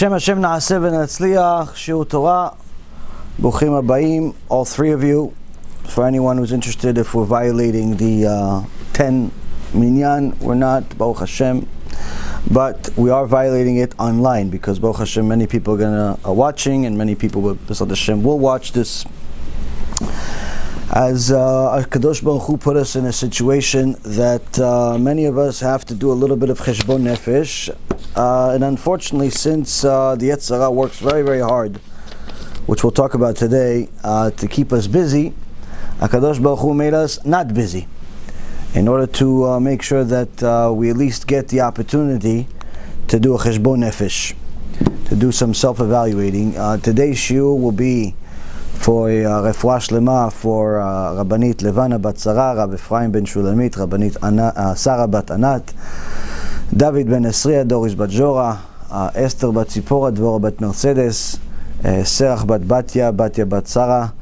Shem Hashem na'aseh v'natzliach, shiur Torah, Bruchim Habayim, all three of you. For anyone who's interested, if we're violating the 10 minyan, we're not, Baruch Hashem, but we are violating it online because Baruch Hashem, many people are watching, and many people B'ezrat Hashem will watch this. As Kadosh Baruch Hu put us in a situation that many of us have to do a little bit of cheshbon nefesh, and unfortunately, since the Yetzer Hara works very, very hard, which we'll talk about today, to keep us busy, Kadosh Baruch Hu made us not busy, in order to make sure that we at least get the opportunity to do a cheshbon nefesh, to do some self-evaluating. Today's shiur will be for refuah shlema for Rabbanit Levana bat Sarah, Rabbi Ephraim ben Shulamit, Rabbanit Sarah bat Anat, David ben Esriya, Doris bat Jora, Esther bat Tzipora, Dvora bat Mercedes, Serach bat Batya, Batya bat Sarah,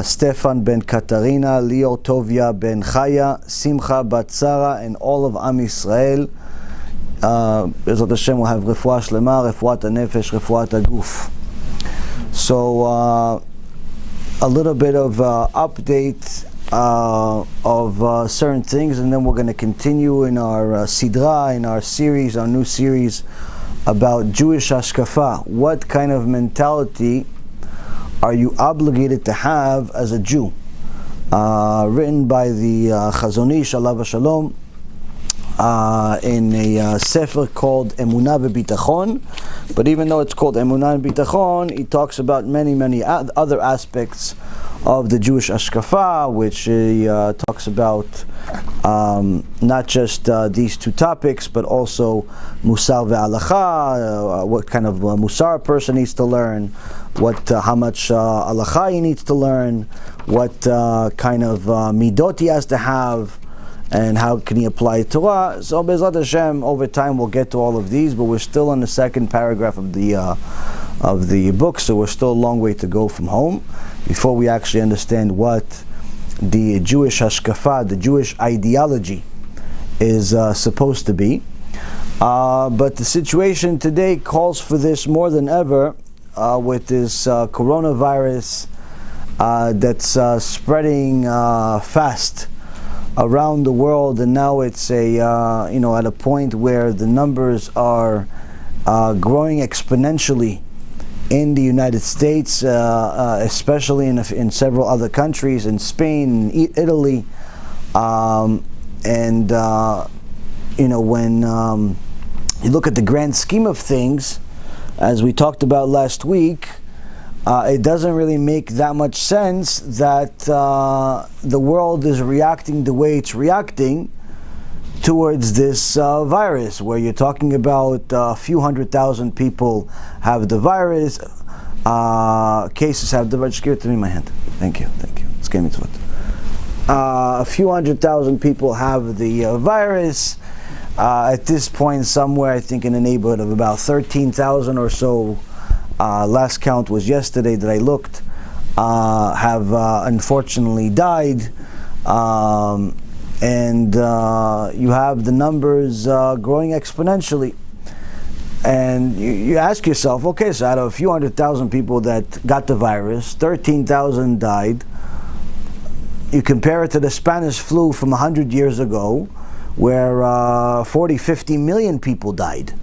Stefan ben Katarina, Lior Tovia ben Chaya, Simcha bat Sarah, and all of Am Yisrael. B'ezrat Hashem will have refuah shlema, refuat hanefesh, refuat haguf. So a little bit of update of certain things, and then we're going to continue in our sidra, in our series, our new series about Jewish HaShkafa. What kind of mentality are you obligated to have as a Jew? Written by the Chazon Ish, alav hashalom, in a sefer called Emunah v'bitachon. But even though it's called Emunah and Bitachon, he talks about many other aspects of the Jewish HaShkafa, which he talks about not just these two topics, but also Musar ve'alacha, what kind of Musar a person needs to learn, how much alacha he needs to learn, what kind of midot he has to have, and how can he apply Torah. So B'ezrat Hashem, over time we'll get to all of these, but we're still in the second paragraph of the book, so we're still a long way to go from home before we actually understand what the Jewish HaShkafa, the Jewish ideology, is supposed to be. But the situation today calls for this more than ever, with this coronavirus that's spreading fast around the world, and now it's at a point where the numbers are growing exponentially in the United States, especially in several other countries, in Spain, Italy, when you look at the grand scheme of things, as we talked about last week, it doesn't really make that much sense that the world is reacting the way it's reacting towards this virus, where you're talking about a few 100,000 people have the virus, cases have the virus. Just give it to me in my hand. Thank you. Let's get me to it. A few 100,000 people have the virus. At this point, somewhere, I think in the neighborhood of about 13,000 or so, last count was yesterday that I looked, have unfortunately died, and you have the numbers growing exponentially. And you ask yourself, okay, so out of a few 100,000 people that got the virus, 13,000 died. You compare it to the Spanish flu from 100 years ago, where 40, 50 million people died.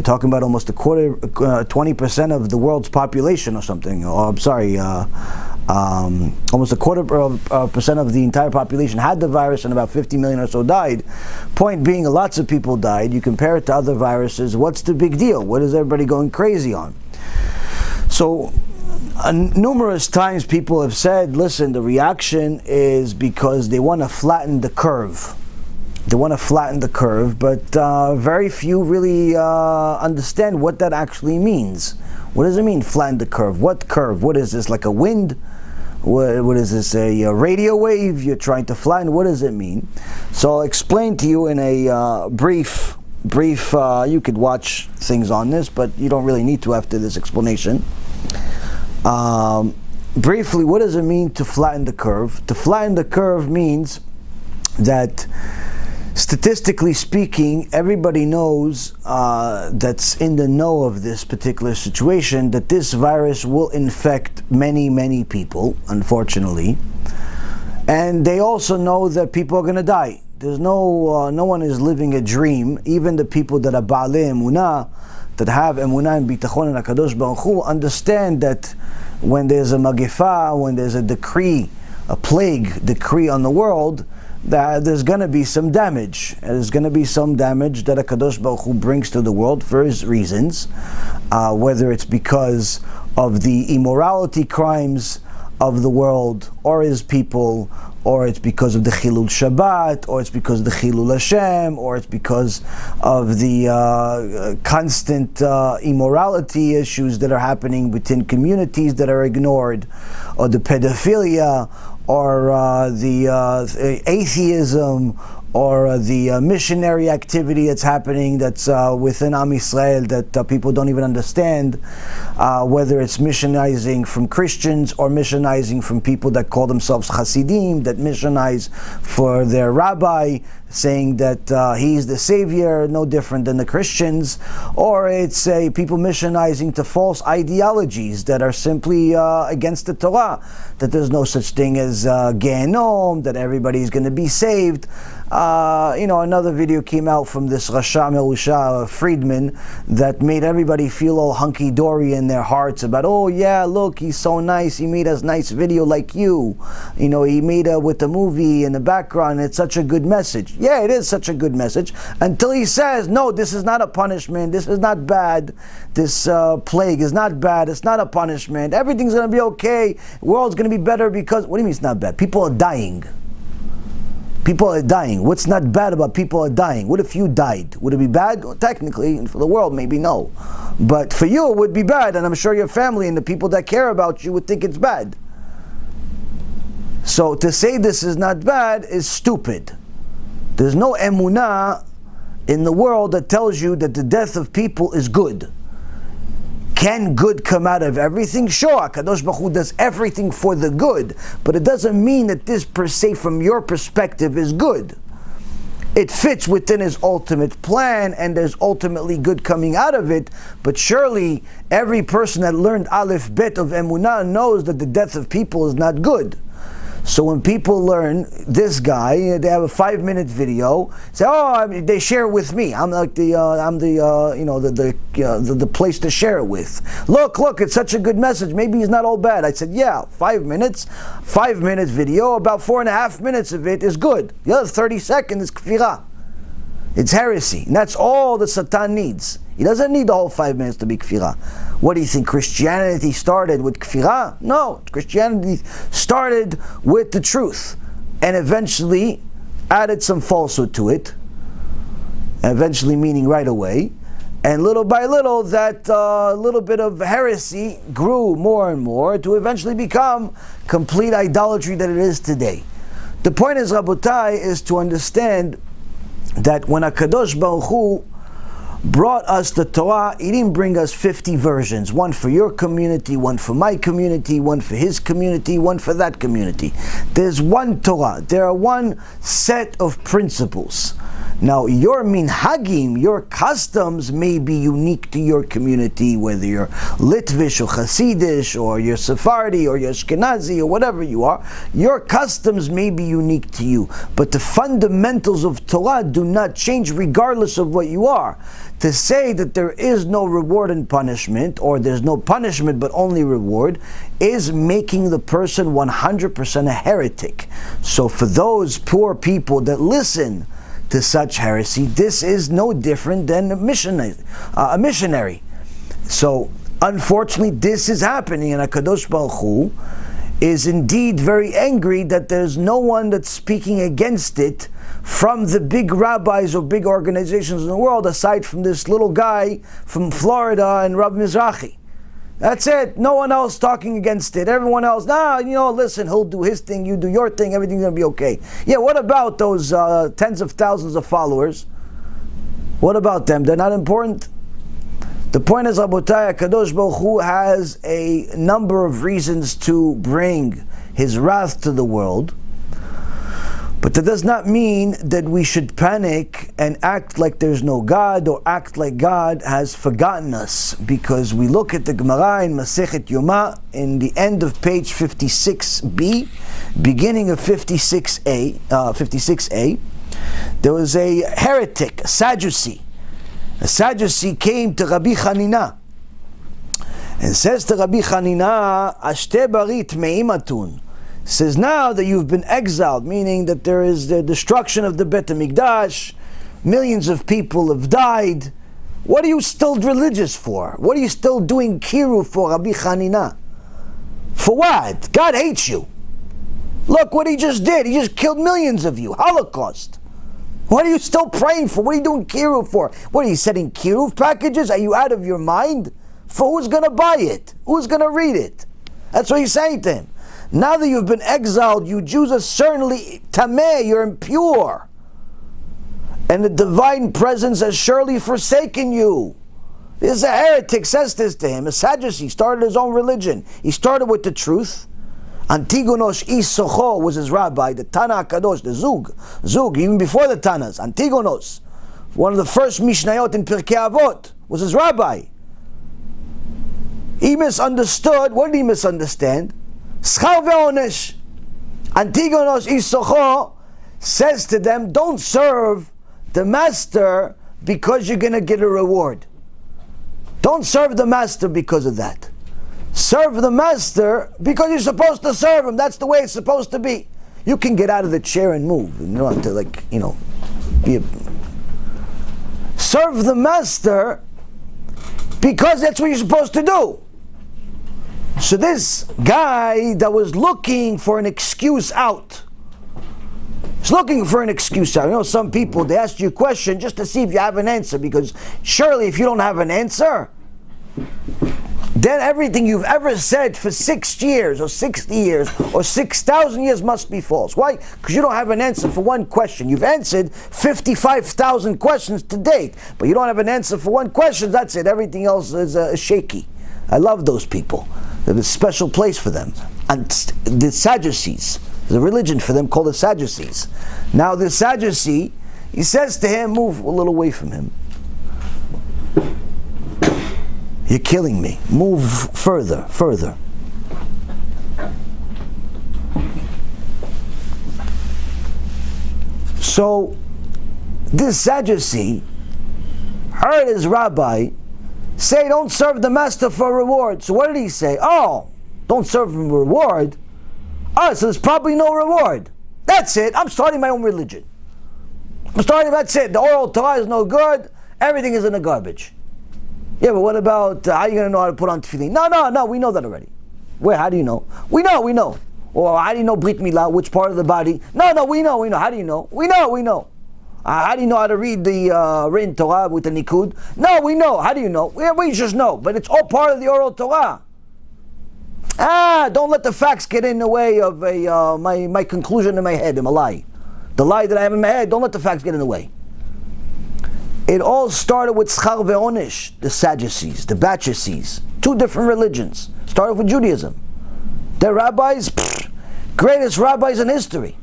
Talking about almost 20% of the world's population or something. Almost 25% of the entire population had the virus, and about 50 million or so died. Point being, lots of people died. You compare it to other viruses, what's the big deal? What is everybody going crazy on? So, numerous times people have said, listen, the reaction is because they want to flatten the curve. But very few really understand what that actually means. What does it mean, flatten the curve? What curve? What is this, like a wind? What is this, a radio wave you're trying to flatten? What does it mean? So I'll explain to you in a brief, you could watch things on this, but you don't really need to after this explanation. Briefly, what does it mean to flatten the curve? To flatten the curve means that Statistically speaking, everybody knows that's in the know of this particular situation that this virus will infect many, many people, unfortunately. And they also know that people are going to die. There's no one is living a dream. Even the people that are Baalei Emunah, that have Emunah and Bitachon and HaKadosh Baruch Hu, understand that when there's a Magifa, when there's a decree, a plague decree on the world, that there's going to be some damage. There's going to be some damage that HaKadosh Baruch Hu brings to the world for his reasons, whether it's because of the immorality crimes of the world or his people, or it's because of the Chilul Shabbat, or it's because of the Chilul Hashem, or it's because of the constant immorality issues that are happening within communities that are ignored, or the pedophilia, or the atheism, or the missionary activity that's happening that's within Am Yisrael that people don't even understand, whether it's missionizing from Christians or missionizing from people that call themselves Hasidim, that missionize for their rabbi, saying that he's the savior, no different than the Christians, or it's people missionizing to false ideologies that are simply against the Torah, that there's no such thing as Gehenom, that everybody's going to be saved. Another video came out from this Rasha Melusha Friedman that made everybody feel all hunky-dory in their hearts about, oh yeah, look, he's so nice, he made us nice video like you. He made with the movie in the background, it's such a good message. Yeah, it is such a good message, until he says, no, this is not a punishment, this is not bad, this plague is not bad, it's not a punishment, everything's going to be okay, the world's going to be better because, what do you mean it's not bad? People are dying. People are dying. What's not bad about people are dying? What if you died? Would it be bad? Well, technically, and for the world, maybe no. But for you, it would be bad, and I'm sure your family and the people that care about you would think it's bad. So to say this is not bad is stupid. There's no emunah in the world that tells you that the death of people is good. Can good come out of everything? Sure, HaKadosh Baruch Hu does everything for the good, but it doesn't mean that this per se from your perspective is good. It fits within his ultimate plan, and there's ultimately good coming out of it, but surely every person that learned Aleph Bet of Emunah knows that the death of people is not good. So when people learn this guy, they have a 5-minute video. Say, they share it with me. I'm like the place to share it with. Look, it's such a good message. Maybe he's not all bad. I said, yeah, 5 minutes, 5-minute video. About 4.5 minutes of it is good. The other 30 seconds is kfirah. It's heresy, and that's all the Satan needs. He doesn't need the whole 5 minutes to be kfirah. What do you think? Christianity started with kfirah? No, Christianity started with the truth, and eventually added some falsehood to it. Eventually, meaning right away, and little by little, that little bit of heresy grew more and more to eventually become complete idolatry that it is today. The point is, Rabotai, is to understand that when HaKadosh Baruch Hu brought us the Torah, he didn't bring us 50 versions. One for your community, one for my community, one for his community, one for that community. There's one Torah. There are one set of principles. Now, your minhagim, your customs may be unique to your community, whether you're Litvish or Hasidish, or you're Sephardi, or you're Ashkenazi, or whatever you are. Your customs may be unique to you, but the fundamentals of Torah do not change regardless of what you are. To say that there is no reward and punishment, or there's no punishment but only reward, is making the person 100% a heretic. So for those poor people that listen to such heresy, this is no different than a missionary. So unfortunately, this is happening, and HaKadosh Baruch Hu is indeed very angry that there's no one that's speaking against it from the big rabbis or big organizations in the world, aside from this little guy from Florida and Rav Mizrahi. That's it. No one else talking against it. Everyone else, listen, he'll do his thing, you do your thing, everything's going to be okay. Yeah, what about those tens of thousands of followers? What about them? They're not important? The point is, Rabotai, HaKadosh Baruch Hu has a number of reasons to bring his wrath to the world. But that does not mean that we should panic and act like there's no God, or act like God has forgotten us, because we look at the Gemara in Masechet Yoma in the end of page 56b, beginning of 56a. There was a heretic, a Sadducee. A Sadducee came to Rabbi Hanina and says to Rabbi Hanina, Ashte barit meimatun. Says, now that you've been exiled, meaning that there is the destruction of the Bet HaMikdash, millions of people have died, what are you still religious for? What are you still doing kiru for, Rabbi Hanina? For what? God hates you. Look what he just did. He just killed millions of you. Holocaust. What are you still praying for? What are you doing kiruv for? What are you setting kiruv packages? Are you out of your mind? For who's going to buy it? Who's going to read it? That's what he's saying to him. Now that you've been exiled, you Jews are certainly tameh, you're impure. And the divine presence has surely forsaken you. This is a heretic, says this to him. A Sadducee started his own religion. He started with the truth. Antigonos Isocho was his rabbi, the Tana HaKadosh, the Zug, even before the Tanas. Antigonos, one of the first Mishnayot in Pirkei Avot, was his rabbi. He misunderstood. What did he misunderstand? Schar ve'onesh. Antigonos Isocho says to them, don't serve the master because you're going to get a reward. Don't serve the master because of that. Serve the master because you're supposed to serve him. That's the way it's supposed to be. You can get out of the chair and move. You don't have to, serve the master because that's what you're supposed to do. So this guy that was looking for an excuse out, he's looking for an excuse out. You know, some people, they ask you a question just to see if you have an answer, because surely if you don't have an answer, then everything you've ever said for 6 years or 60 years or 6,000 years must be false. Why? Because you don't have an answer for one question. You've answered 55,000 questions to date, but you don't have an answer for one question. That's it. Everything else is shaky. I love those people. There's a special place for them. And the Sadducees, there's a religion for them called the Sadducees. Now the Sadducee, he says to him, move a little away from him. You're killing me. Move further. So, this Sadducee heard his rabbi say, don't serve the master for reward. So what did he say? Oh, don't serve him for reward? Oh, so there's probably no reward. That's it. I'm starting my own religion. That's it. The oral Torah is no good. Everything is in the garbage. Yeah, but what about, how are you going to know how to put on tefillin? No, we know that already. Where, how do you know? We know. Or how do you know Brit Milah, which part of the body? No, we know. How do you know? We know. How do you know how to read the written Torah with the Nikud? No, we know. How do you know? We just know. But it's all part of the oral Torah. Don't let the facts get in the way of my conclusion in my head, in a lie. The lie that I have in my head, don't let the facts get in the way. It all started with Schar ve'onesh, the Sadducees, the Badducees. 2 different religions. Started with Judaism. They're rabbis, greatest rabbis in history.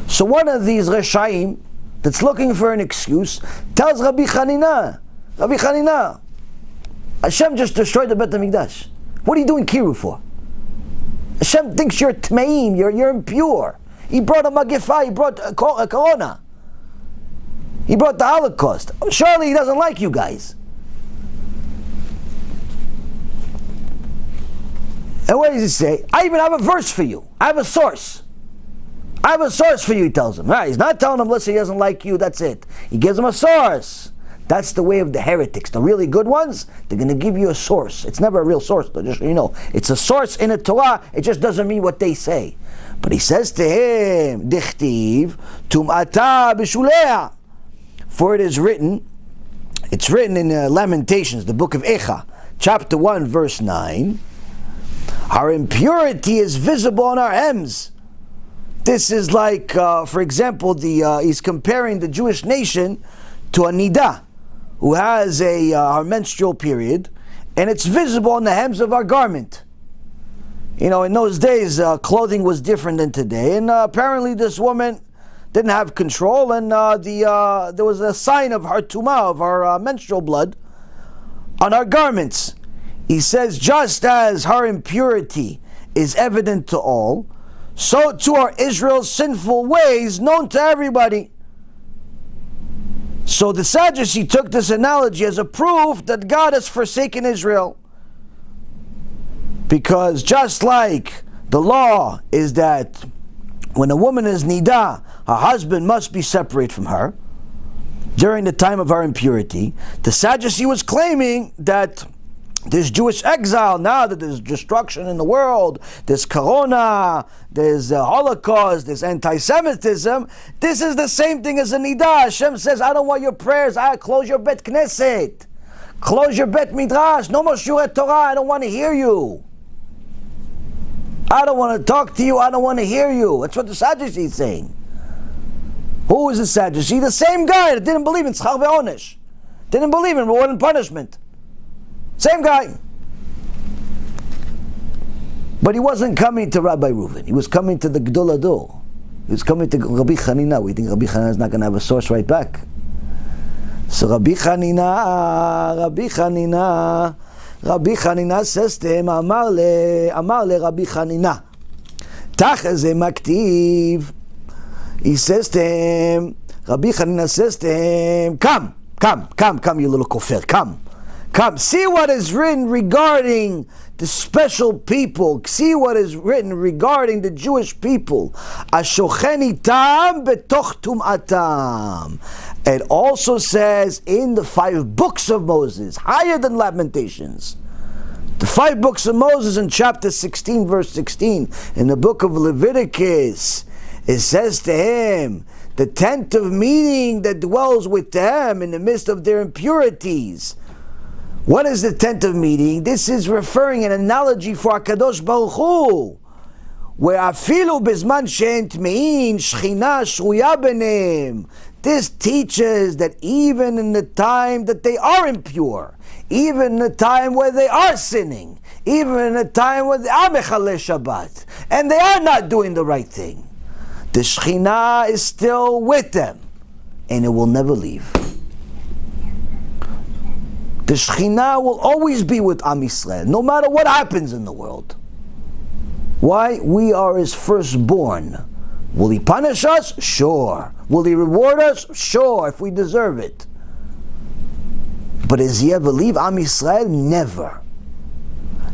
So one of these Reshaim, that's looking for an excuse, tells Rabbi Hanina, Hashem just destroyed the Bet HaMikdash. What are you doing kiru for? Hashem thinks you're tmeim, you're impure. He brought a magifa, he brought a corona. He brought the Holocaust. Surely he doesn't like you guys. And what does he say? I even have a verse for you. I have a source. For you, he tells him. Right, he's not telling him, listen, he doesn't like you, that's it. He gives him a source. That's the way of the heretics. The really good ones, they're going to give you a source. It's never a real source, though, just so you know. It's a source in a Torah, it just doesn't mean what they say. But he says to him, Dichtiv, Tum'ata b'shulea. For it is written, it's written in Lamentations, the book of Echa, chapter 1, verse 9, our impurity is visible on our hems. This is like, for example, he's comparing the Jewish nation to a nida, who has our menstrual period, and it's visible on the hems of our garment. You know, in those days, clothing was different than today, and apparently this woman, didn't have control, and there was a sign of her tumah, of her menstrual blood, on our garments. He says, just as her impurity is evident to all, so too are Israel's sinful ways known to everybody. So the Sadducee took this analogy as a proof that God has forsaken Israel. Because just like the law is that when a woman is nidah, her husband must be separate from her during the time of her impurity, the Sadducee was claiming that this Jewish exile, now that there's destruction in the world, there's corona, there's Holocaust, there's anti-Semitism, this is the same thing as a nidah. Hashem says, I don't want your prayers, close your Bet Knesset, close your Bet Midrash, no more Shurei Torah, I don't want to hear you. I don't want to talk to you, I don't want to hear you. That's what the Sadducee is saying. Who is the Sadducee? The same guy that didn't believe in Tzchar ve'onesh, didn't believe in reward and punishment. Same guy. But he wasn't coming to Rabbi Reuven. He was coming to the Gdol Ador. He was coming to Rabbi Chanina. We think Rabbi Chanina is not going to have a source right back. So Rabbi Chanina says to him, Amar le Rabbi Chanina, Tachaze maktiv. He says to him, Rabbi Chanina says to him, come, you little kofir, come, see what is written regarding the special people, see what is written regarding the Jewish people. Ashochen itam betoch tum'atam. It also says in the 5 books of Moses, higher than Lamentations, the 5 books of Moses in chapter 16, verse 16, in the book of Leviticus, it says to him, the tent of meeting that dwells with them in the midst of their impurities. What is the tent of meeting? This is referring an analogy for HaKadosh Baruch Hu, where afilu bezman she'en tmein shchina shruya beneim. This teaches that even in the time that they are impure, even in the time where they are sinning, even in the time where they are mechaleh Shabbat, and they are not doing the right thing, the Shekhinah is still with them, and it will never leave. The Shekhinah will always be with Am Yisrael, no matter what happens in the world. Why? We are His firstborn. Will He punish us? Sure. Will He reward us? Sure, if we deserve it. But does He ever leave Am Yisrael? Never.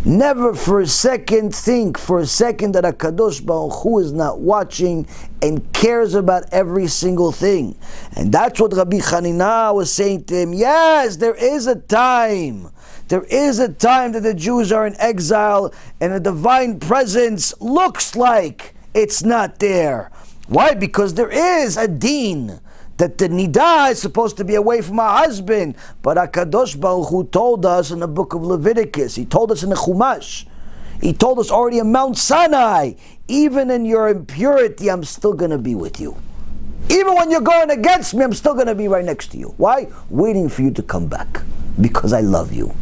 Never for a second think for a second that HaKadosh Baruch Hu is not watching and cares about every single thing. And that's what Rabbi Chanina was saying to him. Yes, there is a time. There is a time that the Jews are in exile and the divine presence looks like it's not there. Why? Because there is a deen that the nidah is supposed to be away from her husband. But HaKadosh Baruch Hu told us in the book of Leviticus, He told us in the Chumash, He told us already in Mount Sinai, even in your impurity, I'm still going to be with you. Even when you're going against me, I'm still going to be right next to you. Why? Waiting for you to come back. Because I love you.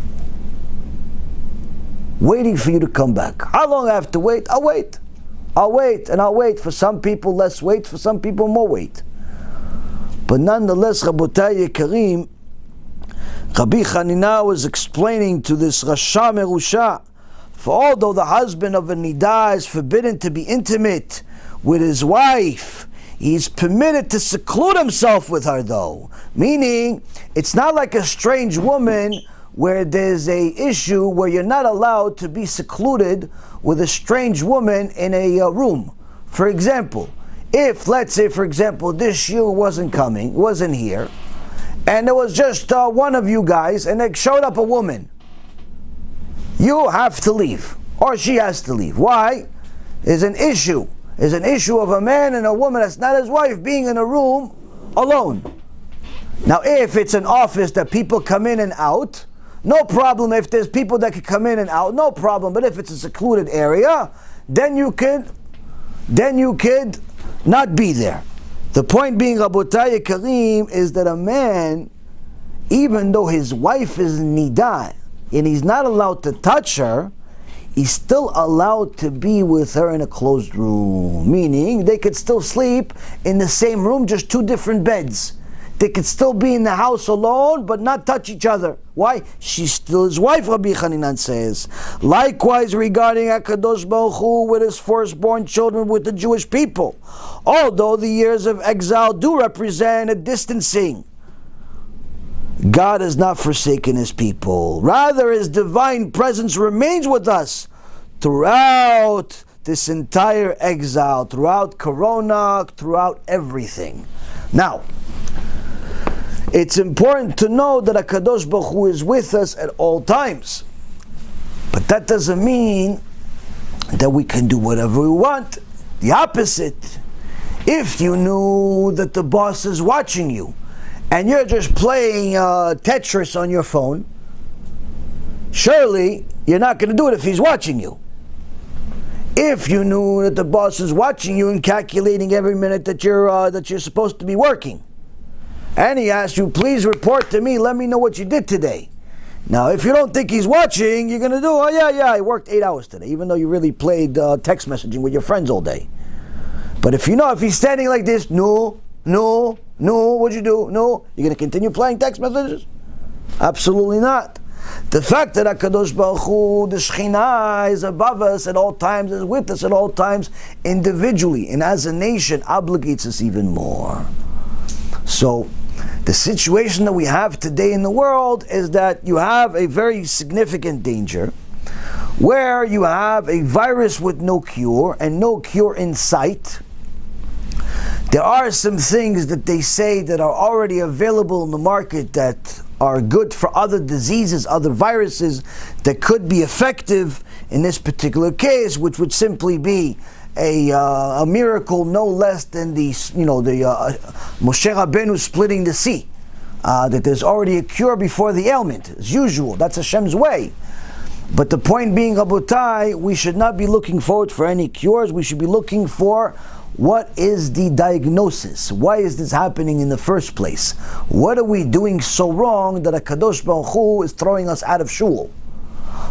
Waiting for you to come back. How long I have to wait? I'll wait. I'll wait, and I'll wait. For some people, less wait. For some people, more wait. But nonetheless, Rabotai Yekarim, Rabbi Chanina was explaining to this Rasha Merusha, for although the husband of a nidah is forbidden to be intimate with his wife, he's permitted to seclude himself with her though. Meaning, it's not like a strange woman where there's a issue where you're not allowed to be secluded with a strange woman in a room. For example, if, let's say, for example, this year wasn't here, and there was just one of you guys, and there showed up a woman, you have to leave, or she has to leave. Why? There's an issue. There's an issue of a man and a woman that's not his wife being in a room alone. Now, if it's an office that people come in and out, no problem. If there's people that can come in and out, no problem. But if it's a secluded area, then you could not be there. The point being, Rabotai Karim, is that a man, even though his wife is nidah and he's not allowed to touch her, he's still allowed to be with her in a closed room. Meaning, they could still sleep in the same room, just two different beds. They could still be in the house alone, but not touch each other. Why? She's still his wife, Rabbi Chanan says. Likewise, regarding HaKadosh Baruch Hu with his firstborn children with the Jewish people. Although the years of exile do represent a distancing, God has not forsaken his people. Rather, his divine presence remains with us throughout this entire exile, throughout Corona, throughout everything. Now, it's important to know that HaKadosh Baruch Hu is with us at all times. But that doesn't mean that we can do whatever we want. The opposite. If you knew that the boss is watching you, and you're just playing Tetris on your phone, surely you're not going to do it if he's watching you. If you knew that the boss is watching you and calculating every minute that you're supposed to be working, and he asks you, please report to me, let me know what you did today. Now, if you don't think he's watching, you're going to do, oh yeah, I worked 8 hours today, even though you really played text messaging with your friends all day. But if you know, if he's standing like this, no, what'd you do? No, you're going to continue playing text messages? Absolutely not. The fact that HaKadosh Baruch Hu, the Shekhinah, is above us at all times, is with us at all times, individually, and as a nation, obligates us even more. So, the situation that we have today in the world is that you have a very significant danger, where you have a virus with no cure, and no cure in sight. There are some things that they say that are already available in the market that are good for other diseases, other viruses that could be effective in this particular case, which would simply be a miracle no less than the Moshe Rabbeinu splitting the sea. That there's already a cure before the ailment, as usual. That's Hashem's way. But the point being, Rabotai, we should not be looking forward for any cures. We should be looking for what is the diagnosis. Why is this happening in the first place? What are we doing so wrong that HaKadosh Baruch Hu is throwing us out of shul?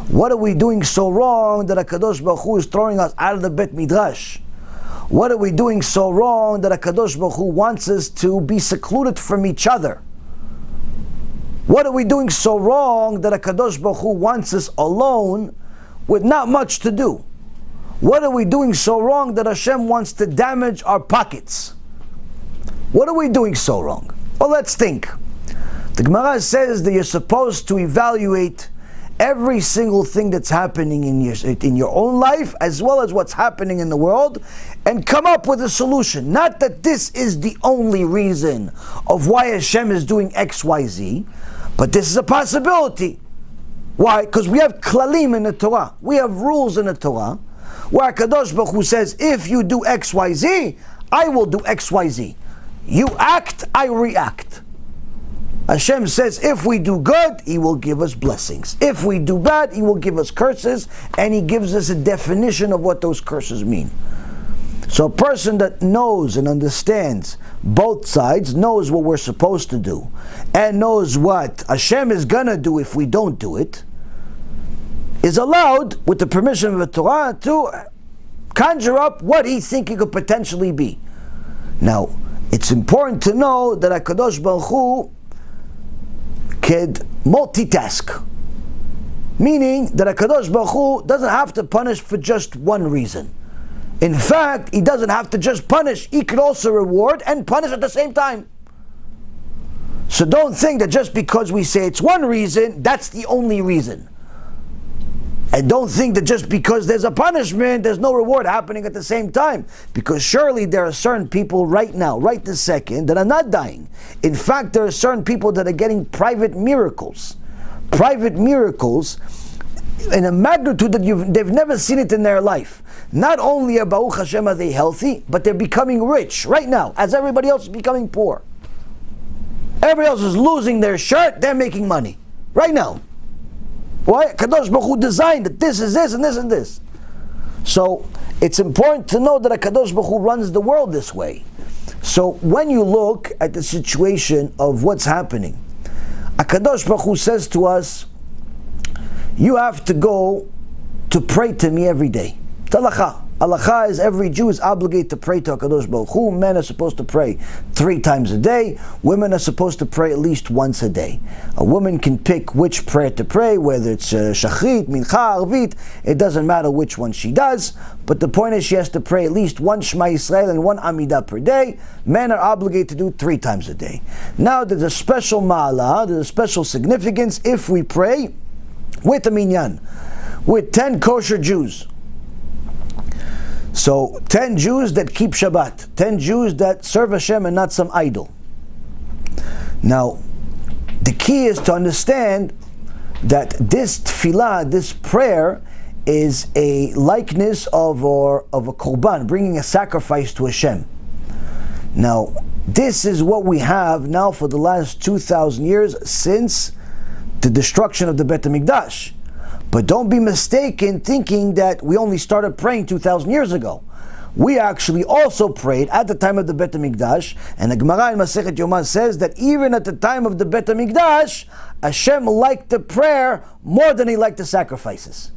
What are we doing so wrong that HaKadosh Baruch Hu is throwing us out of the Bet Midrash? What are we doing so wrong that HaKadosh Baruch Hu wants us to be secluded from each other? What are we doing so wrong that HaKadosh Baruch Hu wants us alone with not much to do? What are we doing so wrong that Hashem wants to damage our pockets? What are we doing so wrong? Well, let's think. The Gemara says that you're supposed to evaluate every single thing that's happening in your own life, as well as what's happening in the world, and come up with a solution. Not that this is the only reason of why Hashem is doing X, Y, Z, but this is a possibility. Why? Because we have klalim in the Torah. We have rules in the Torah, where HaKadosh Baruch Hu says, if you do X, Y, Z, I will do X, Y, Z. You act, I react. Hashem says, if we do good, He will give us blessings. If we do bad, He will give us curses, and He gives us a definition of what those curses mean. So a person that knows and understands both sides, knows what we're supposed to do, and knows what Hashem is gonna do if we don't do it, is allowed, with the permission of the Torah, to conjure up what he thinks it could potentially be. Now, it's important to know that HaKadosh Baruch Hu could multitask. Meaning that HaKadosh Baruch Hu doesn't have to punish for just one reason. In fact, He doesn't have to just punish, He could also reward and punish at the same time. So don't think that just because we say it's one reason, that's the only reason. And don't think that just because there's a punishment, there's no reward happening at the same time. Because surely there are certain people right now, right this second, that are not dying. In fact, there are certain people that are getting private miracles. Private miracles in a magnitude that they've never seen it in their life. Not only are Baruch Hashem are they healthy, but they're becoming rich right now, as everybody else is becoming poor. Everybody else is losing their shirt, they're making money. Right now. Why? Kadosh Baruch Hu designed that this is this and this and this. So it's important to know that Kadosh Baruch Hu runs the world this way. So when you look at the situation of what's happening, Kadosh Baruch Hu says to us, you have to go to pray to me every day. It's halacha. Halacha is every Jew is obligated to pray to HaKadosh Baruch Hu. Men are supposed to pray 3 times a day. Women are supposed to pray at least once a day. A woman can pick which prayer to pray, whether it's Shachrit, Mincha, Arvit. It doesn't matter which one she does. But the point is she has to pray at least one Shema Yisrael and one Amidah per day. Men are obligated to do 3 times a day. Now there's a special ma'ala, there's a special significance if we pray with a minyan, with 10 kosher Jews. So 10 Jews that keep Shabbat, 10 Jews that serve Hashem and not some idol. Now, the key is to understand that this tefillah, this prayer, is a likeness of a korban, bringing a sacrifice to Hashem. Now, this is what we have now for the last 2,000 years since the destruction of the Bet HaMikdash. But don't be mistaken thinking that we only started praying 2,000 years ago. We actually also prayed at the time of the Bet HaMikdash, and the Gemara in Masechet Yoma says that even at the time of the Bet HaMikdash, Hashem liked the prayer more than He liked the sacrifices.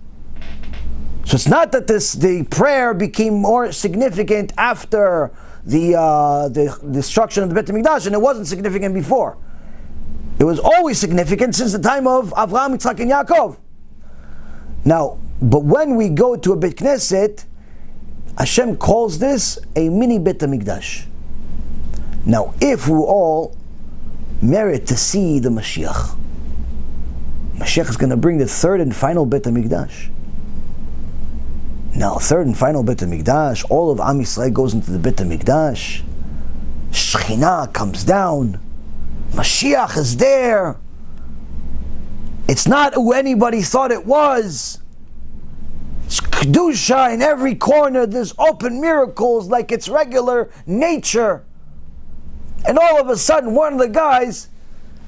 So it's not that the prayer became more significant after the destruction of the Bet HaMikdash, and it wasn't significant before. It was always significant since the time of Avraham, Yitzchak, and Yaakov. Now, but when we go to a Bet Knesset, Hashem calls this a mini Bet HaMikdash. Now, if we all merit to see the Mashiach, Mashiach is going to bring the 3rd and final Bet HaMikdash. Now, 3rd and final Bet HaMikdash, all of Am Yisrael goes into the Bet HaMikdash. Shekhinah comes down. Mashiach is there. It's not who anybody thought it was. It's Kedusha in every corner. There's open miracles like it's regular nature. And all of a sudden, one of the guys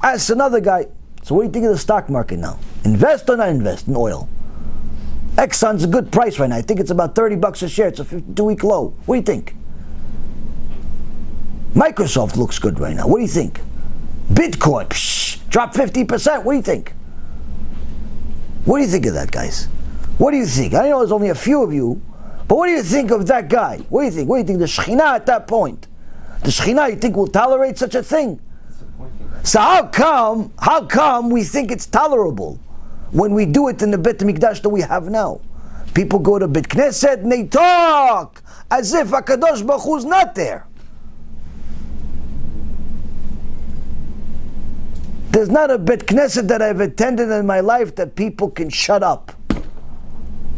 asks another guy, so what do you think of the stock market now? Invest or not invest in oil? Exxon's a good price right now. I think it's about $30 a share. It's a 52-week low. What do you think? Microsoft looks good right now. What do you think? Bitcoin, dropped 50%. What do you think? What do you think of that, guys? What do you think? I know there's only a few of you, but what do you think of that guy? What do you think? What do you think? The Shekhinah at that point, the Shekhinah, you think will tolerate such a thing? So how come we think it's tolerable when we do it in the Bet HaMikdash that we have now? People go to Bet Knesset and they talk as if HaKadosh Baruch Hu's not there. There's not a Bet Knesset that I've attended in my life that people can shut up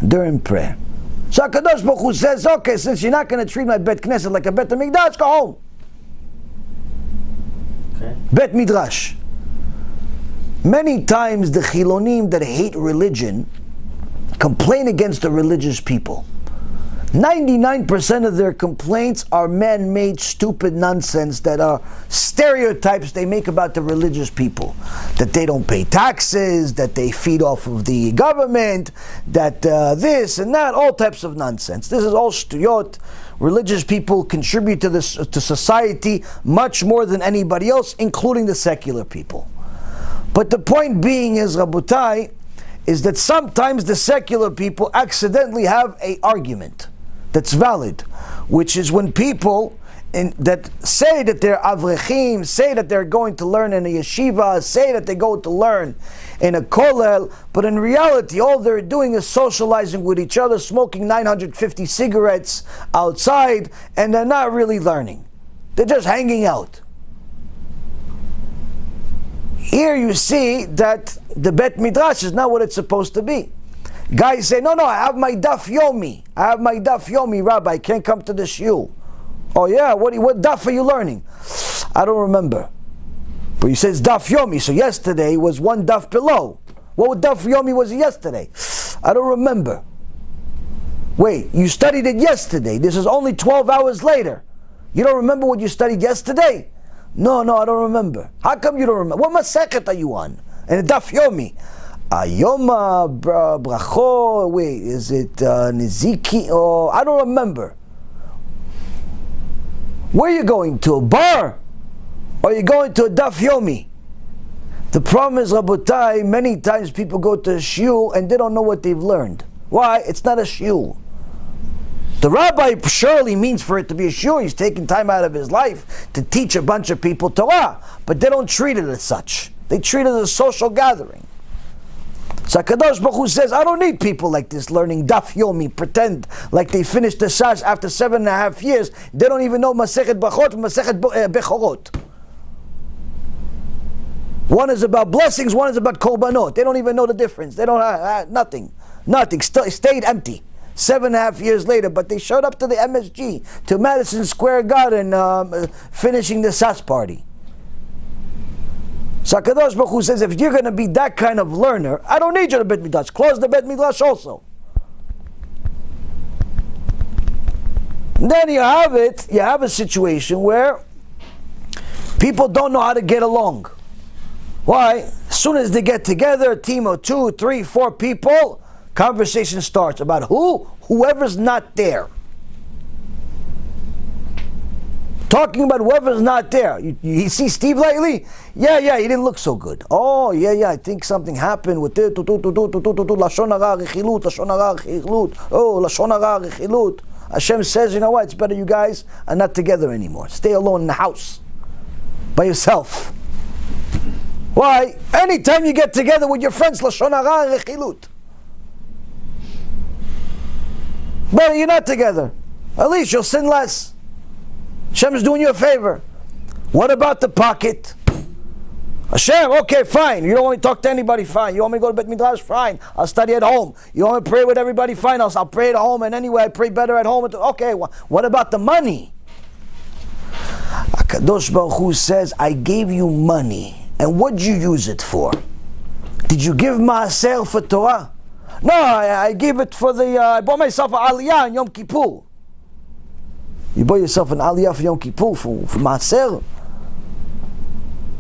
during prayer. So HaKadosh Baruch Hu says, okay, since you're not going to treat my Bet Knesset like a Bet HaMikdash, go home. Okay. Bet Midrash. Many times the Chilonim that hate religion complain against the religious people. 99% of their complaints are man-made stupid nonsense that are stereotypes they make about the religious people. That they don't pay taxes, that they feed off of the government, that this and that, all types of nonsense. This is all shtuyot. Religious people contribute to society much more than anybody else, including the secular people. But the point being is, Rabotai, is that sometimes the secular people accidentally have an argument that's valid, which is when people that say that they're avrechim, say that they're going to learn in a yeshiva, say that they go to learn in a kollel, but in reality all they're doing is socializing with each other, smoking 950 cigarettes outside, and they're not really learning. They're just hanging out. Here you see that the Bet Midrash is not what it's supposed to be. Guys say, no, I have my daf yomi. I have my daf yomi, Rabbi. I can't come to the shiur. Oh yeah, what daf are you learning? I don't remember. But you said it's daf yomi, so yesterday was one daf below. What daf yomi was it yesterday? I don't remember. Wait, you studied it yesterday. This is only 12 hours later. You don't remember what you studied yesterday? No, I don't remember. How come you don't remember? What masechet are you on? And daf yomi. Ayoma, bracho, wait, is it Niziki? Oh, I don't remember. Where are you going to? A bar? Or are you going to a daf yomi? The problem is, Rabotai, many times people go to a shiur and they don't know what they've learned. Why? It's not a shiur. The rabbi surely means for it to be a shiur. He's taking time out of his life to teach a bunch of people Torah, but they don't treat it as such. They treat it as a social gathering. So HaKadosh Baruch Hu says, I don't need people like this learning Daf Yomi, pretend like they finished the Shas after 7.5 years. They don't even know Masechet Brachot and Masechet Bechorot. One is about blessings, one is about korbanot. They don't even know the difference. They don't have nothing. Stayed empty. 7.5 years later, but they showed up to the MSG, to Madison Square Garden, finishing the Sas party. So HaKadosh Baruch Hu says, if you're going to be that kind of learner, I don't need you to Bet Midrash. Close the Bet Midrash also. And then you have a situation where people don't know how to get along. Why? As soon as they get together, a team of 2, 3, 4 people, conversation starts about whoever's not there. Talking about whoever's not there. You see Steve lately? Yeah, he didn't look so good. Oh, yeah, I think something happened with it. Lashon hara rechilut, Lashon hara rechilut. Oh, Lashon hara rechilut. Hashem says, you know what? It's better you guys are not together anymore. Stay alone in the house by yourself. Why? Anytime you get together with your friends, Lashon hara rechilut. But you're not together. At least you'll sin less. Hashem's doing you a favor. What about the pocket? Hashem, okay, fine. You don't want me to talk to anybody? Fine. You want me to go to Bet Midrash? Fine. I'll study at home. You want me to pray with everybody? Fine. I'll pray at home. And anyway, I pray better at home. Okay, what about the money? HaKadosh Baruch Hu says, I gave you money. And what did you use it for? Did you give Maaser for Torah? No, I gave it for I bought myself an Aliyah on Yom Kippur. You bought yourself an Aliyah for Yom Kippur for Maaser?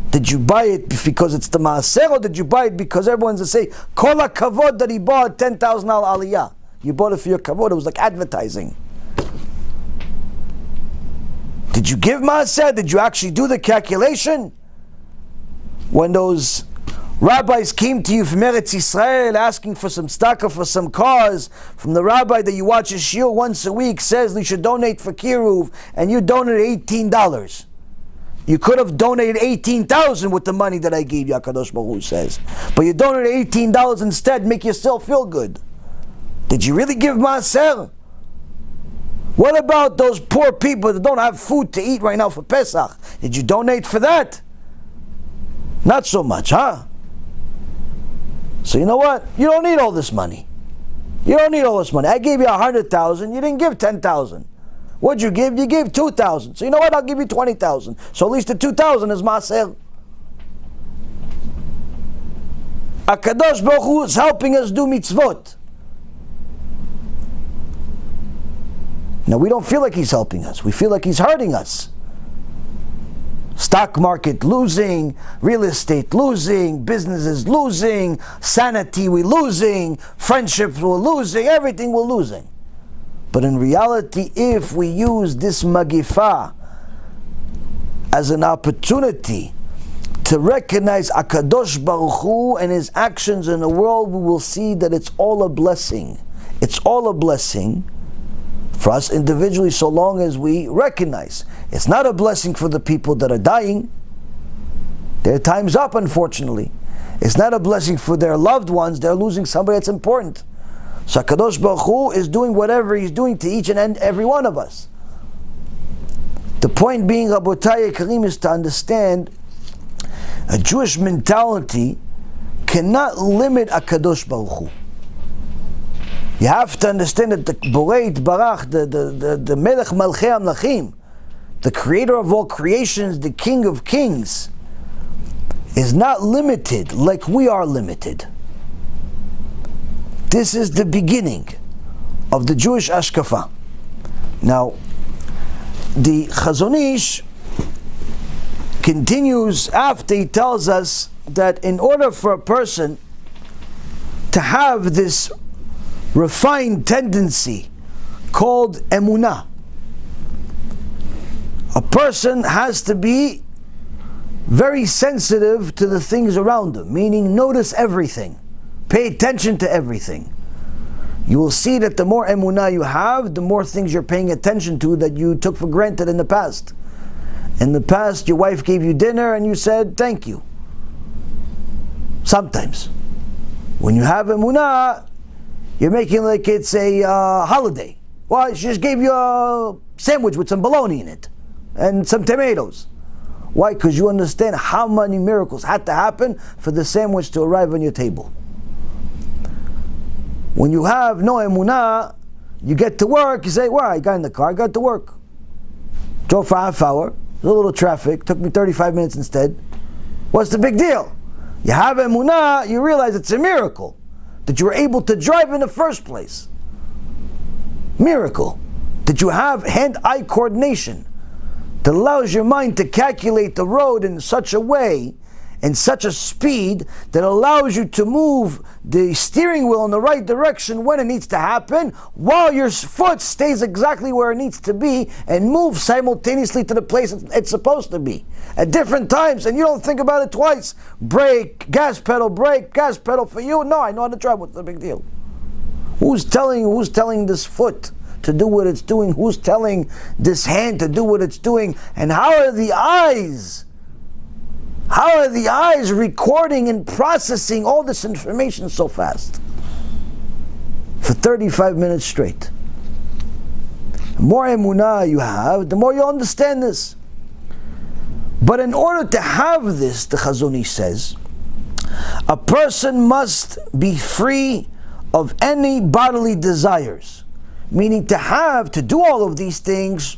Did you buy it because it's the Maaser, or did you buy it because everyone's to say, Kol HaKavod that he bought $10,000 Aliyah? You bought it for your Kavod, it was like advertising. Did you give Maaser? Did you actually do the calculation? When those rabbis came to you from Eretz Yisrael asking for some tzedakah, for some cause, from the rabbi that you watch his shiur once a week says you should donate for Kiruv, and you donated $18. You could have donated $18,000 with the money that I gave you, HaKadosh Baruch Hu says. But you donated $18 instead, make yourself feel good. Did you really give Maaser? What about those poor people that don't have food to eat right now for Pesach? Did you donate for that? Not so much, huh? So you know what? You don't need all this money. You don't need all this money. I gave you 100,000. You didn't give 10,000. What'd you give? You gave 2,000. So you know what? I'll give you 20,000. So at least the 2,000 is Maaser. HaKadosh Baruch Hu is helping us do mitzvot. Now we don't feel like He's helping us. We feel like He's hurting us. Stock market losing, real estate losing, businesses losing, sanity we're losing, friendships we're losing, everything we're losing. But in reality, if we use this magifa as an opportunity to recognize HaKadosh Baruch Hu and His actions in the world, we will see that it's all a blessing. It's all a blessing for us individually, so long as we recognize. It's not a blessing for the people that are dying. Their time's up, unfortunately. It's not a blessing for their loved ones. They're losing somebody that's important. So HaKadosh Baruch Hu is doing whatever He's doing to each and every one of us. The point being, Rabotai Karim, is to understand a Jewish mentality cannot limit HaKadosh Baruch Hu. You have to understand that the Borei Barach, the Melech Malchei Amlachim, the creator of all creations, the King of Kings, is not limited like we are limited. This is the beginning of the Jewish HaShkafa. Now, the Chazon Ish continues after he tells us that in order for a person to have this refined tendency called Emunah, a person has to be very sensitive to the things around him, meaning notice everything, pay attention to everything. you will see that the more emunah you have, the more things you're paying attention to that you took for granted in the past. In the past, your wife gave you dinner and you said, thank you. Sometimes. When you have emunah, you're making like it's a holiday. Well, she just gave you a sandwich with some bologna in it and some tomatoes. Why? Because you understand how many miracles had to happen for the sandwich to arrive on your table. When you have no emunah, you get to work, you say, well, I got in the car, I got to work. Drove for half hour, a little traffic, took me 35 minutes instead. What's the big deal? You have emunah, you realize it's a miracle that you were able to drive in the first place. Miracle that you have hand-eye coordination that allows your mind to calculate the road in such a way, in such a speed, that allows you to move the steering wheel in the right direction when it needs to happen, while your foot stays exactly where it needs to be and moves simultaneously to the place it's supposed to be at different times, and you don't think about it twice. Brake, gas pedal for you. No, I know how to drive. What's the big deal? Who's telling this foot to do what it's doing? Who's telling this hand to do what it's doing? And how are the eyes recording and processing all this information so fast? For 35 minutes straight. The more emunah you have, the more you understand this. But in order to have this, the Chazon Ish says, a person must be free of any bodily desires. Meaning to do all of these things,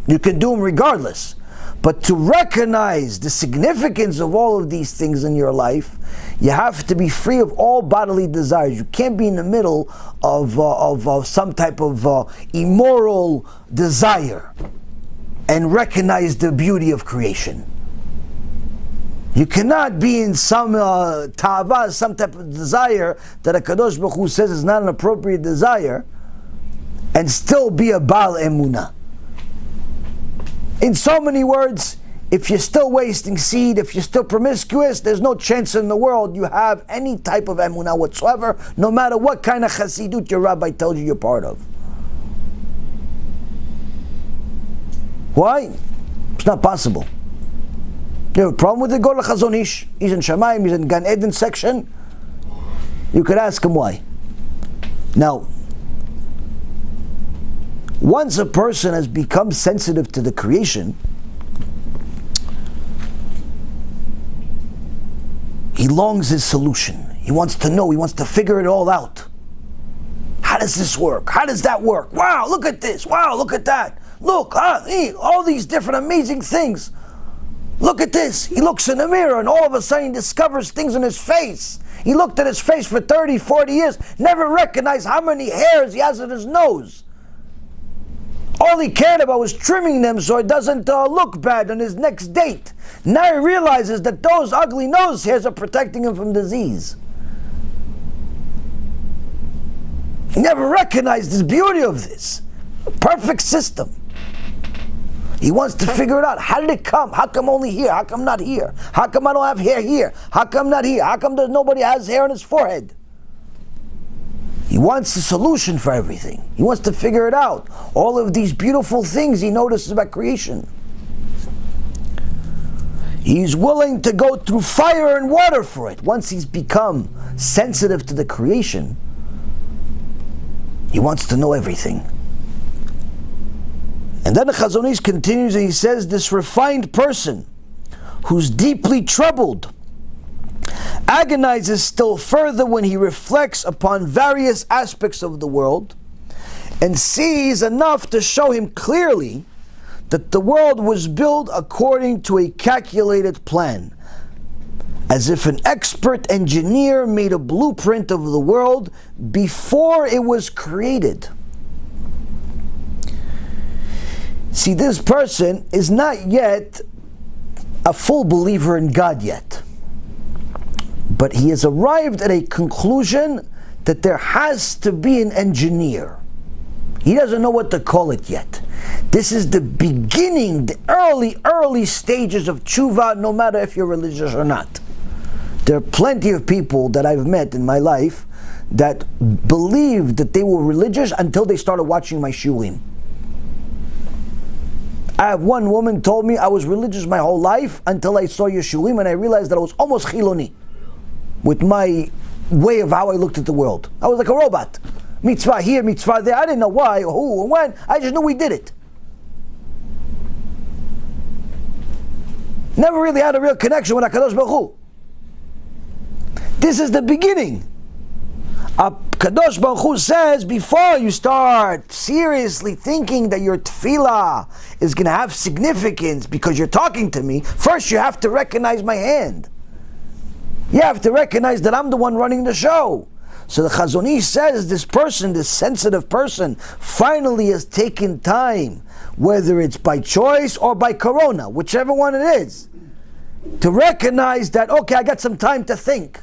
you can do them regardless. But to recognize the significance of all of these things in your life, you have to be free of all bodily desires. You can't be in the middle of some type of immoral desire and recognize the beauty of creation. You cannot be in some ta'ava, some type of desire that a Kadosh Baruch Hu says is not an appropriate desire, and still be a Baal Emunah. In so many words, if you're still wasting seed, if you're still promiscuous, there's no chance in the world you have any type of Emunah whatsoever, no matter what kind of Chassidut your rabbi tells you you're part of. Why? It's not possible. You have a problem with it? Go to Chazon Ish. He's in Shamayim, he's in Gan Eden section. You could ask him why. Now, once a person has become sensitive to the creation, he longs his solution. He wants to know, he wants to figure it all out. How does this work? How does that work? Wow, look at this. Wow, look at that. Look, all these different amazing things. Look at this. He looks in the mirror and all of a sudden he discovers things in his face. He looked at his face for 30, 40 years, never recognized how many hairs he has in his nose. All he cared about was trimming them so it doesn't look bad on his next date. Now he realizes that those ugly nose hairs are protecting him from disease. He never recognized the beauty of this. Perfect system. He wants to figure it out. How did it come? How come only here? How come not here? How come I don't have hair here? How come not here? How come nobody has hair on his forehead? He wants a solution for everything. He wants to figure it out. All of these beautiful things he notices about creation. He's willing to go through fire and water for it. Once he's become sensitive to the creation, he wants to know everything. And then the Chazon Ish continues and he says, this refined person who's deeply troubled agonizes still further when he reflects upon various aspects of the world and sees enough to show him clearly that the world was built according to a calculated plan, as if an expert engineer made a blueprint of the world before it was created. See, this person is not yet a full believer in God yet. But he has arrived at a conclusion that there has to be an engineer. He doesn't know what to call it yet. This is the beginning, the early stages of tshuva, no matter if you're religious or not. There are plenty of people that I've met in my life that believed that they were religious until they started watching my shulim. I have one woman told me I was religious my whole life until I saw your shulim, and I realized that I was almost chiloni with my way of how I looked at the world. I was like a robot. Mitzvah here, mitzvah there. I didn't know why, or who, or when. I just knew we did it. Never really had a real connection with HaKadosh Baruch Hu. This is the beginning. HaKadosh Baruch Hu says, before you start seriously thinking that your tefillah is going to have significance because you're talking to me, first you have to recognize my hand. You have to recognize that I'm the one running the show. So the Chazon Ish says this person, this sensitive person, finally has taken time, whether it's by choice or by corona, whichever one it is, to recognize that, okay, I got some time to think.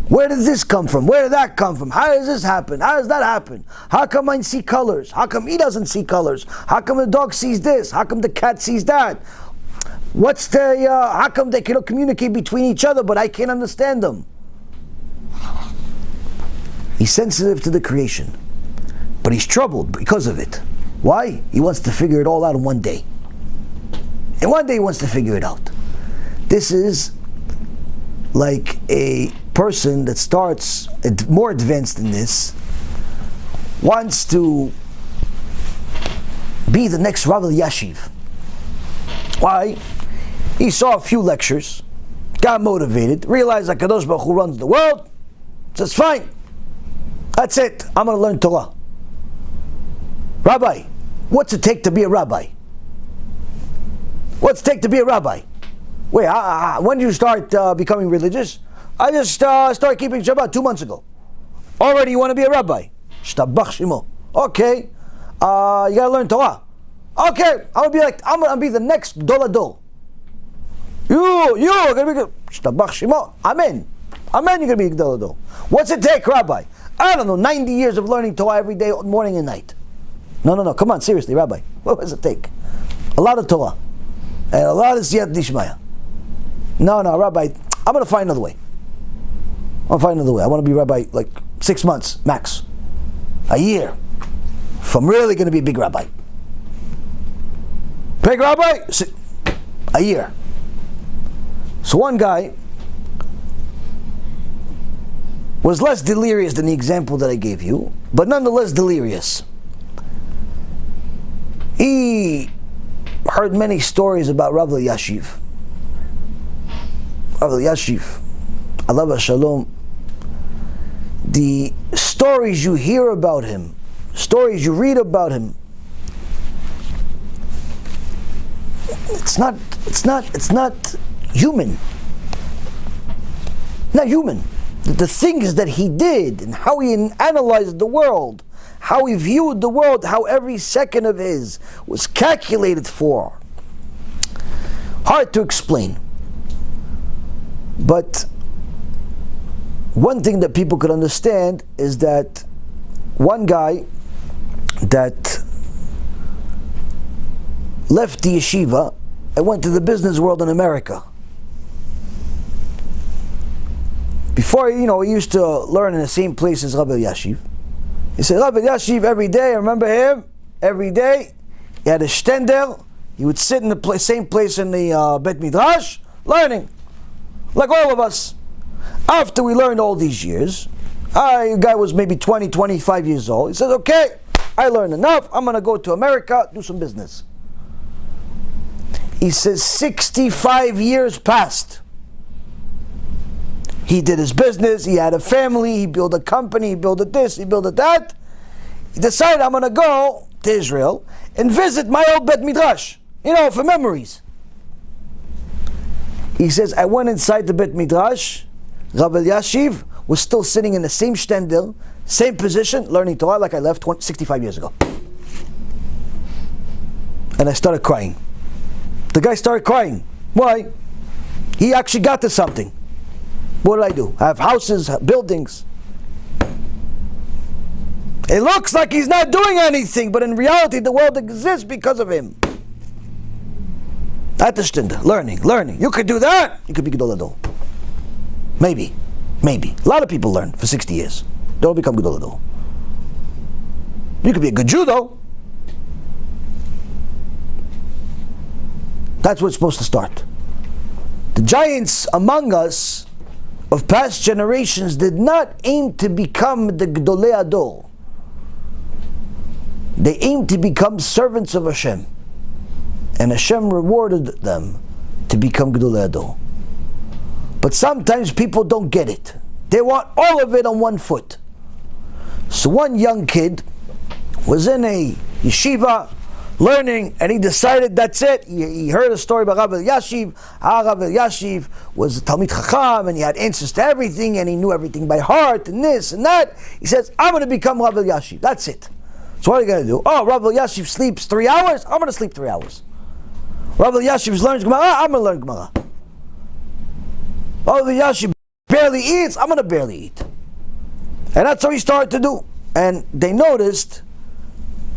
Where did this come from? Where did that come from? How does this happen? How does that happen? How come I see colors? How come he doesn't see colors? How come the dog sees this? How come the cat sees that? What's the, how come they can communicate between each other but I can't understand them? He's sensitive to the creation, but he's troubled because of it. Why? He wants to figure it all out in one day. In one day he wants to figure it out. This is like a person that starts more advanced than this, wants to be the next Rabbi Yashiv. Why? He saw a few lectures, got motivated, realized that HaKadosh Baruch Hu runs the world, says, fine, that's it, I'm going to learn Torah. Rabbi, what's it take to be a rabbi? What's it take to be a rabbi? Wait, when did you start becoming religious? I just started keeping Shabbat 2 months ago. Already you want to be a rabbi? Shtabach Shimo. Okay, you got to learn Torah. Okay, I'm gonna be the next Doladol. You're gonna be good. Shtabach Shimo. Amen. Amen. You're gonna be Doladol. What's it take, Rabbi? I don't know. 90 years of learning Torah every day, morning and night. No. Come on, seriously, Rabbi. What does it take? A lot of Torah and a lot of Siyat Dishmaya. No, Rabbi. I'm gonna find another way. I want to be Rabbi like 6 months max, a year. If I'm really gonna be a big Rabbi. Big Rabbi, a year. So one guy was less delirious than the example that I gave you, but nonetheless delirious. He heard many stories about Rabbi Yashiv. Rabbi Yashiv, alav shalom. The stories you hear about him, stories you read about him, it's not human. Not human. The things that he did and how he analyzed the world, how he viewed the world, how every second of his was calculated for. Hard to explain. But one thing that people could understand is that one guy that left the yeshiva and went to the business world in America. Before, he used to learn in the same place as Rabbi Yashiv. He said, Rabbi Yashiv every day, I remember him, every day, he had a shtender, he would sit in the same place in the Bet Midrash, learning, like all of us. After we learned all these years, the guy was maybe 20, 25 years old, he said, okay, I learned enough, I'm going to go to America, do some business. He says 65 years passed. He did his business, he had a family, he built a company, he built this, he built that. He decided, I'm going to go to Israel and visit my old Bet Midrash, for memories. He says, I went inside the Bet Midrash, Rabbi Yashiv was still sitting in the same shtender, same position, learning Torah like I left 65 years ago. And I started crying. The guy started crying. Why? He actually got to something. What did I do? I have houses, buildings. It looks like he's not doing anything, but in reality the world exists because of him. At the shtender, learning. You could do that, you could be Gedol Adol. Maybe. A lot of people learn for 60 years. They don't become Gadol Adol. You could be a good Jew though. That's where it's supposed to start. The giants among us of past generations did not aim to become the Gdolei Adol. They aimed to become servants of Hashem. And Hashem rewarded them to become Gdolei Adol. But sometimes people don't get it. They want all of it on one foot. So one young kid was in a yeshiva learning, and he decided that's it. He heard a story about Rabbi Yashiv. Rabbi Yashiv was a Talmid Chacham, and he had answers to everything, and he knew everything by heart, and this and that. He says, I'm going to become Rabbi Yashiv. That's it. So what are you going to do? Oh, Rabbi Yashiv sleeps 3 hours? I'm going to sleep 3 hours. Rabbi Yashiv learns Gemara? I'm going to learn Gemara. Rabbi Yashiv barely eats? I'm going to barely eat. And that's what he started to do. And they noticed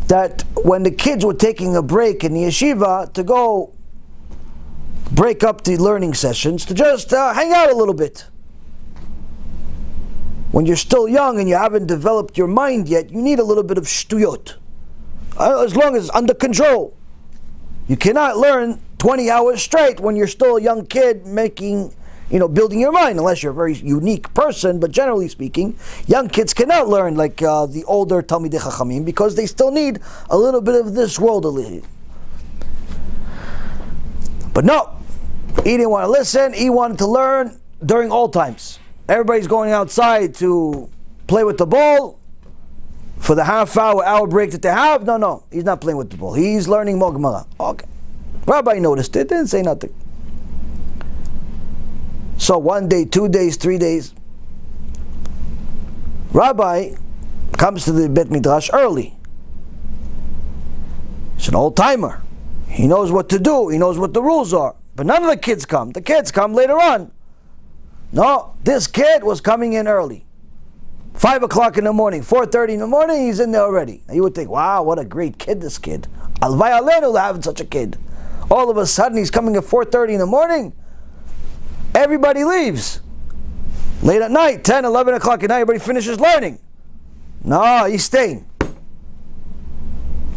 that when the kids were taking a break in the yeshiva to go break up the learning sessions, to just hang out a little bit. When you're still young and you haven't developed your mind yet, you need a little bit of shtuyot. As long as it's under control. You cannot learn 20 hours straight when you're still a young kid building your mind, unless you're a very unique person. But generally speaking, young kids cannot learn like the older Talmidei Chachamim, because they still need a little bit of this world to live. But no, he didn't want to listen. He wanted to learn during all times. Everybody's going outside to play with the ball for the hour break that they have. No, he's not playing with the ball. He's learning more Gemara. Okay. Rabbi noticed it, didn't say nothing. So 1 day, 2 days, 3 days, Rabbi comes to the Bet Midrash early. He's an old timer. He knows what to do. He knows what the rules are. But none of the kids come. The kids come later on. No, this kid was coming in early. 5 o'clock in the morning, 4:30 in the morning, he's in there already. Now you would think, wow, what a great kid, this kid. Alvay Aleinu to have such a kid. All of a sudden he's coming at 4:30 in the morning. Everybody leaves. Late at night, 10, 11 o'clock at night, everybody finishes learning. No, he's staying. Why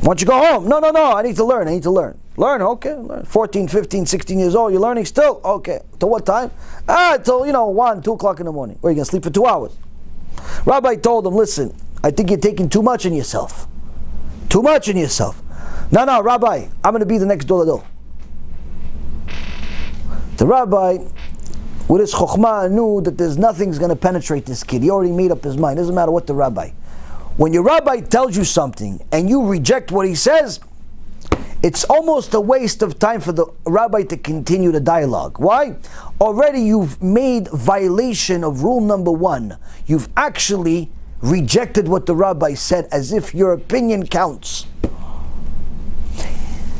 don't you go home? No, I need to learn. Learn, okay. Learn. 14, 15, 16 years old, you're learning still? Okay. Till what time? Till 1, 2 o'clock in the morning. Where are you going to sleep for 2 hours? Rabbi told him, listen, I think you're taking too much in yourself. Too much in yourself. No, Rabbi, I'm going to be the next Doladol. The Rabbi, with his chokhmah, knew that there's nothing's going to penetrate this kid. He already made up his mind. It doesn't matter what the rabbi. When your rabbi tells you something and you reject what he says, it's almost a waste of time for the rabbi to continue the dialogue. Why? Already you've made violation of rule number 1. You've actually rejected what the rabbi said as if your opinion counts.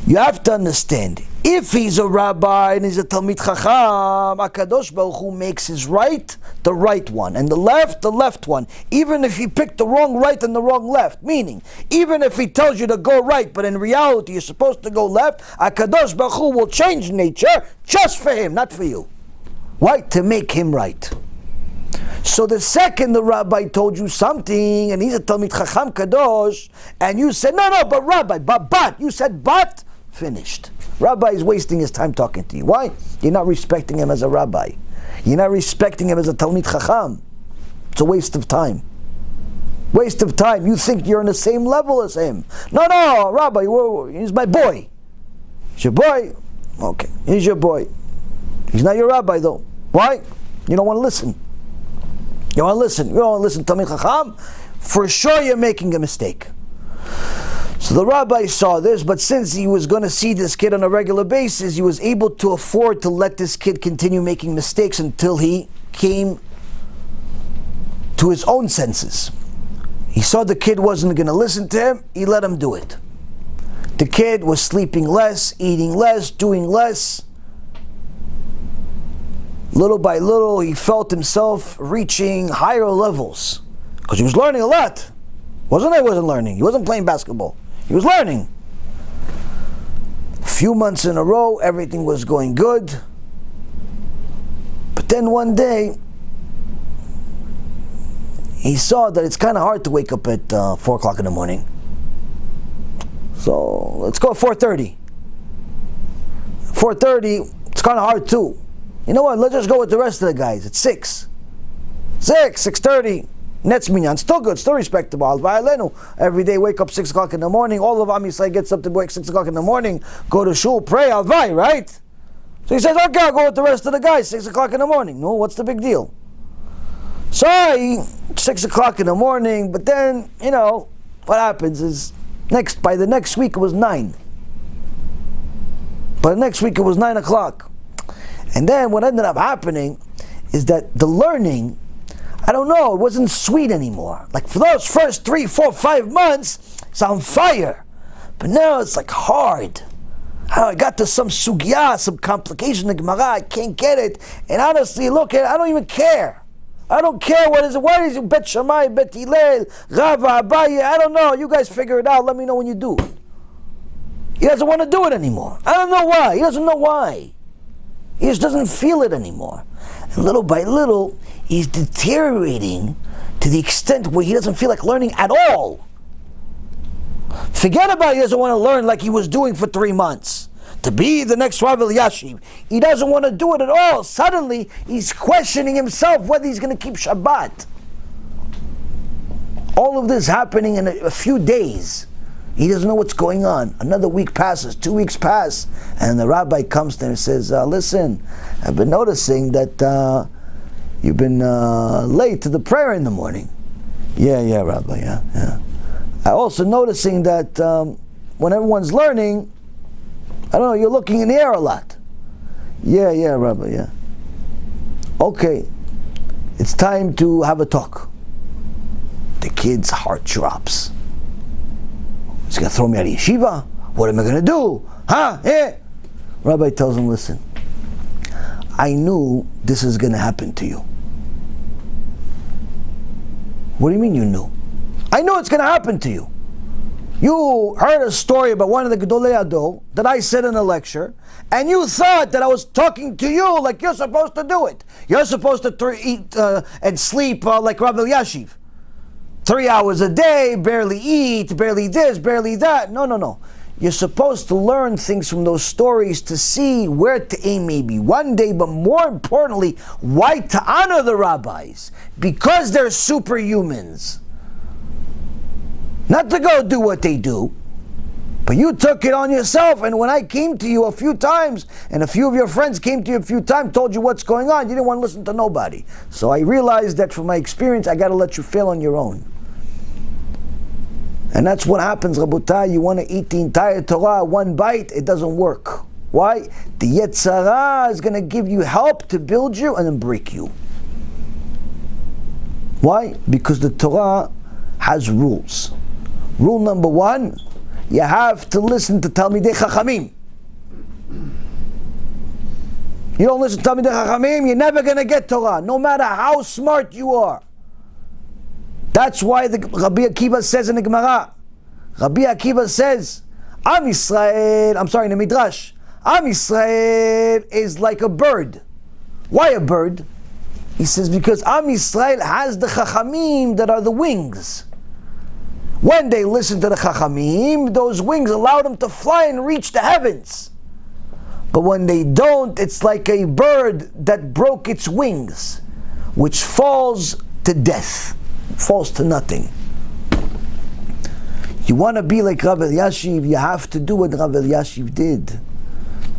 You have to understand, if he's a rabbi and he's a Talmid Chacham, HaKadosh Baruch Hu makes his right the right one, and the left one. Even if he picked the wrong right and the wrong left. Meaning, even if he tells you to go right, but in reality you're supposed to go left, HaKadosh Baruch Hu will change nature just for him, not for you. Why? To make him right. So the second the rabbi told you something, and he's a Talmid Chacham Kadosh, and you said, no, but rabbi, but, you said but, finished. Rabbi is wasting his time talking to you. Why? You're not respecting him as a rabbi. You're not respecting him as a Talmid Chacham. It's a waste of time. Waste of time. You think you're on the same level as him. No, Rabbi, he's my boy. He's your boy? Okay, he's your boy. He's not your rabbi though. Why? You don't want to listen. You don't want to listen. You don't want to listen to Talmid Chacham. For sure you're making a mistake. So the rabbi saw this, but since he was going to see this kid on a regular basis, he was able to afford to let this kid continue making mistakes until he came to his own senses. He saw the kid wasn't going to listen to him, he let him do it. The kid was sleeping less, eating less, doing less. Little by little, he felt himself reaching higher levels. Because he was learning a lot. Wasn't I wasn't learning? He wasn't playing basketball. He was learning. A few months in a row, everything was going good. But then one day, he saw that it's kind of hard to wake up at 4 o'clock in the morning. So let's go at 4:30. 4:30, it's kind of hard too. You know what? Let's just go with the rest of the guys. It's 6:30. Net's minyan. Still good, still respectable. Al-Va'alenu. Every day wake up 6 o'clock in the morning. All of Am Yisrael gets up to wake 6 o'clock in the morning, go to shul, pray, Al-Vai, right? So he says, okay, I'll go with the rest of the guys, 6 o'clock in the morning. No, what's the big deal? So 6 o'clock in the morning, but then, what happens is, by the next week it was 9. By the next week it was 9 o'clock. And then what ended up happening is that the learning, I don't know, it wasn't sweet anymore. Like for those first 3, 4, 5 months, it's on fire. But now it's like hard. I got to some sugya, some complication in the Gemara, I can't get it. And honestly, look, I don't even care. I don't care what is it, Bet Shammai, Bet Hillel, Rava, Abaye, I don't know. You guys figure it out, let me know when you do it. He doesn't want to do it anymore. I don't know why. He doesn't know why. He just doesn't feel it anymore. And little by little, he's deteriorating to the extent where he doesn't feel like learning at all. Forget about he doesn't want to learn like he was doing for 3 months. To be the next Rav Eliashiv. He doesn't want to do it at all. Suddenly, he's questioning himself whether he's going to keep Shabbat. All of this happening in a few days. He doesn't know what's going on. Another week passes, 2 weeks pass, and the rabbi comes to him and says, listen, I've been noticing that you've been late to the prayer in the morning. Yeah, Rabbi, yeah. I'm also noticing that when everyone's learning, I don't know, you're looking in the air a lot. Yeah, Rabbi, yeah. Okay, it's time to have a talk. The kid's heart drops. He's going to throw me out of yeshiva? What am I going to do? Rabbi tells him, listen, I knew this is going to happen to you. What do you mean you knew? I know it's going to happen to you. You heard a story about one of the Gedolei Ador that I said in a lecture, and you thought that I was talking to you like you're supposed to do it. You're supposed to eat and sleep like Rabbi Yashiv. 3 hours a day, barely eat, barely this, barely that. No. You're supposed to learn things from those stories to see where to aim maybe one day, but more importantly, why to honor the rabbis. Because they're superhumans. Not to go do what they do, but you took it on yourself. And when I came to you a few times, and a few of your friends came to you a few times, told you what's going on, you didn't want to listen to nobody. So I realized that from my experience, I got to let you fail on your own. And that's what happens, Rabotai. You want to eat the entire Torah, one bite, it doesn't work. Why? The Yetzirah is going to give you help to build you and then break you. Why? Because the Torah has rules. Rule number 1, you have to listen to Talmidei Chachamim. You don't listen to Talmidei Chachamim, you're never going to get Torah, no matter how smart you are. That's why Rabbi Akiva says in the Gemara, Rabbi Akiva says, in the Midrash, Am Yisrael is like a bird. Why a bird? He says because Am Yisrael has the Chachamim that are the wings. When they listen to the Chachamim, those wings allow them to fly and reach the heavens. But when they don't, it's like a bird that broke its wings, which falls to death, falls to nothing. You want to be like Rabbi Yashiv, you have to do what Rabbi Yashiv did.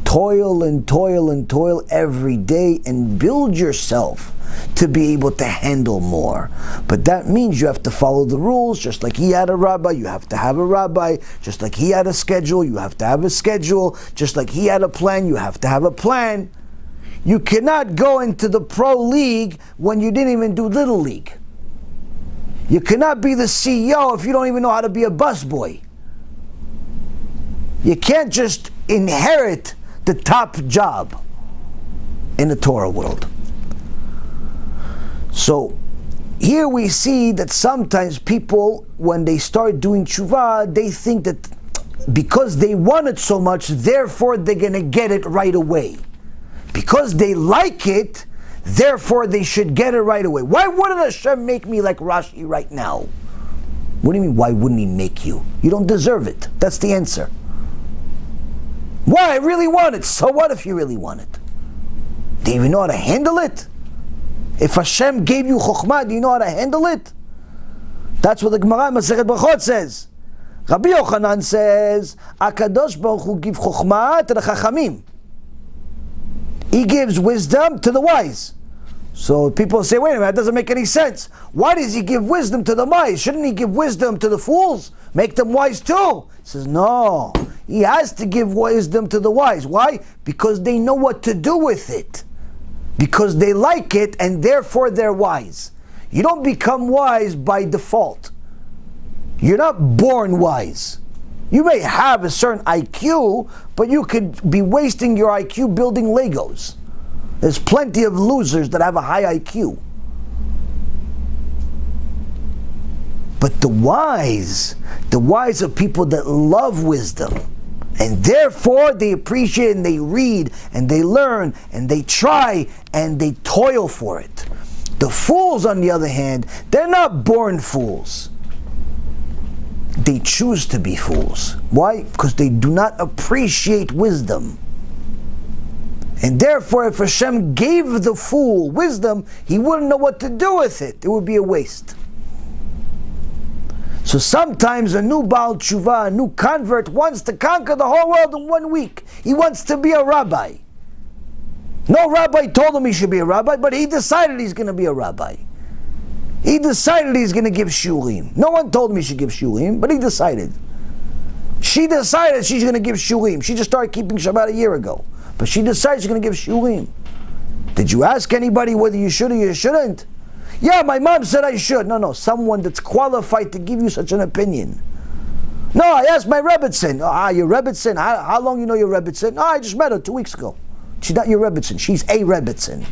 Toil and toil and toil every day and build yourself to be able to handle more. But that means you have to follow the rules. Just like he had a rabbi, you have to have a rabbi. Just like he had a schedule, you have to have a schedule. Just like he had a plan, you have to have a plan. You cannot go into the pro league when you didn't even do little league. You cannot be the CEO if you don't even know how to be a busboy. You can't just inherit the top job in the Torah world. So here we see that sometimes people, when they start doing tshuva, they think that because they want it so much, therefore they're going to get it right away. Because they like it, therefore they should get it right away. Why wouldn't Hashem make me like Rashi right now? What do you mean, why wouldn't he make you? You don't deserve it. That's the answer. Why? I really want it. So what if you really want it? Do you even know how to handle it? If Hashem gave you chokhmah, do you know how to handle it? That's what the Gemara in Masechet Brachot says. Rabbi Yochanan says, HaKadosh Baruch Hu gives chokhmah to the chachamim. He gives wisdom to the wise. So people say, wait a minute, that doesn't make any sense. Why does he give wisdom to the wise? Shouldn't he give wisdom to the fools? Make them wise too. He says, no. He has to give wisdom to the wise. Why? Because they know what to do with it. Because they like it, and therefore they're wise. You don't become wise by default. You're not born wise. You may have a certain IQ, but you could be wasting your IQ building Legos. There's plenty of losers that have a high IQ. But the wise are people that love wisdom. And therefore they appreciate and they read and they learn and they try and they toil for it. The fools, on the other hand, they're not born fools. They choose to be fools. Why? Because they do not appreciate wisdom. And therefore, if Hashem gave the fool wisdom, he wouldn't know what to do with it. It would be a waste. So sometimes a new Baal Tshuva, a new convert, wants to conquer the whole world in 1 week. He wants to be a rabbi. No rabbi told him he should be a rabbi, but he decided he's going to be a rabbi. He decided he's going to give shurim. No one told him he should give shurim, but he decided. She decided she's going to give shurim. She just started keeping Shabbat a year ago. But she decided she's going to give shurim. Did you ask anybody whether you should or you shouldn't? Yeah, my mom said I should. No, someone that's qualified to give you such an opinion. No, I asked my Rebbitzin. Your Rebbitzin? How long you know your Rebbitzin? I just met her 2 weeks ago. She's not your Rebbitzin. She's a Rebbitzin.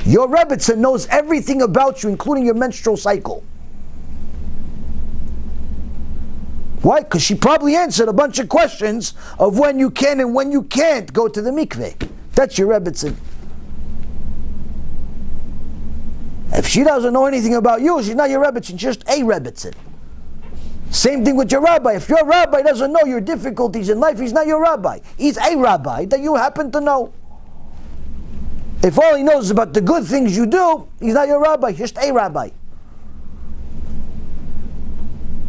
Your Rebbitzin knows everything about you, including your menstrual cycle. Why? Because she probably answered a bunch of questions of when you can and when you can't go to the mikveh. That's your Rebbitzin. If she doesn't know anything about you, she's not your Rebbitzin, she's just a Rebbitzin. Same thing with your rabbi. If your rabbi doesn't know your difficulties in life, he's not your rabbi. He's a rabbi that you happen to know. If all he knows is about the good things you do, he's not your rabbi, he's just a rabbi.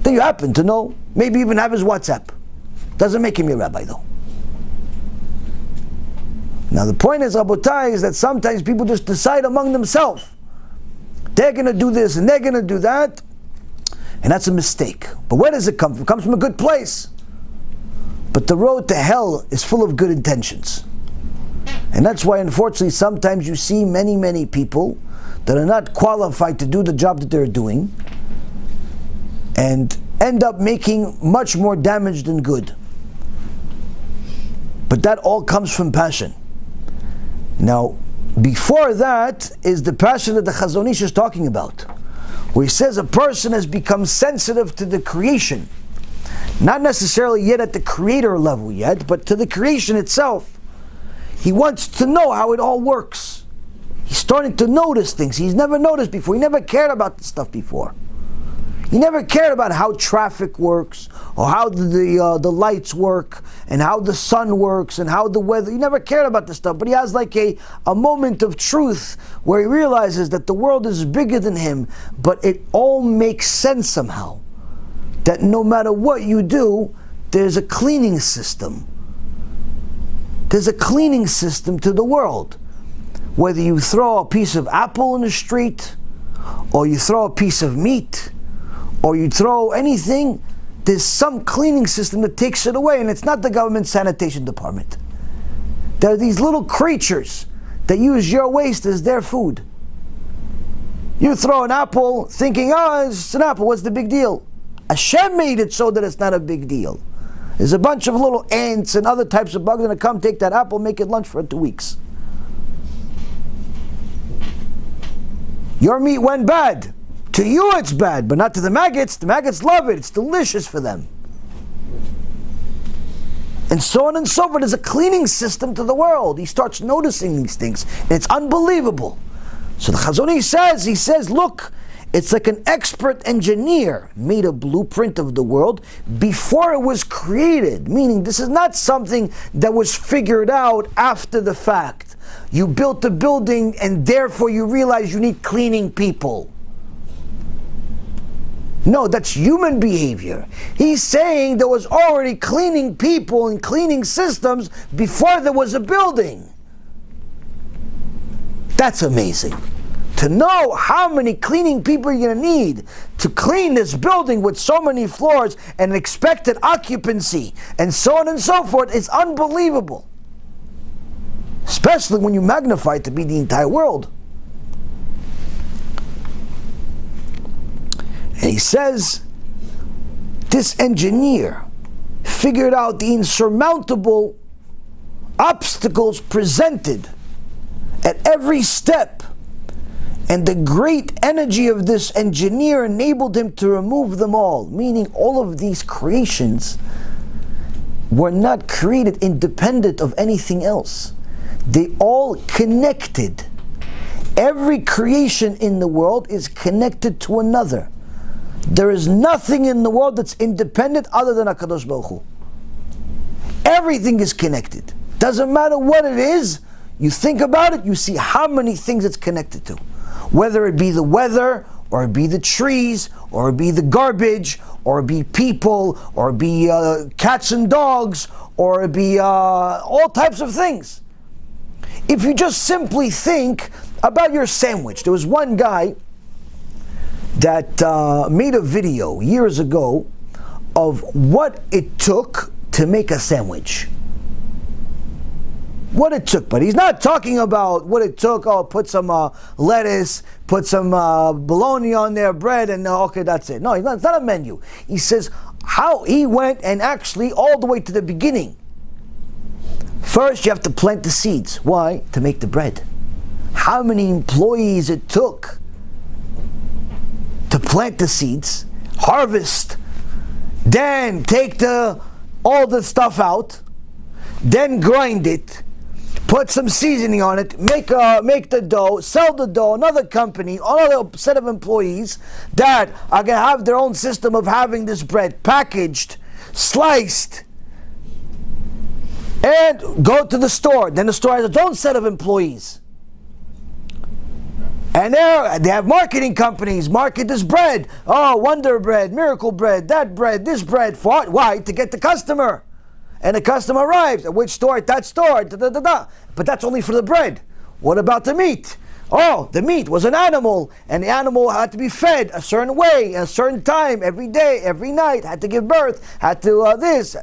That you happen to know, maybe even have his WhatsApp. Doesn't make him your rabbi though. Now the point is, Rabotai, is that sometimes people just decide among themselves. They're going to do this and they're going to do that. And that's a mistake. But where does it come from? It comes from a good place. But the road to hell is full of good intentions. And that's why, unfortunately, sometimes you see many people that are not qualified to do the job that they're doing and end up making much more damage than good. But that all comes from passion. Now, before that is the passion that the Chazon Ish is talking about, where he says a person has become sensitive to the creation, not necessarily yet at the creator level yet, but to the creation itself. He wants to know how it all works. He's starting to notice things he's never noticed before. He never cared about this stuff before. He never cared about how traffic works, or how the lights work, and how the sun works, and how the weather. He never cared about this stuff, but he has like a moment of truth where he realizes that the world is bigger than him, but it all makes sense somehow. That no matter what you do, there's a cleaning system. There's a cleaning system to the world. Whether you throw a piece of apple in the street, or you throw a piece of meat, or you throw anything, there's some cleaning system that takes it away, and it's not the government sanitation department. There are these little creatures that use your waste as their food. You throw an apple thinking, it's an apple, what's the big deal? Hashem made it so that it's not a big deal. There's a bunch of little ants and other types of bugs that come take that apple, make it lunch for 2 weeks. Your meat went bad. To you it's bad, but not to the maggots. The maggots love it. It's delicious for them. And so on and so forth. There's a cleaning system to the world. He starts noticing these things. And it's unbelievable. So the Chazon Ish he says, look, it's like an expert engineer made a blueprint of the world before it was created. Meaning this is not something that was figured out after the fact. You built a building and therefore you realize you need cleaning people. No, that's human behavior. He's saying there was already cleaning people and cleaning systems before there was a building. That's amazing. To know how many cleaning people you're going to need to clean this building with so many floors and expected occupancy and so on and so forth is unbelievable. Especially when you magnify it to be the entire world. And he says, this engineer figured out the insurmountable obstacles presented at every step. And the great energy of this engineer enabled him to remove them all. Meaning all of these creations were not created independent of anything else. They all connected. Every creation in the world is connected to another. There is nothing in the world that's independent other than HaKadosh Baruch Hu. Everything is connected. Doesn't matter what it is, you think about it, you see how many things it's connected to. Whether it be the weather, or it be the trees, or it be the garbage, or it be people, or it be cats and dogs, or it be all types of things. If you just simply think about your sandwich. There was one guy that made a video years ago of what it took to make a sandwich. What it took, but he's not talking about what it took. Oh, put some lettuce, put some bologna on there, bread, and okay, that's it. No, it's not a menu. He says how he went and actually all the way to the beginning. First, you have to plant the seeds. Why? To make the bread. How many employees it took to plant the seeds, harvest, then take all the stuff out, then grind it, put some seasoning on it, make the dough, sell the dough, another company, another set of employees that are going to have their own system of having this bread packaged, sliced, and go to the store. Then the store has its own set of employees. And they have marketing companies, market this bread. Oh, Wonder Bread, Miracle Bread, that bread, this bread. For what? Why? To get the customer. And the customer arrives at which store? At that store. But that's only for the bread. What about the meat? Oh, the meat was an animal, and the animal had to be fed a certain way, a certain time, every day, every night, had to give birth, had to this.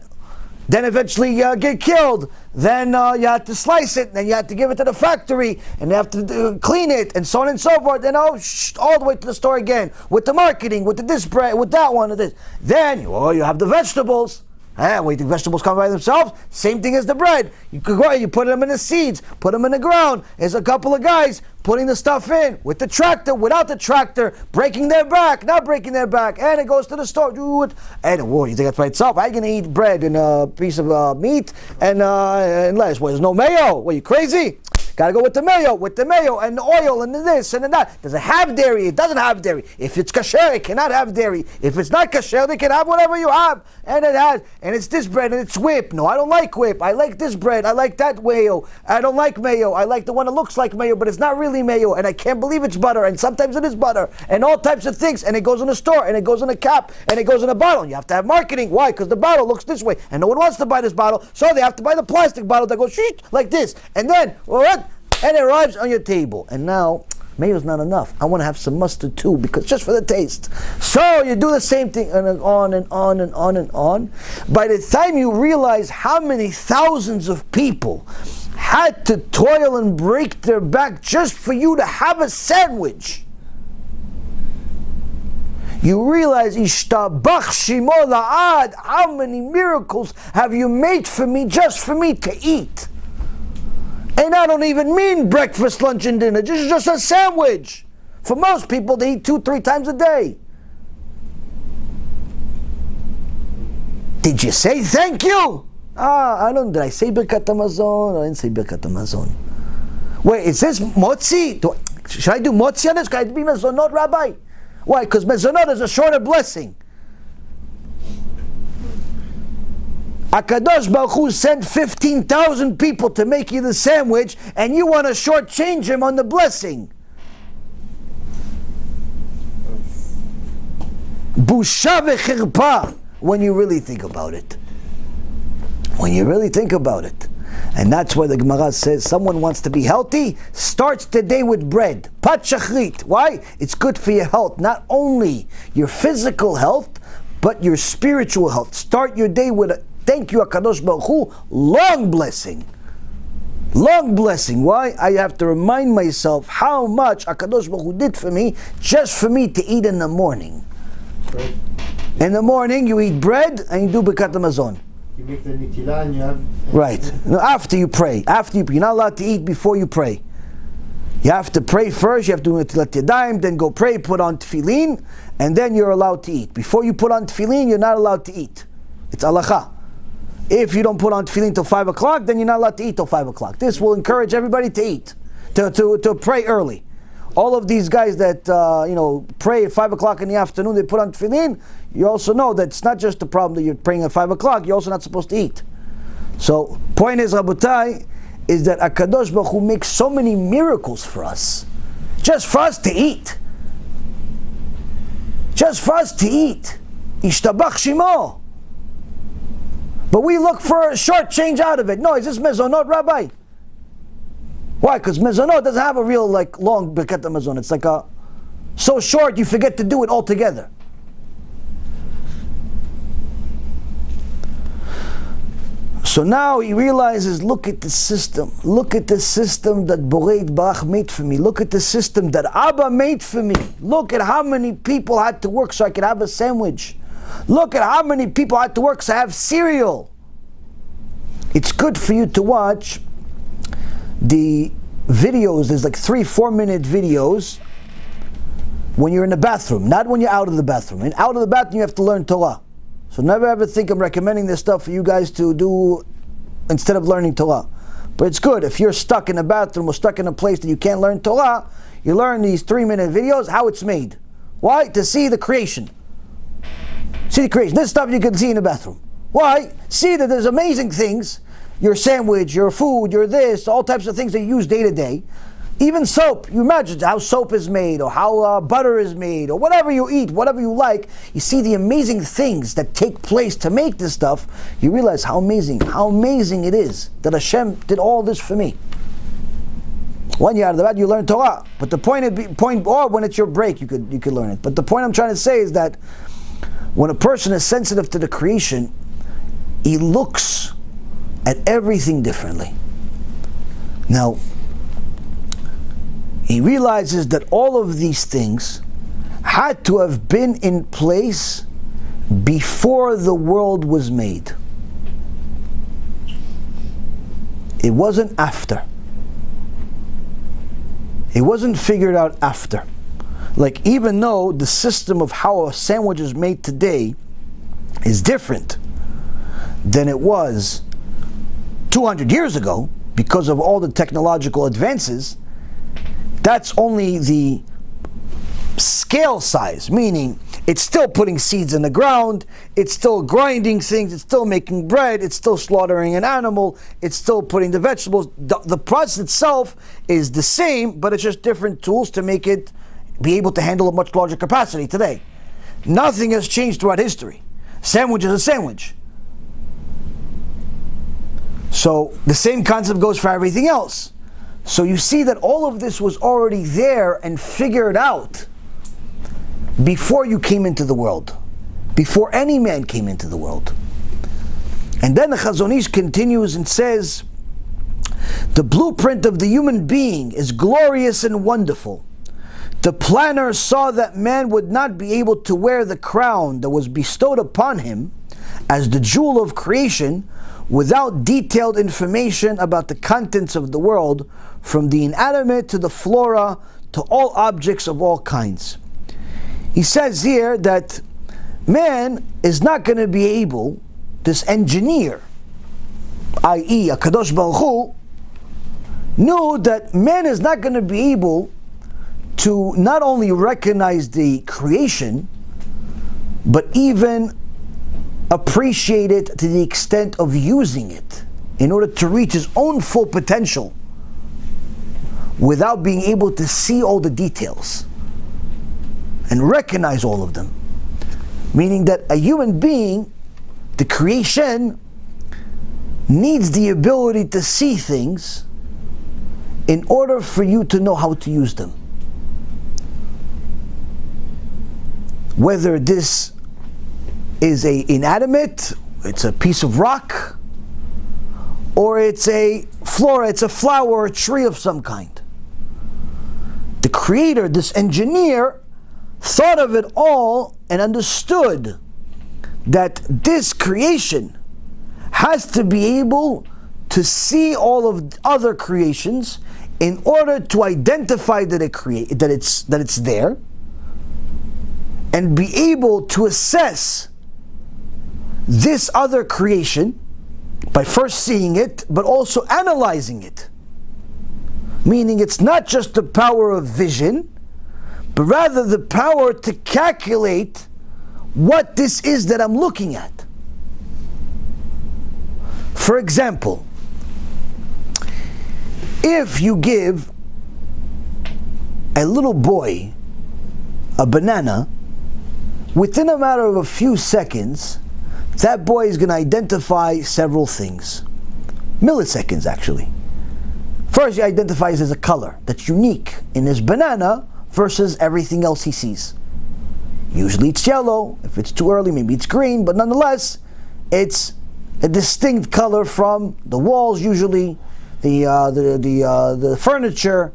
Then eventually get killed. Then you had to slice it, and then you had to give it to the factory, and they have to clean it, and so on and so forth. And all the way to the store again, with the marketing, with this bread, with that one, and this. Then you have the vegetables. Wait, the vegetables come by themselves? Same thing as the bread. You could go, you put them in the seeds, put them in the ground. There's a couple of guys putting the stuff in with the tractor, without the tractor, breaking their back, not breaking their back, and it goes to the store. And you think that's by itself? How are you going to eat bread and a piece of meat and lettuce? Well, there's no mayo. What, are you crazy? Gotta go with the mayo and the oil and the this and the that. Does it have dairy? It doesn't have dairy. If it's kasher, it cannot have dairy. If it's not kasher, they can have whatever you have. And it's this bread and it's whip. No, I don't like whip. I like this bread. I like that mayo. I don't like mayo. I like the one that looks like mayo, but it's not really mayo. And I can't believe it's butter. And sometimes it is butter. And all types of things. And it goes in a store. And it goes in a cap. And it goes in a bottle. You have to have marketing. Why? Because the bottle looks this way. And no one wants to buy this bottle. So they have to buy the plastic bottle that goes like this. And then, and it arrives on your table. And now, mayo's not enough. I want to have some mustard too, because just for the taste. So you do the same thing, and on and on and on and on. By the time you realize how many thousands of people had to toil and break their back just for you to have a sandwich, you realize, Ishtabach Shimo La'ad, how many miracles have you made for me, just for me to eat? And I don't even mean breakfast, lunch, and dinner. This is just a sandwich. For most people, they eat 2-3 times a day. Did you say thank you? Did I say Birkat Hamazon? I didn't say Birkat Hamazon. Wait, is this motzi? Should I do motzi on this? Can I be mezonot, Rabbi? Why? Because mezonot is a shorter blessing. HaKadosh Baruch Hu sent 15,000 people to make you the sandwich, and you want to shortchange him on the blessing. Busha v'chirpa, when you really think about it. When you really think about it. And that's why the Gemara says someone wants to be healthy, starts the day with bread. Pat shachrit. Why? It's good for your health. Not only your physical health, but your spiritual health. Start your day with a thank you, HaKadosh Baruch Hu, long blessing. Long blessing. Why? I have to remind myself how much HaKadosh Baruch Hu did for me, just for me to eat in the morning. Bread. In the morning, you eat bread and you do Birkat Hamazon. You make the nitila and you have... Right. No, after you pray. You're not allowed to eat before you pray. You have to pray first, you have to do Netilat Yadayim, then go pray, put on tefillin, and then you're allowed to eat. Before you put on tefillin, you're not allowed to eat. It's halacha. If you don't put on tefillin till 5 o'clock, then you're not allowed to eat till 5 o'clock. This will encourage everybody to eat, to pray early. All of these guys that pray at 5 o'clock in the afternoon, they put on tefillin, you also know that it's not just the problem that you're praying at 5 o'clock, you're also not supposed to eat. So, point is, Rabotai, is that HaKadosh Baruch Hu makes so many miracles for us. Just for us to eat. Just for us to eat. Ishtabach Shimo. But we look for a short change out of it. No, is this mezonot, Rabbi? Why? Because mezonot doesn't have a real long birkat hamazon. It's so short you forget to do it altogether. So now he realizes, look at the system. Look at the system that Borei Barach made for me. Look at the system that Abba made for me. Look at how many people had to work so I could have a sandwich. Look at how many people had to work so I have cereal. It's good for you to watch the videos. There's 3-4 minute videos when you're in the bathroom, not when you're out of the bathroom. And out of the bathroom you have to learn Torah. So never ever think I'm recommending this stuff for you guys to do instead of learning Torah. But it's good if you're stuck in the bathroom or stuck in a place that you can't learn Torah, you learn these 3-minute videos, how it's made. Why? To see the creation. See the creation. This stuff you can see in the bathroom. Why? See that there's amazing things. Your sandwich, your food, your this, all types of things that you use day to day. Even soap. You imagine how soap is made, or how butter is made, or whatever you eat, whatever you like. You see the amazing things that take place to make this stuff. You realize how amazing it is that Hashem did all this for me. When you're out of the bed, you learn Torah. But the point, or when it's your break, you could learn it. But the point I'm trying to say is that when a person is sensitive to the creation, he looks at everything differently. Now, he realizes that all of these things had to have been in place before the world was made. It wasn't after. It wasn't figured out after. Even though the system of how a sandwich is made today is different than it was 200 years ago because of all the technological advances, that's only the scale size, meaning it's still putting seeds in the ground, it's still grinding things, it's still making bread, it's still slaughtering an animal, it's still putting the vegetables. The process itself is the same, but it's just different tools to make it be able to handle a much larger capacity today. Nothing has changed throughout history. Sandwich is a sandwich. So the same concept goes for everything else. So you see that all of this was already there and figured out before you came into the world, before any man came into the world. And then the Chazon Ish continues and says, the blueprint of the human being is glorious and wonderful. The planner saw that man would not be able to wear the crown that was bestowed upon him as the jewel of creation without detailed information about the contents of the world, from the inanimate to the flora to all objects of all kinds. He says here that man is not going to be able, this engineer, HaKadosh Baruch Hu, knew that man is not going to be able to not only recognize the creation, but even appreciate it to the extent of using it in order to reach his own full potential without being able to see all the details and recognize all of them. Meaning that a human being, the creation, needs the ability to see things in order for you to know how to use them. Whether this is a inanimate, it's a piece of rock, or it's a flora, it's a flower or a tree of some kind. The creator, this engineer, thought of it all and understood that this creation has to be able to see all of other creations in order to identify that it's there, and be able to assess this other creation by first seeing it, but also analyzing it. Meaning it's not just the power of vision, but rather the power to calculate what this is that I'm looking at. For example, if you give a little boy a banana, within a matter of a few seconds, that boy is going to identify several things. Milliseconds, actually. First, he identifies as a color that's unique in his banana versus everything else he sees. Usually it's yellow. If it's too early, maybe it's green, but nonetheless, it's a distinct color from the walls, usually, the furniture,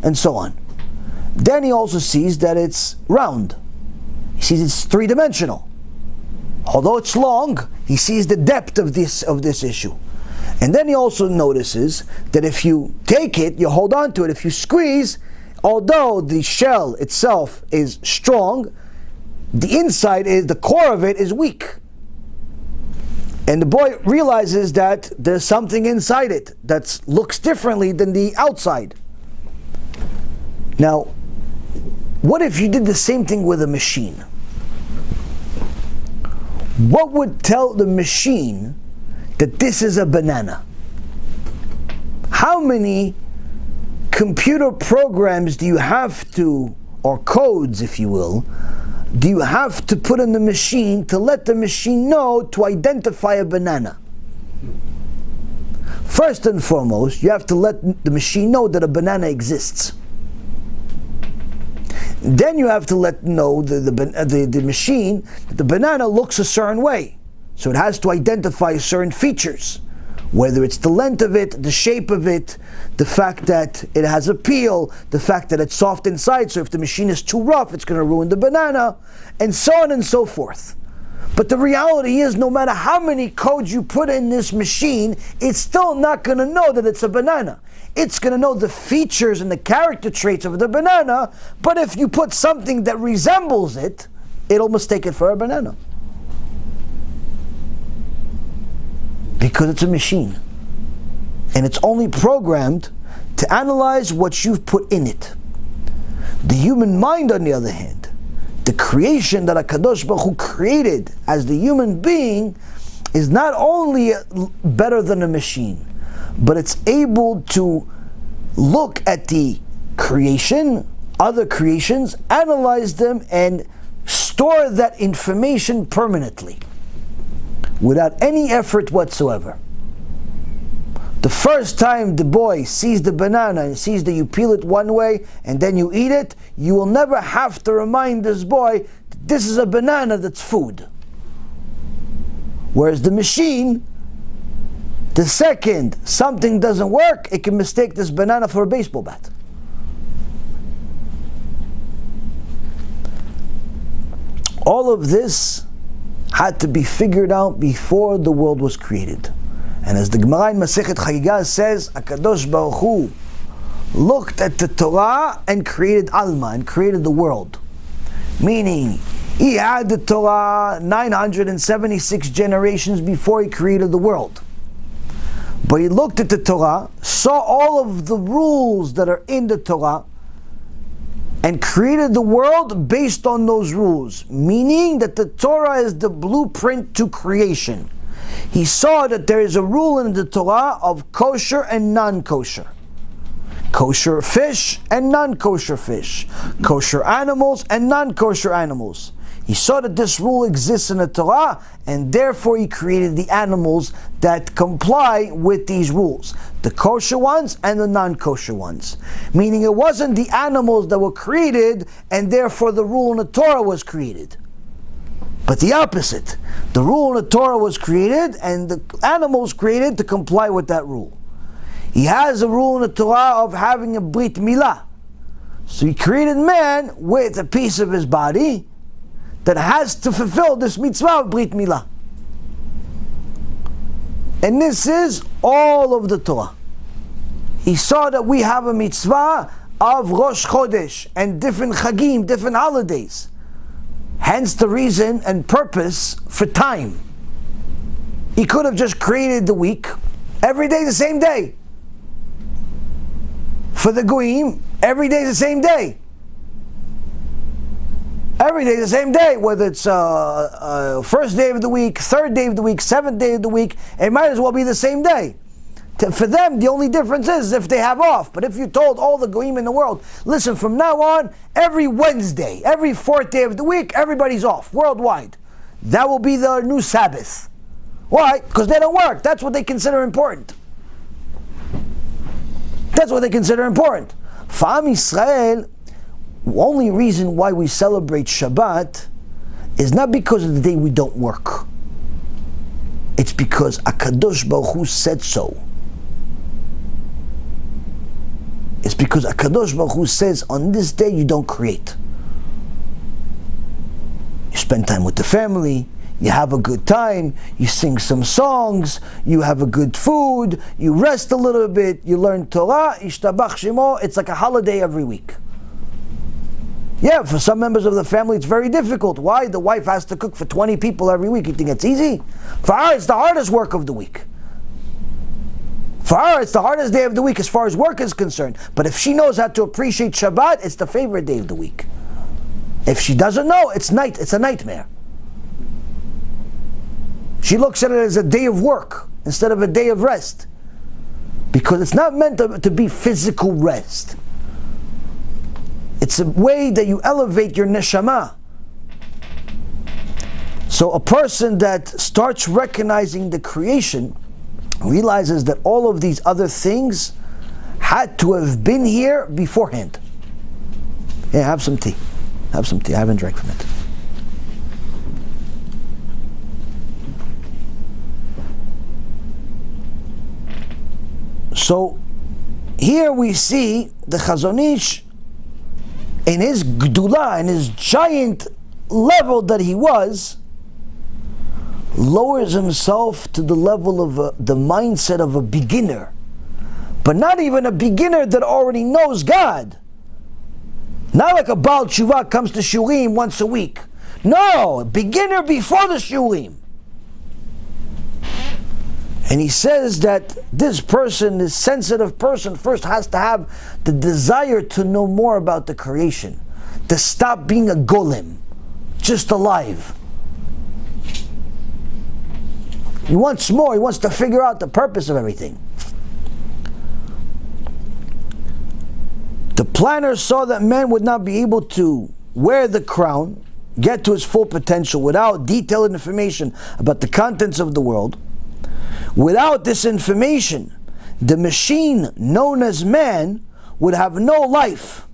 and so on. Then he also sees that it's round. He sees it's three-dimensional. Although it's long, he sees the depth of this issue. And then he also notices that if you take it, you hold on to it, if you squeeze, although the shell itself is strong, the inside is, the core of it is weak. And the boy realizes that there's something inside it that looks differently than the outside. Now, what if you did the same thing with a machine? What would tell the machine that this is a banana? How many computer programs do you have to, or codes if you will, do you have to put in the machine to let the machine know to identify a banana? First and foremost, you have to let the machine know that a banana exists. Then you have to let know the machine that the banana looks a certain way. So it has to identify certain features, whether it's the length of it, the shape of it, the fact that it has a peel, the fact that it's soft inside, so if the machine is too rough, it's going to ruin the banana, and so on and so forth. But the reality is, no matter how many codes you put in this machine, it's still not going to know that it's a banana. It's going to know the features and the character traits of the banana, but if you put something that resembles it, it'll mistake it for a banana. Because it's a machine. And it's only programmed to analyze what you've put in it. The human mind, on the other hand, the creation that HaKadosh Baruch Hu created as the human being, is not only better than a machine, but it's able to look at the creation, other creations, analyze them, and store that information permanently, without any effort whatsoever. The first time the boy sees the banana and sees that you peel it one way and then you eat it, you will never have to remind this boy that this is a banana that's food. Whereas the machine, the second something doesn't work, it can mistake this banana for a baseball bat. All of this had to be figured out before the world was created. And as the Gemara in Masechet Chagigah says, HaKadosh Baruch Hu looked at the Torah and created Alma, and created the world. Meaning, he had the Torah 976 generations before he created the world. But he looked at the Torah, saw all of the rules that are in the Torah, and created the world based on those rules, meaning that the Torah is the blueprint to creation. He saw that there is a rule in the Torah of kosher and non-kosher. Kosher fish and non-kosher fish. Kosher animals and non-kosher animals. He saw that this rule exists in the Torah, and therefore he created the animals that comply with these rules. The kosher ones and the non-kosher ones. Meaning it wasn't the animals that were created, and therefore the rule in the Torah was created. But the opposite. The rule in the Torah was created, and the animals created to comply with that rule. He has a rule in the Torah of having a brit milah. So he created man with a piece of his body that has to fulfill this mitzvah of brit milah. And this is all of the Torah. He saw that we have a mitzvah of Rosh Chodesh and different chagim, different holidays. Hence the reason and purpose for time. He could have just created the week, every day the same day. For the Goyim, every day the same day. Every day the same day, whether it's first day of the week, third day of the week, seventh day of the week, it might as well be the same day. For them, the only difference is if they have off. But if you told all the Goyim in the world, listen, from now on, every Wednesday, every fourth day of the week, everybody's off, worldwide. That will be their new Sabbath. Why? Because they don't work. That's what they consider important. That's what they consider important. For Am Yisrael, the only reason why we celebrate Shabbat is not because of the day we don't work. It's because HaKadosh Baruch Hu said so. It's because HaKadosh Baruch Hu says, on this day you don't create. You spend time with the family, you have a good time, you sing some songs, you have a good food, you rest a little bit, you learn Torah, Ishtabach Shemo. It's like a holiday every week. Yeah, for some members of the family it's very difficult. Why? The wife has to cook for 20 people every week. You think it's easy? For her, it's the hardest work of the week. For her, it's the hardest day of the week as far as work is concerned. But if she knows how to appreciate Shabbat, it's the favorite day of the week. If she doesn't know, it's a nightmare. She looks at it as a day of work instead of a day of rest. Because it's not meant to be physical rest. It's a way that you elevate your neshama. So a person that starts recognizing the creation realizes that all of these other things had to have been here beforehand. Yeah, have some tea. Have some tea. I haven't drank from it. So here we see the Chazon Ish in his gdula, in his giant level that he was, lowers himself to the level of the mindset of a beginner, but not even a beginner that already knows God. Not like a Baal Tshuva comes to Shurim once a week. No, a beginner before the Shurim. And he says that this person, this sensitive person, first has to have the desire to know more about the creation, to stop being a golem, just alive. He wants more. He wants to figure out the purpose of everything. The planner saw that man would not be able to wear the crown, get to his full potential without detailed information about the contents of the world. Without this information, the machine known as man would have no life.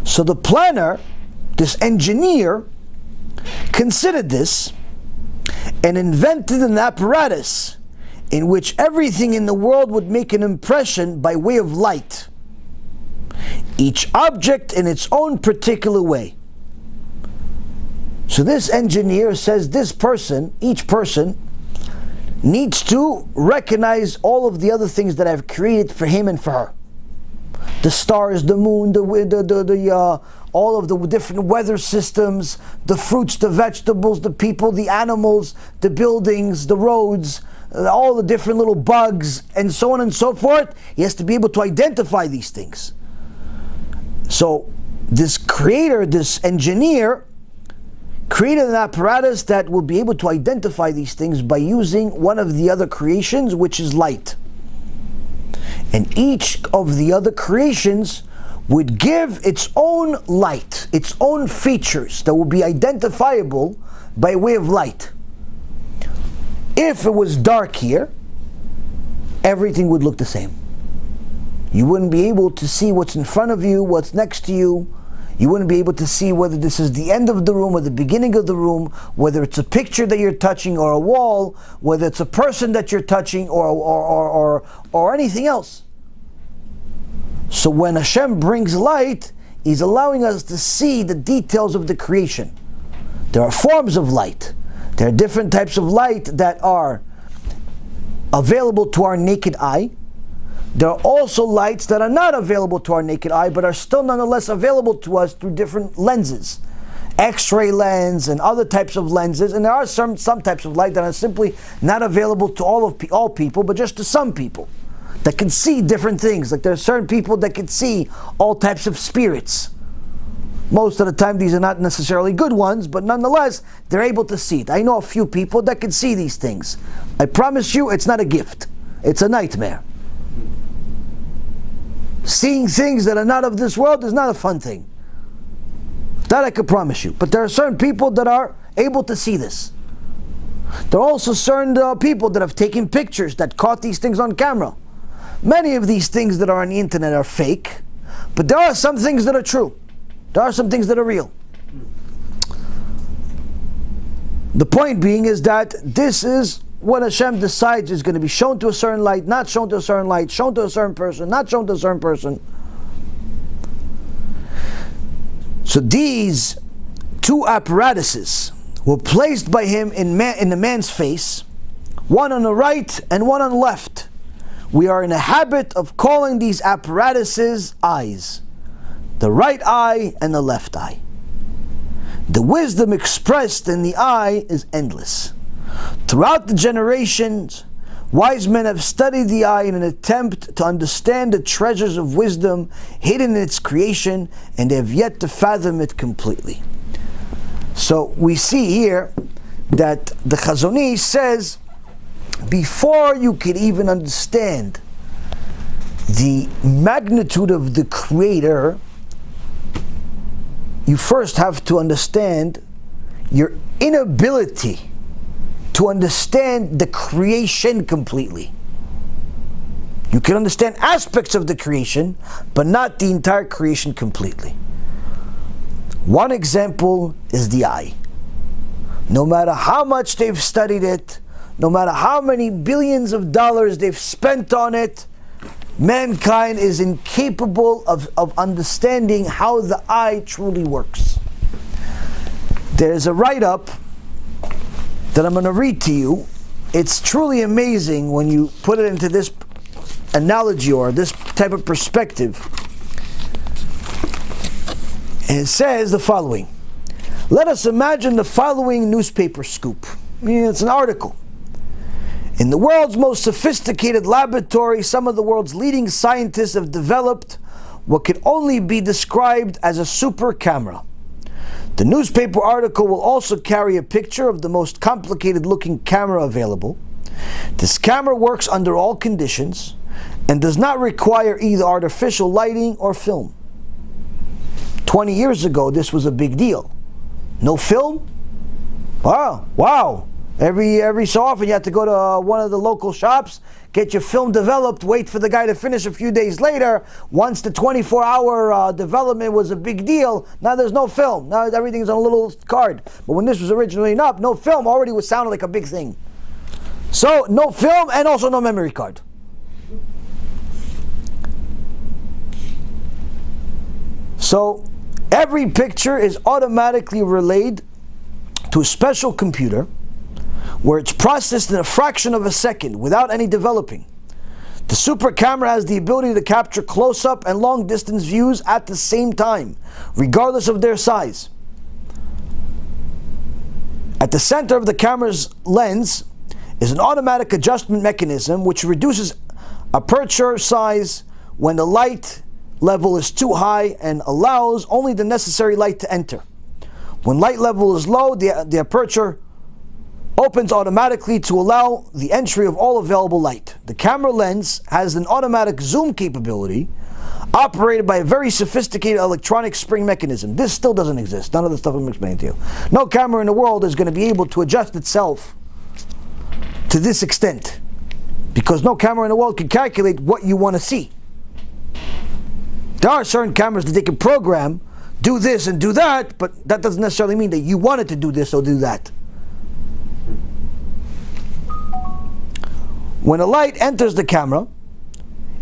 So the planner, this engineer, considered this and invented an apparatus in which everything in the world would make an impression by way of light. Each object in its own particular way. So this engineer says this person, each person, needs to recognize all of the other things that I've created for him and for her. The stars, the moon, all of the different weather systems, the fruits, the vegetables, the people, the animals, the buildings, the roads, all the different little bugs, and so on and so forth. He has to be able to identify these things. So this creator, this engineer, created an apparatus that will be able to identify these things by using one of the other creations, which is light. And each of the other creations would give its own light, its own features that would be identifiable by way of light. If it was dark here, everything would look the same. You wouldn't be able to see what's in front of you, what's next to you. You wouldn't be able to see whether this is the end of the room or the beginning of the room, whether it's a picture that you're touching or a wall, whether it's a person that you're touching or anything else. So when Hashem brings light, He's allowing us to see the details of the creation. There are forms of light. There are different types of light that are available to our naked eye. There are also lights that are not available to our naked eye, but are still nonetheless available to us through different lenses. X-ray lens and other types of lenses, and there are some types of light that are simply not available to all people, but just to some people that can see different things. Like there are certain people that can see all types of spirits. Most of the time these are not necessarily good ones, but nonetheless they're able to see it. I know a few people that can see these things. I promise you, it's not a gift. It's a nightmare. Seeing things that are not of this world is not a fun thing. That I could promise you. But there are certain people that are able to see this. There are also certain people that have taken pictures that caught these things on camera. Many of these things that are on the internet are fake, but there are some things that are true. There are some things that are real. The point being is that this is what Hashem decides is going to be shown to a certain light, not shown to a certain light, shown to a certain person, not shown to a certain person. So these two apparatuses were placed by him in the man's face, one on the right and one on the left. We are in a habit of calling these apparatuses eyes, the right eye and the left eye. The wisdom expressed in the eye is endless. Throughout the generations, wise men have studied the eye in an attempt to understand the treasures of wisdom hidden in its creation, and they have yet to fathom it completely. So we see here that the Chazon Ish says, before you could even understand the magnitude of the Creator, you first have to understand your inability to understand the creation completely. You can understand aspects of the creation, but not the entire creation completely. One example is the eye. No matter how much they've studied it, no matter how many billions of dollars they've spent on it, mankind is incapable of understanding how the eye truly works. There's a write-up that I'm going to read to you. It's truly amazing when you put it into this analogy or this type of perspective. And it says the following. Let us imagine the following newspaper scoop. It's an article. In the world's most sophisticated laboratory, some of the world's leading scientists have developed what can only be described as a super camera. The newspaper article will also carry a picture of the most complicated looking camera available. This camera works under all conditions and does not require either artificial lighting or film. 20 years ago, this was a big deal. No film? Wow. Every so often you have to go to one of the local shops, get your film developed, wait for the guy to finish a few days later. Once the 24-hour development was a big deal, now there's no film. Now everything's on a little card. But when this was originally up, no film already was sounding like a big thing. So no film and also no memory card. So every picture is automatically relayed to a special computer where it's processed in a fraction of a second without any developing. The super camera has the ability to capture close-up and long-distance views at the same time, regardless of their size. At the center of the camera's lens is an automatic adjustment mechanism which reduces aperture size when the light level is too high and allows only the necessary light to enter. When light level is low, the aperture opens automatically to allow the entry of all available light. The camera lens has an automatic zoom capability operated by a very sophisticated electronic spring mechanism. This still doesn't exist. None of the stuff I'm explaining to you. No camera in the world is going to be able to adjust itself to this extent, because no camera in the world can calculate what you want to see. There are certain cameras that they can program, do this and do that, but that doesn't necessarily mean that you want it to do this or do that. When a light enters the camera,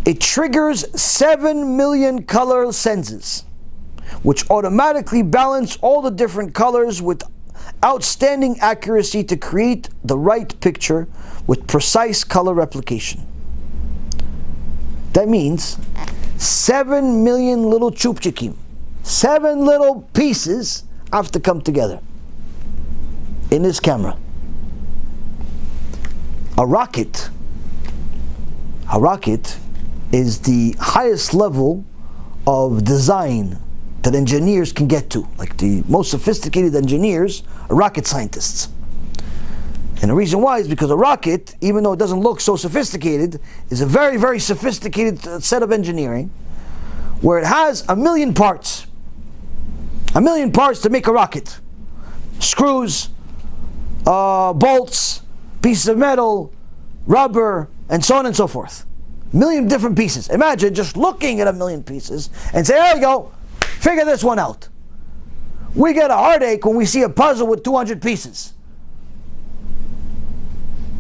it triggers 7 million color senses, which automatically balance all the different colors with outstanding accuracy to create the right picture with precise color replication. That means 7 million little chupchikim, 7 little pieces have to come together in this camera. A rocket is the highest level of design that engineers can get to. Like the most sophisticated engineers are rocket scientists. And the reason why is because a rocket, even though it doesn't look so sophisticated, is a very, very sophisticated set of engineering where it has 1 million parts. 1 million parts to make a rocket. Screws, bolts, pieces of metal, rubber, and so on and so forth. 1 million different pieces. Imagine just looking at 1 million pieces and say, there you go, figure this one out. We get a heartache when we see a puzzle with 200 pieces.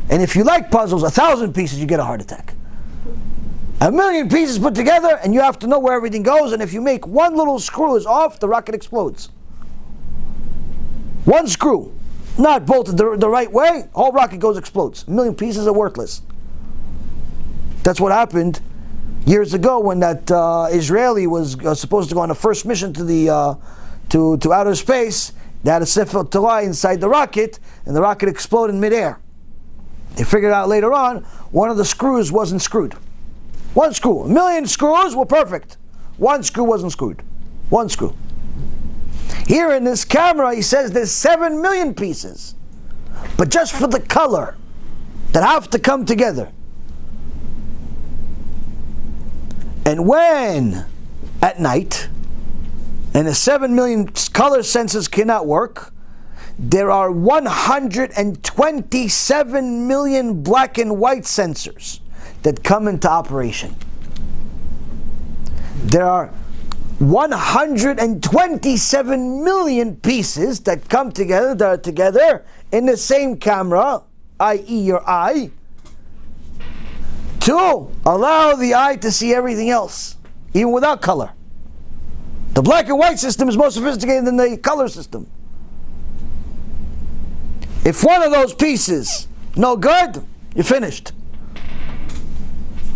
And if you like puzzles, 1,000 pieces, you get a heart attack. 1 million pieces put together, and you have to know where everything goes, and if you make one little screw is off, the rocket explodes. One screw, not bolted the right way, whole rocket explodes. 1 million pieces are worthless. That's what happened years ago when that Israeli was supposed to go on a first mission to the to outer space. They had a Sefer Torah inside the rocket, and the rocket exploded in midair. They figured out later on one of the screws wasn't screwed. One screw. 1 million screws were perfect. One screw wasn't screwed. One screw. Here in this camera, he says there's 7 million pieces, but just for the color that have to come together. And when at night, and the 7 million color senses cannot work, there are 127 million black and white sensors that come into operation. There are 127 million pieces that come together, that are together in the same camera, i.e. your eye, to allow the eye to see everything else, even without color. The black and white system is more sophisticated than the color system. If one of those pieces no good, you're finished.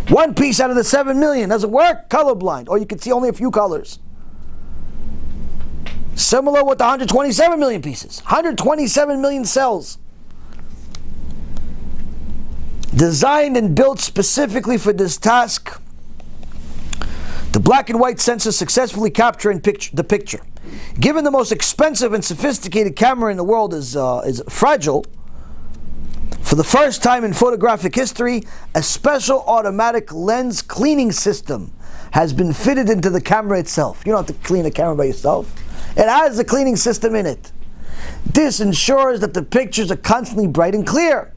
One piece out of the 7 million doesn't work, colorblind, or you can see only a few colors. Similar with the 127 million pieces, 127 million cells. Designed and built specifically for this task, the black and white sensors successfully capture the picture. Given the most expensive and sophisticated camera in the world is fragile, for the first time in photographic history, a special automatic lens cleaning system has been fitted into the camera itself. You don't have to clean the camera by yourself. It has a cleaning system in it. This ensures that the pictures are constantly bright and clear.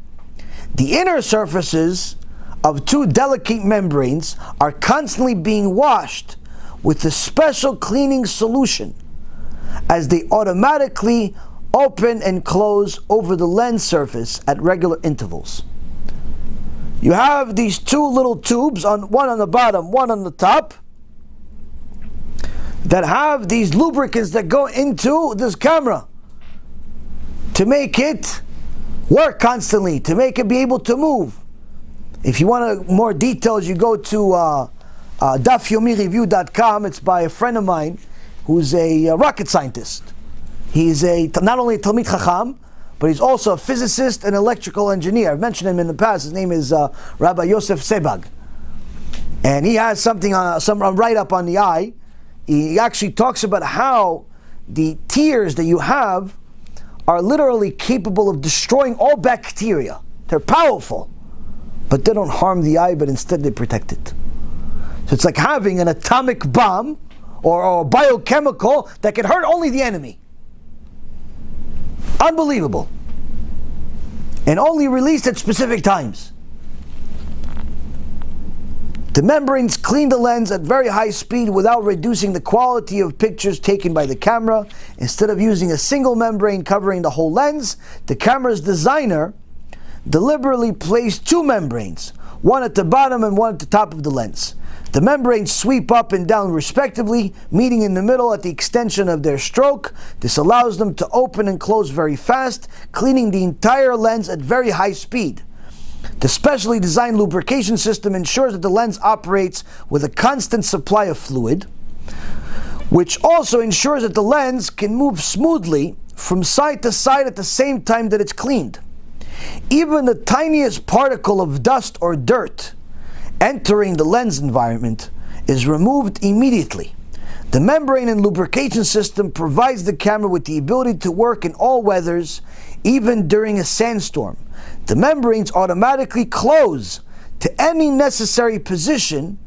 The inner surfaces of 2 delicate membranes are constantly being washed with a special cleaning solution as they automatically open and close over the lens surface at regular intervals. You have these 2 little tubes, one on the bottom, one on the top, that have these lubricants that go into this camera to make it work constantly, to make it be able to move. If you want more details, you go to dafyomireview.com. It's by a friend of mine who's a rocket scientist. He's not only a Talmid Chacham, but he's also a physicist and electrical engineer. I've mentioned him in the past. His name is Rabbi Yosef Sebag. And he has something some write-up on the eye. He actually talks about how the tears that you have are literally capable of destroying all bacteria. They're powerful, but they don't harm the eye, but instead they protect it. So it's like having an atomic bomb or a biochemical that can hurt only the enemy. Unbelievable. And only released at specific times. The membranes clean the lens at very high speed without reducing the quality of pictures taken by the camera. Instead of using a single membrane covering the whole lens, the camera's designer deliberately placed two membranes, one at the bottom and one at the top of the lens. The membranes sweep up and down respectively, meeting in the middle at the extension of their stroke. This allows them to open and close very fast, cleaning the entire lens at very high speed. The specially designed lubrication system ensures that the lens operates with a constant supply of fluid, which also ensures that the lens can move smoothly from side to side at the same time that it's cleaned. Even the tiniest particle of dust or dirt entering the lens environment is removed immediately. The membrane and lubrication system provides the camera with the ability to work in all weathers, even during a sandstorm. The membranes automatically close to any necessary position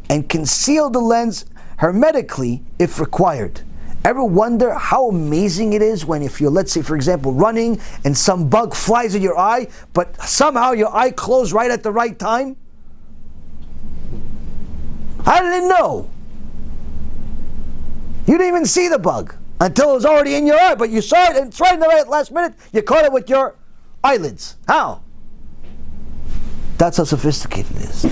and conceal the lens hermetically if required. Ever wonder how amazing it is when, if you're, let's say for example, running and some bug flies at your eye, but somehow your eye closed right at the right time? How did it know? You didn't even see the bug until it was already in your eye, but you saw it and it's right in the right last minute, you caught it with your eyelids. How? That's how sophisticated it is.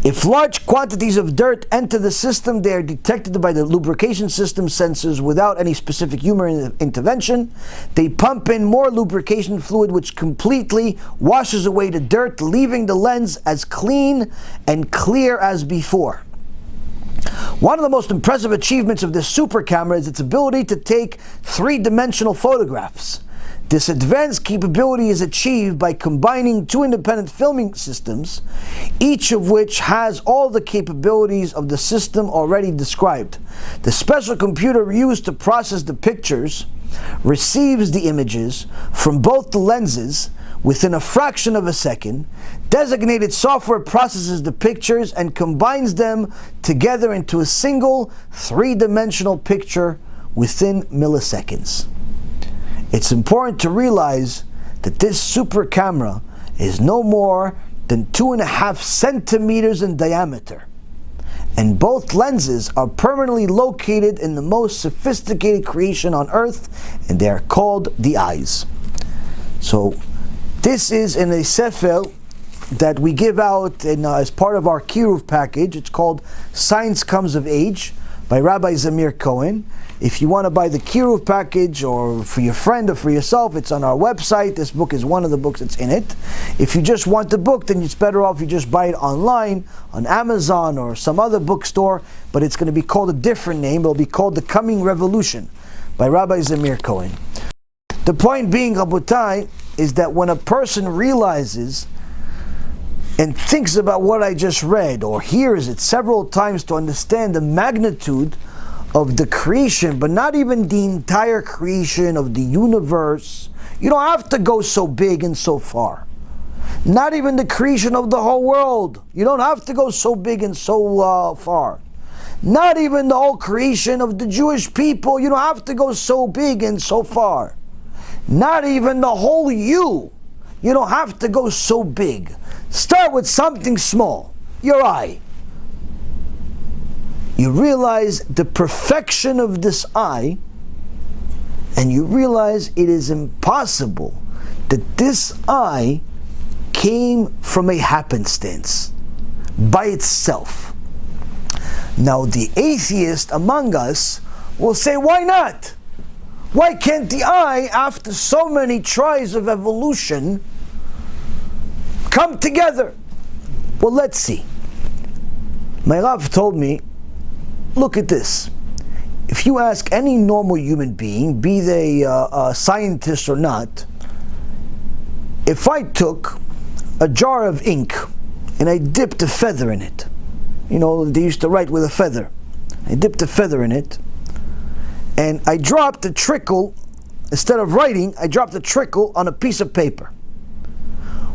If large quantities of dirt enter the system, they are detected by the lubrication system sensors without any specific human intervention. They pump in more lubrication fluid which completely washes away the dirt, leaving the lens as clean and clear as before. One of the most impressive achievements of this super camera is its ability to take three-dimensional photographs. This advanced capability is achieved by combining two independent filming systems, each of which has all the capabilities of the system already described. The special computer used to process the pictures receives the images from both the lenses within a fraction of a second. Designated software processes the pictures and combines them together into a single three-dimensional picture within milliseconds. It's important to realize that this super camera is no more than 2.5 centimeters in diameter, and both lenses are permanently located in the most sophisticated creation on earth, and they are called the eyes. So this is in a sefer that we give out as part of our Kiruv package. It's called Science Comes of Age by Rabbi Zamir Cohen. If you want to buy the Kiruv package, or for your friend or for yourself, it's on our website. This book is one of the books that's in it. If you just want the book, then it's better off you just buy it online, on Amazon or some other bookstore, but it's going to be called a different name. It'll be called The Coming Revolution by Rabbi Zamir Cohen. The point being, Rabotai, is that when a person realizes and thinks about what I just read, or hears it several times to understand the magnitude of the creation, but not even the entire creation of the universe. You don't have to go so big and so far. Not even the creation of the whole world. You don't have to go so big and so far. Not even the whole creation of the Jewish people. You don't have to go so big and so far. Not even the whole you. You don't have to go so big. Start with something small. Your eye. You realize the perfection of this eye, and you realize it is impossible that this eye came from a happenstance by itself. Now the atheist among us will say, why not? Why can't the eye, after so many tries of evolution, come together? Well, let's see. My Rav told me, look at this. If you ask any normal human being, be they a scientist or not, if I took a jar of ink and I dipped a feather in it. You know, they used to write with a feather. I dipped a feather in it and I dropped a trickle, instead of writing, I dropped a trickle on a piece of paper.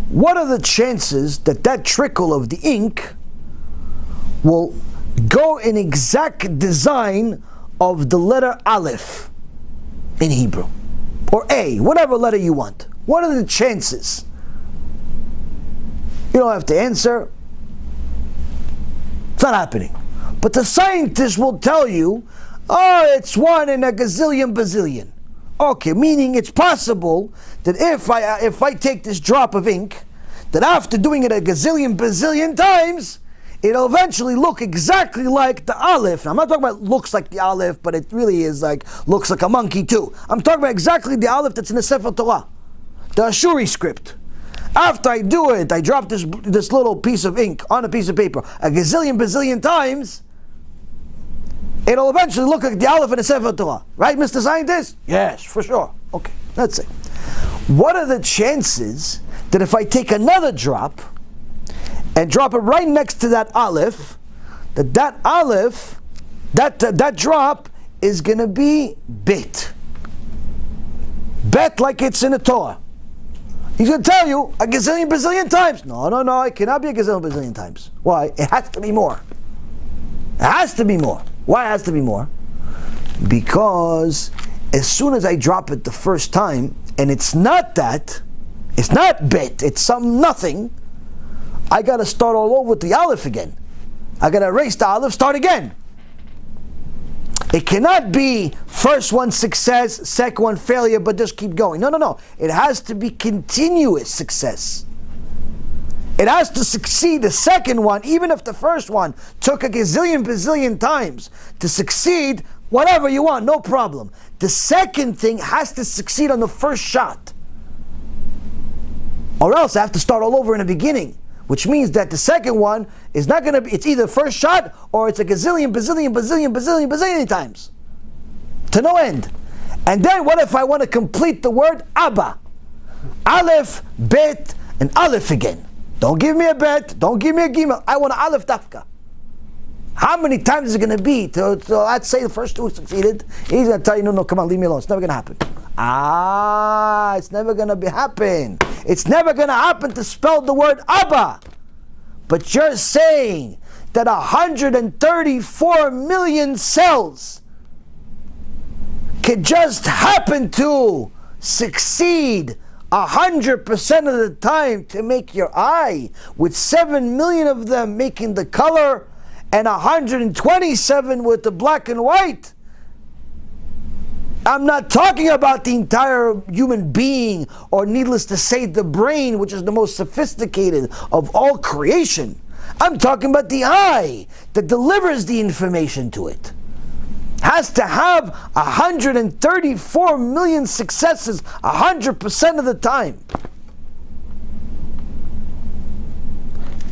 What are the chances that that trickle of the ink will go in exact design of the letter Aleph in Hebrew? Or A, whatever letter you want. What are the chances? You don't have to answer. It's not happening. But the scientists will tell you, oh, it's 1 in a gazillion bazillion. Okay, meaning it's possible that if I take this drop of ink, that after doing it a gazillion bazillion times, it'll eventually look exactly like the Aleph. Now, I'm not talking about looks like the Aleph, but it really is like, looks like a monkey too. I'm talking about exactly the Aleph that's in the Sefer Torah, the Ashuri script. After I do it, I drop this little piece of ink on a piece of paper a gazillion bazillion times, it'll eventually look like the Aleph in the Sefer Torah. Right, Mr. Scientist? Yes, for sure. Okay, let's see. What are the chances that if I take another drop and drop it right next to that Aleph, that Aleph, that drop is going to be bet? Bet like it's in the Torah. He's going to tell you a gazillion bazillion times. No, it cannot be a gazillion bazillion times. Why? It has to be more. It has to be more. Why it has to be more? Because as soon as I drop it the first time, and it's not bet, it's some nothing, I got to start all over with the Aleph again. I got to erase the Aleph, start again. It cannot be first one success, second one failure, but just keep going. No. It has to be continuous success. It has to succeed the second one, even if the first one took a gazillion bazillion times to succeed, whatever you want, no problem. The second thing has to succeed on the first shot. Or else I have to start all over in the beginning. Which means that the second one is not going to be, it's either first shot or it's a gazillion, bazillion times. To no end. And then what if I want to complete the word Abba? Aleph, Bet, and Aleph again. Don't give me a Bet, don't give me a Gimel. I want Aleph Dafka. How many times is it going to be to let's say the first two succeeded? He's going to tell you, no, come on, leave me alone. It's never going to happen. It's never going to happen. It's never going to happen to spell the word Abba. But you're saying that 134 million cells could just happen to succeed 100% of the time to make your eye, with 7 million of them making the color and 127 with the black and white. I'm not talking about the entire human being, or needless to say, the brain, which is the most sophisticated of all creation. I'm talking about the eye that delivers the information to it. Has to have 134 million successes 100% of the time.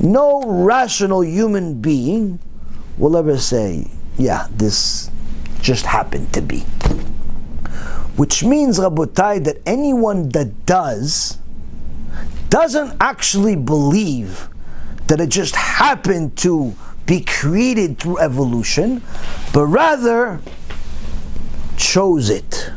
No rational human being will ever say, yeah, this just happened to be. Which means, Rabotai, that anyone that doesn't actually believe that it just happened to be created through evolution, but rather chose it.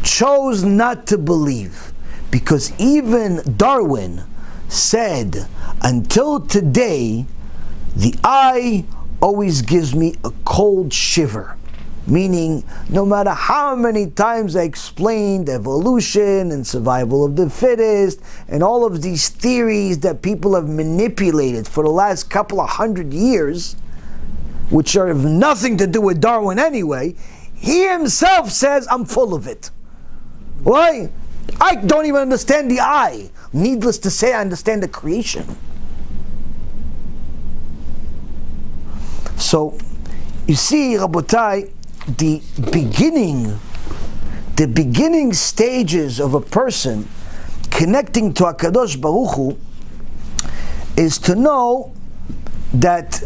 Chose not to believe. Because even Darwin said, until today, the eye always gives me a cold shiver. Meaning, no matter how many times I explained evolution and survival of the fittest and all of these theories that people have manipulated for the last couple of 100 years, which have nothing to do with Darwin anyway, he himself says, I'm full of it. Why? I don't even understand the eye. Needless to say, I understand the creation. So, you see, Rabotai, the beginning stages of a person connecting to HaKadosh Baruch Hu is to know that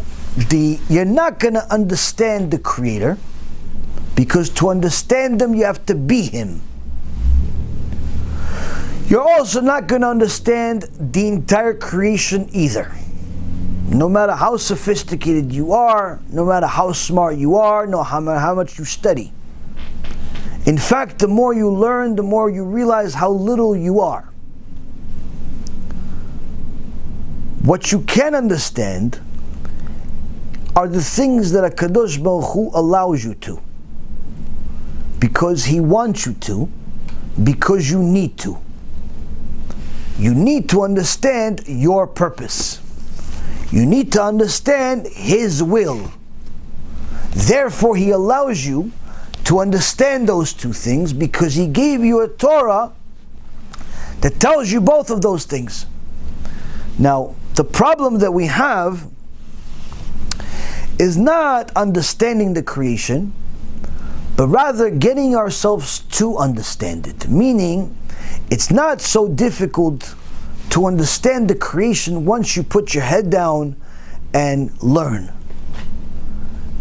you're not going to understand the Creator, because to understand Him you have to be Him. You're also not going to understand the entire creation either. No matter how sophisticated you are, no matter how smart you are, no matter how much you study. In fact, the more you learn, the more you realize how little you are. What you can understand are the things that HaKadosh Baruch Hu allows you to. Because He wants you to, because you need to. You need to understand your purpose. You need to understand His will. Therefore, He allows you to understand those two things because He gave you a Torah that tells you both of those things. Now, the problem that we have is not understanding the creation, but rather getting ourselves to understand it. Meaning, it's not so difficult to understand the creation once you put your head down and learn.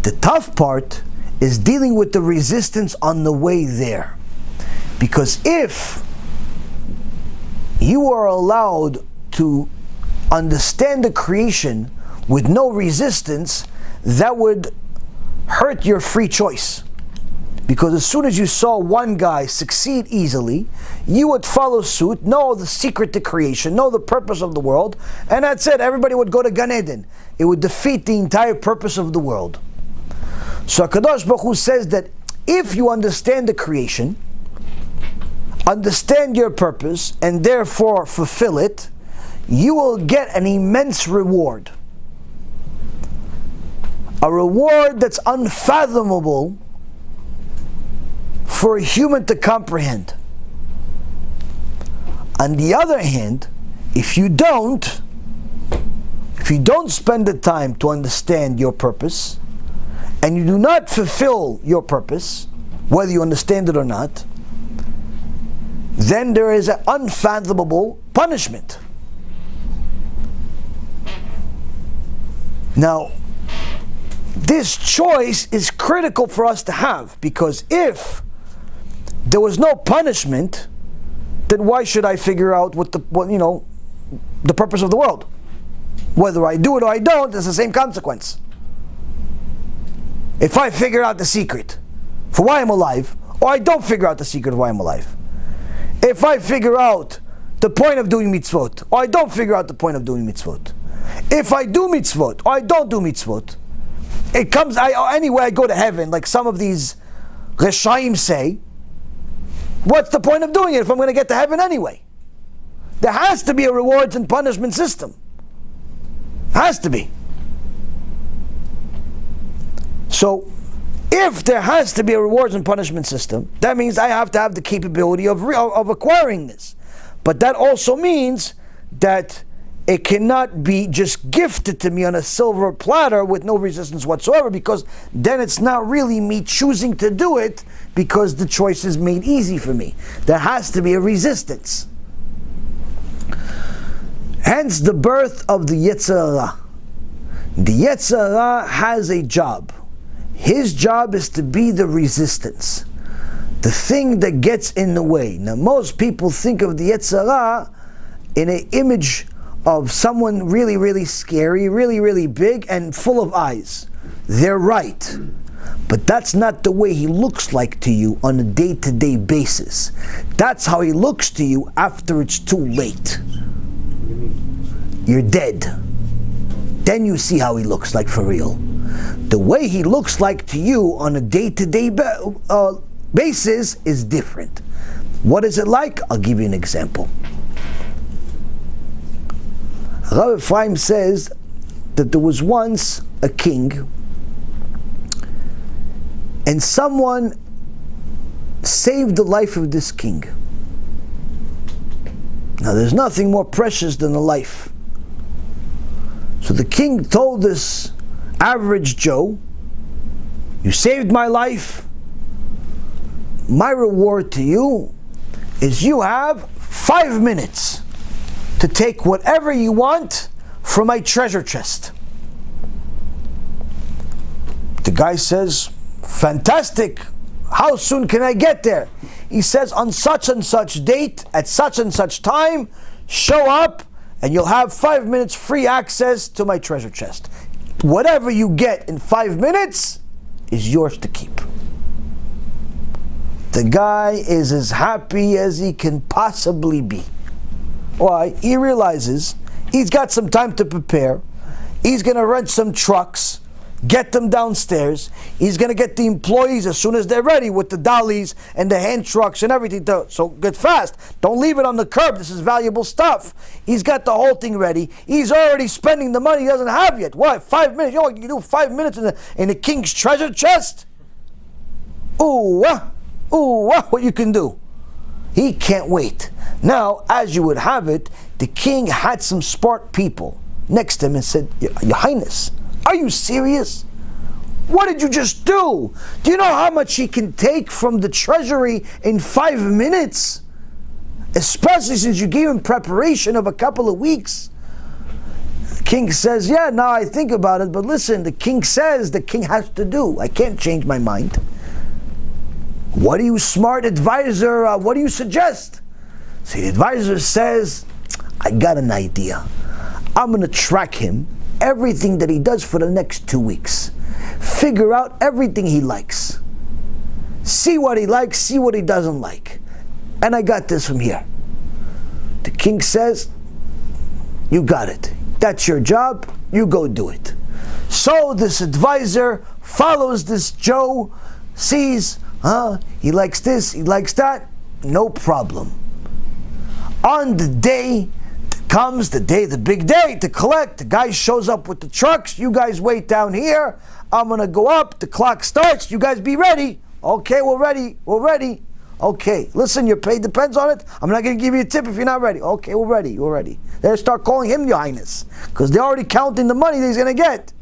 The tough part is dealing with the resistance on the way there. Because if you are allowed to understand the creation with no resistance, that would hurt your free choice. Because as soon as you saw one guy succeed easily, you would follow suit, know the secret to creation, know the purpose of the world, and that's it. Everybody would go to Gan Eden. It would defeat the entire purpose of the world. So HaKadosh Baruch Hu says that if you understand the creation, understand your purpose, and therefore fulfill it, you will get an immense reward. A reward that's unfathomable for a human to comprehend. On the other hand, if you don't spend the time to understand your purpose, and you do not fulfill your purpose, whether you understand it or not, then there is an unfathomable punishment. Now, this choice is critical for us to have, because if there was no punishment, then why should I figure out the purpose of the world? Whether I do it or I don't, it's the same consequence. If I figure out the secret for why I'm alive, or I don't figure out the secret of why I'm alive. If I figure out the point of doing mitzvot, or I don't figure out the point of doing mitzvot. If I do mitzvot, or I don't do mitzvot, anyway I go to heaven, like some of these Reshaim say. What's the point of doing it if I'm going to get to heaven anyway? There has to be a rewards and punishment system. Has to be. So, if there has to be a rewards and punishment system, that means I have to have the capability of acquiring this. But that also means that it cannot be just gifted to me on a silver platter with no resistance whatsoever, because then it's not really me choosing to do it because the choice is made easy for me. There has to be a resistance. Hence the birth of the Yetzer Hara. The Yetzer Hara has a job. His job is to be the resistance, the thing that gets in the way. Now, most people think of the Yetzer Hara in an image of someone really, really scary, really, really big, and full of eyes. They're right. But that's not the way he looks like to you on a day-to-day basis. That's how he looks to you after it's too late. You're dead. Then you see how he looks like for real. The way he looks like to you on a day-to-day basis is different. What is it like? I'll give you an example. Rabbi Ephraim says that there was once a king, and someone saved the life of this king. Now, there's nothing more precious than a life. So the king told this average Joe, "You saved my life. My reward to you is you have 5 minutes to take whatever you want from my treasure chest." The guy says, "Fantastic. How soon can I get there?" He says, on such and such date, at such and such time, show up, and you'll have 5 minutes free access to my treasure chest. Whatever you get in 5 minutes is yours to keep. The guy is as happy as he can possibly be. Why? He realizes he's got some time to prepare. He's going to rent some trucks, get them downstairs. He's going to get the employees as soon as they're ready with the dollies and the hand trucks and everything. So get fast. Don't leave it on the curb. This is valuable stuff. He's got the whole thing ready. He's already spending the money he doesn't have yet. What? 5 minutes? You know what you can do 5 minutes in the king's treasure chest? What you can do. He can't wait. Now, as you would have it, the king had some smart people next to him and said, Your Highness, are you serious? What did you just do? Do you know how much he can take from the treasury in 5 minutes? Especially since you gave him preparation of a couple of weeks. The king says, yeah, now I think about it, but listen, the king says the king has to do. I can't change my mind. What do you, smart advisor, what do you suggest? See, the advisor says, I got an idea. I'm going to track him, everything that he does for the next 2 weeks. Figure out everything he likes. See what he likes, see what he doesn't like. And I got this from here. The king says, you got it. That's your job, you go do it. So this advisor follows this Joe, sees, he likes this, he likes that, no problem. On the day comes the big day to collect. The guy shows up with the trucks. You guys wait down here. I'm going to go up. The clock starts. You guys be ready. Okay, we're ready. Okay, listen, your pay depends on it. I'm not going to give you a tip if you're not ready. Okay, we're ready. They start calling him Your Highness because they're already counting the money that he's going to get.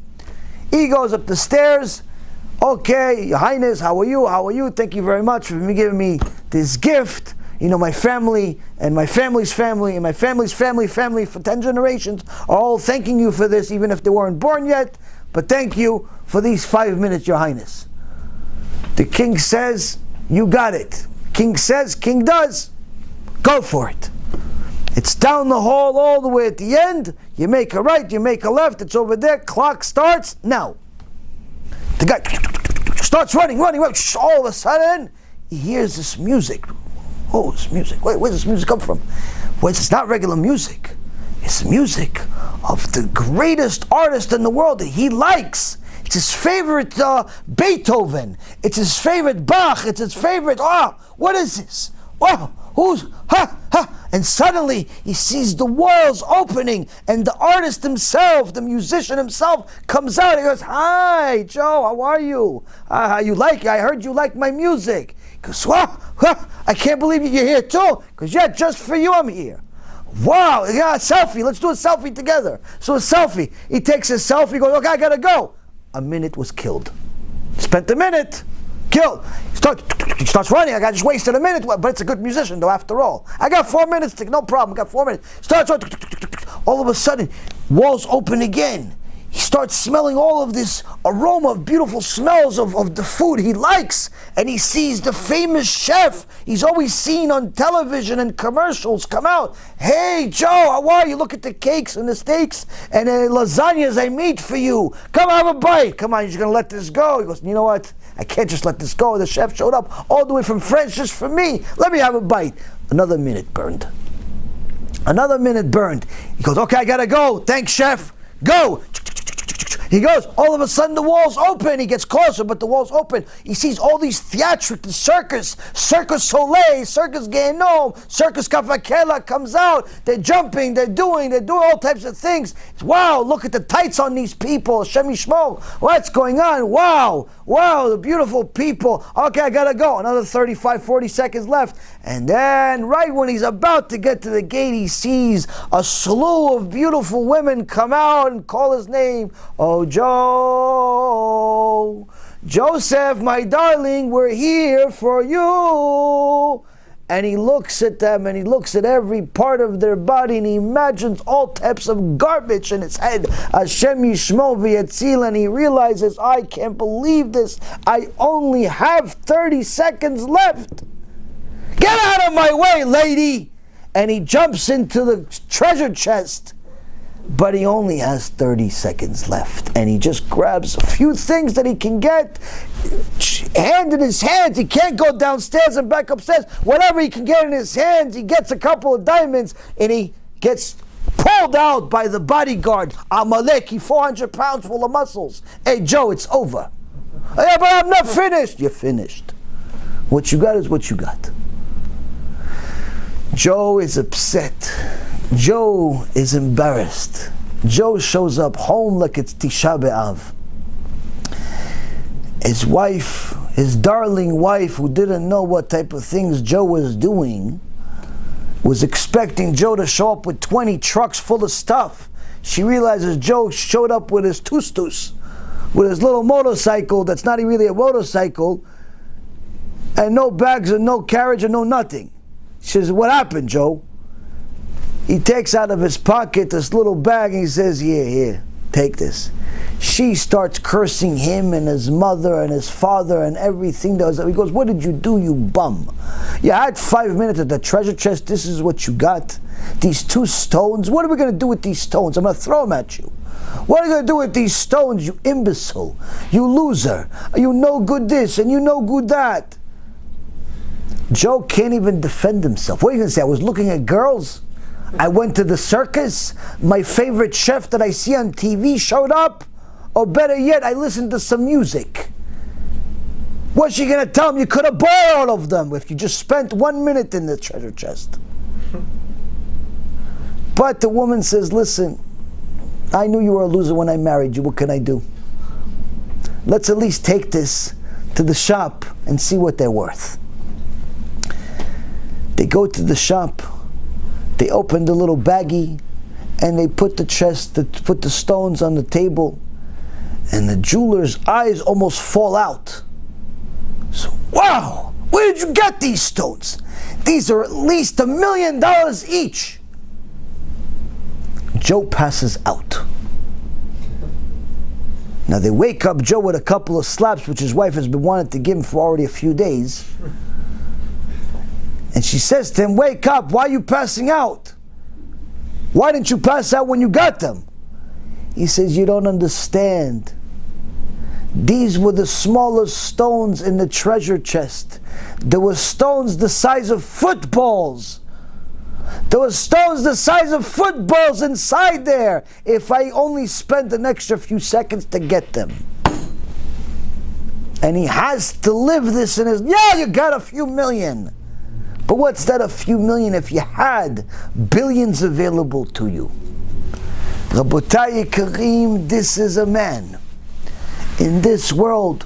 He goes up the stairs. Okay, Your Highness, how are you? Thank you very much for giving me this gift. You know, my family and my family's family and my family's family for 10 generations are all thanking you for this, even if they weren't born yet. But thank you for these 5 minutes, Your Highness. The king says, you got it. King says, king does. Go for it. It's down the hall all the way at the end. You make a right, you make a left. It's over there. Clock starts now. The guy starts running. All of a sudden, he hears this music. Oh, this music. Wait, where's this music come from? It's not regular music. It's music of the greatest artist in the world that he likes. It's his favorite Beethoven. It's his favorite Bach. It's his favorite, what is this? Wow, and suddenly he sees the walls opening and the artist himself, the musician himself, comes out. He goes, hi, Joe, how are you? How you like it? I heard you like my music. He goes, I can't believe you're here too. Because yeah, just for you I'm here. Wow, yeah, a selfie. Let's do a selfie together. So a selfie. He takes a selfie, goes, okay, I gotta go. A minute was killed. Spent a minute. Killed. He starts running. I just wasted a minute, but it's a good musician though after all. I got 4 minutes, no problem. I got 4 minutes. Starts running. All of a sudden, walls open again. He starts smelling all of this aroma of beautiful smells of the food he likes. And he sees the famous chef he's always seen on television and commercials come out. Hey, Joe, how are you? Look at the cakes and the steaks and the lasagnas I made for you. Come have a bite. Come on, you're going to let this go. He goes, you know what? I can't just let this go. The chef showed up all the way from France just for me. Let me have a bite. Another minute burned. He goes, okay, I got to go. Thanks, chef. Go. He goes, all of a sudden the walls open. He gets closer, but the walls open. He sees all these theatrics, Circus Soleil, Circus Gehenom, Circus Kafakela comes out. They're jumping, they're doing all types of things. Wow, look at the tights on these people. Shem Yishmo, what's going on? Wow, the beautiful people. Okay, I gotta go. Another 35, 40 seconds left. And then, right when he's about to get to the gate, he sees a slew of beautiful women come out and call his name. Oh, Joseph, my darling, we're here for you. And he looks at them and he looks at every part of their body and he imagines all types of garbage in his head. Hashem Yishmo v'yatzil, and he realizes, I can't believe this. I only have 30 seconds left. Get out of my way, lady! And he jumps into the treasure chest. But he only has 30 seconds left. And he just grabs a few things that he can get. Hand in his hands. He can't go downstairs and back upstairs. Whatever he can get in his hands, he gets a couple of diamonds. And he gets pulled out by the bodyguard. Amaleki, 400 pounds full of muscles. Hey, Joe, it's over. Yeah, but I'm not finished. You're finished. What you got is what you got. Joe is upset. Joe is embarrassed. Joe shows up home like it's Tisha B'Av. His wife, his darling wife, who didn't know what type of things Joe was doing, was expecting Joe to show up with 20 trucks full of stuff. She realizes Joe showed up with his tustus, with his little motorcycle that's not really a motorcycle, and no bags and no carriage and no nothing. She says, what happened, Joe? He takes out of his pocket this little bag and he says, here, take this. She starts cursing him and his mother and his father and everything. He goes, what did you do, you bum? You had 5 minutes at the treasure chest. This is what you got. These 2 stones. What are we going to do with these stones? I'm going to throw them at you. What are you going to do with these stones, you imbecile? You loser. You no good this and you no good that. Joe can't even defend himself. What are you going to say? I was looking at girls. I went to the circus. My favorite chef that I see on TV showed up. Or better yet, I listened to some music. What's she going to tell him? You could have bought all of them if you just spent 1 minute in the treasure chest. But the woman says, listen, I knew you were a loser when I married you. What can I do? Let's at least take this to the shop and see what they're worth. They go to the shop. They open the little baggie and they put the chest, put the stones on the table, and the jeweler's eyes almost fall out. So, wow, where did you get these stones? These are at least $1 million each. Joe passes out. Now they wake up Joe with a couple of slaps, which his wife has been wanting to give him for already a few days. And she says to him, wake up, why are you passing out? Why didn't you pass out when you got them? He says, you don't understand. These were the smallest stones in the treasure chest. There were stones the size of footballs. There were stones the size of footballs inside there if I only spent an extra few seconds to get them. And he has to live this in his, yeah, you got a few million. But what's that a few million if you had billions available to you? Rabotai Karim, this is a man in this world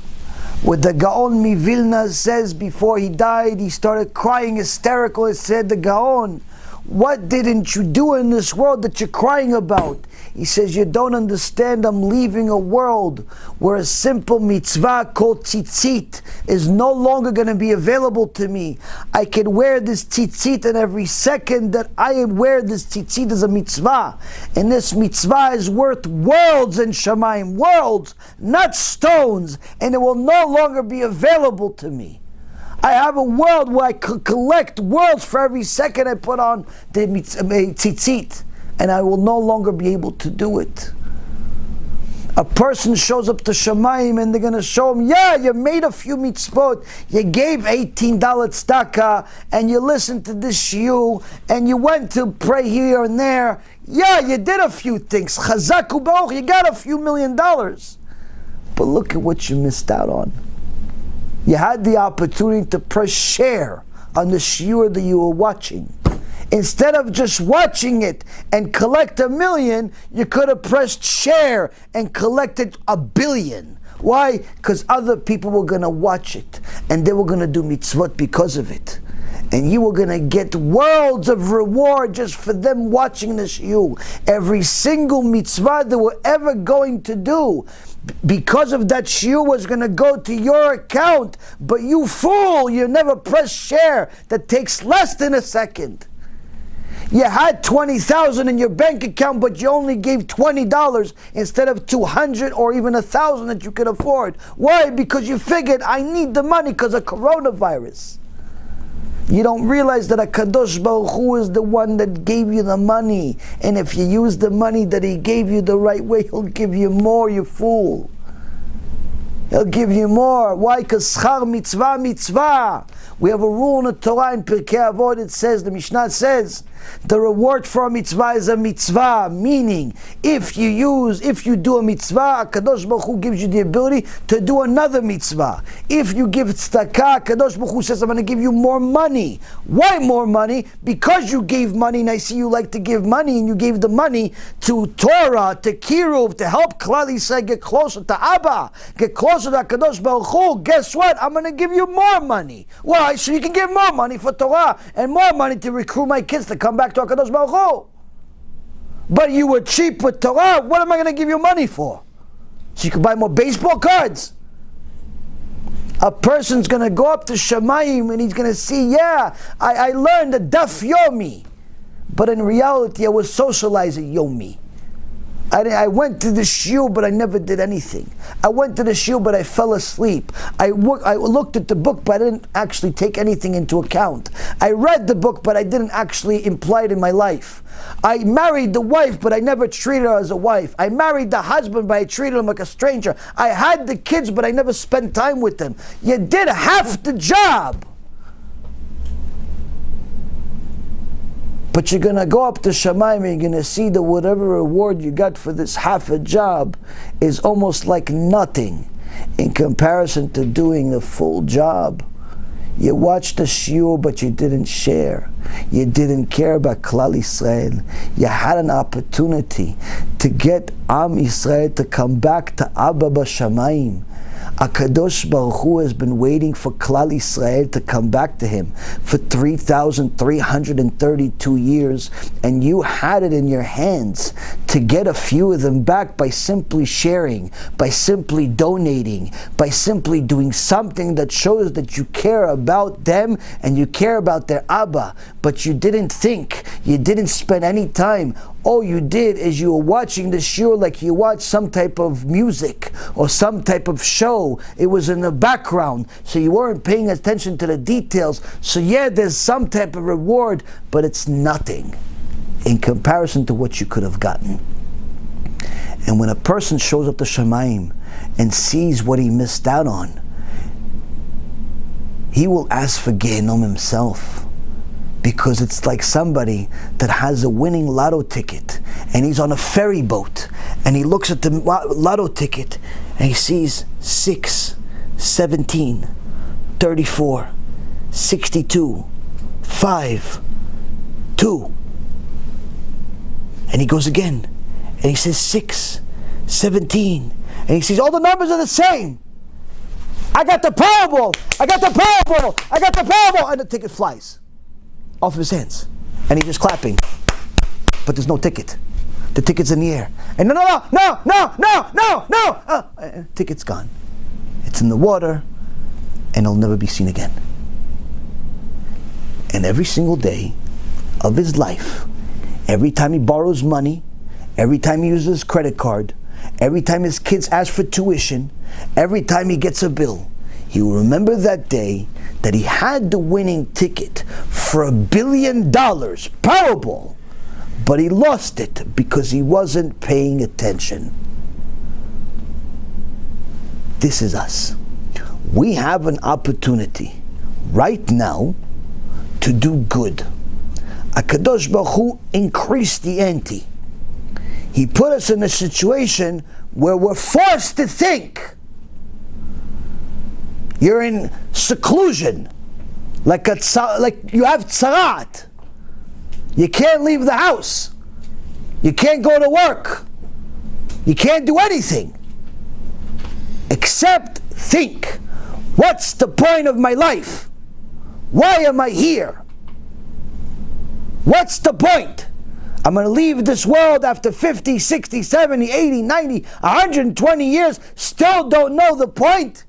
where the Gaon Mivilna says before he died, he started crying hysterical and said, the Gaon, what didn't you do in this world that you're crying about? He says, you don't understand, I'm leaving a world where a simple mitzvah called tzitzit is no longer going to be available to me. I can wear this tzitzit, and every second that I wear this tzitzit is a mitzvah. And this mitzvah is worth worlds in Shamayim, worlds, not stones, and it will no longer be available to me. I have a world where I could collect worlds for every second I put on the tzitzit, and I will no longer be able to do it. A person shows up to Shamayim and they're going to show him, yeah, you made a few mitzvot, you gave $18 tzedakah, and you listened to this shiur, and you went to pray here and there. Yeah, you did a few things. Chazak u'baruch, you got a few $1 million. But look at what you missed out on. You had the opportunity to press share on the shiur that you were watching. Instead of just watching it and collect $1 million, you could have pressed share and collected $1 billion. Why? Because other people were going to watch it and they were going to do mitzvot because of it. And you were going to get worlds of reward just for them watching the shiur. Every single mitzvah they were ever going to do, because of that shiur, was going to go to your account. But you fool, you never press share. That takes less than a second. You had $20,000 in your bank account, but you only gave $20 instead of $200 or even $1,000 that you could afford. Why? Because you figured, I need the money because of coronavirus. You don't realize that HaKadosh Baruch Hu is the one that gave you the money. And if you use the money that He gave you the right way, He'll give you more, you fool. He'll give you more. Why? Because schar mitzvah, mitzvah. We have a rule in the Torah in Pirkei Avot. It says, the Mishnah says, the reward for a mitzvah is a mitzvah. Meaning, if you do a mitzvah, HaKadosh Baruch Hu gives you the ability to do another mitzvah. If you give tzedakah, HaKadosh Baruch Hu says, I'm going to give you more money. Why more money? Because you gave money, and I see you like to give money, and you gave the money to Torah, to Kiruv, to help Klal Yisrael get closer to Abba, get closer to HaKadosh Baruch Hu. Guess what? I'm going to give you more money. Why? So you can give more money for Torah, and more money to recruit my kids to come back to HaKadosh Baruch Hu. But you were cheap with Torah. What am I going to give you money for? So you can buy more baseball cards? A person's going to go up to Shamayim and he's going to see, I learned the Daf Yomi. But in reality, I was socializing Yomi. I went to the shiur, but I never did anything. I went to the shiur, but I fell asleep. I looked at the book, but I didn't actually take anything into account. I read the book, but I didn't actually imply it in my life. I married the wife, but I never treated her as a wife. I married the husband, but I treated him like a stranger. I had the kids, but I never spent time with them. You did half the job. But you're going to go up to Shamayim and you're going to see that whatever reward you got for this half a job is almost like nothing in comparison to doing the full job. You watched the shiur, but you didn't share. You didn't care about Klal Yisrael. You had an opportunity to get Am Yisrael to come back to Abba B'Shamayim. HaKadosh Baruch Hu has been waiting for Klal Yisrael to come back to Him for 3,332 years, and you had it in your hands to get a few of them back by simply sharing, by simply donating, by simply doing something that shows that you care about them and you care about their Abba. But you didn't think, you didn't spend any time. All you did is you were watching the shiur like you watch some type of music or some type of show. It was in the background, so you weren't paying attention to the details. So there's some type of reward, but it's nothing in comparison to what you could have gotten. And when a person shows up to Shamayim and sees what he missed out on, he will ask for Gehenom himself. Because it's like somebody that has a winning lotto ticket and he's on a ferry boat and he looks at the lotto ticket and he sees 6, 17, 34, 62, 5, 2. And he goes again and he says 6, 17, and he sees all the numbers are the same. I got the Powerball! I got the Powerball! I got the Powerball! And the ticket flies off of his hands, and he's just clapping, but there's no ticket. The ticket's in the air, and no, ticket's gone. It's in the water, and it'll never be seen again. And every single day of his life, every time he borrows money, every time he uses his credit card, every time his kids ask for tuition, every time he gets a bill, he will remember that day that he had the winning ticket for $1 billion, Powerball, but he lost it because he wasn't paying attention. This is us. We have an opportunity right now to do good. HaKadosh Baruch Hu increased the ante. He put us in a situation where we're forced to think. You're in seclusion, like you have tzarat. You can't leave the house. You can't go to work. You can't do anything except think. What's the point of my life? Why am I here? What's the point? I'm going to leave this world after 50, 60, 70, 80, 90, 120 years, still don't know the point.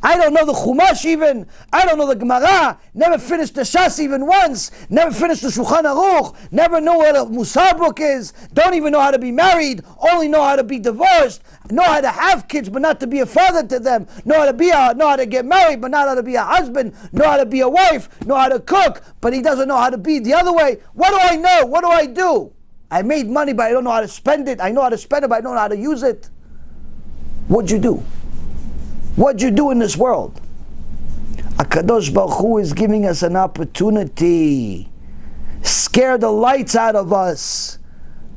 I don't know the Chumash even. I don't know the Gemara. Never finished the Shas even once. Never finished the Shulchan Aruch. Never know what a Musar book is. Don't even know how to be married. Only know how to be divorced. Know how to have kids, but not to be a father to them. Know how to get married, but not how to be a husband. Know how to be a wife. Know how to cook, but he doesn't know how to be the other way. What do I know? What do I do? I made money, but I don't know how to spend it. I know how to spend it, but I don't know how to use it. What'd you do? What'd you do in this world? HaKadosh Baruch Hu is giving us an opportunity. Scare the lights out of us.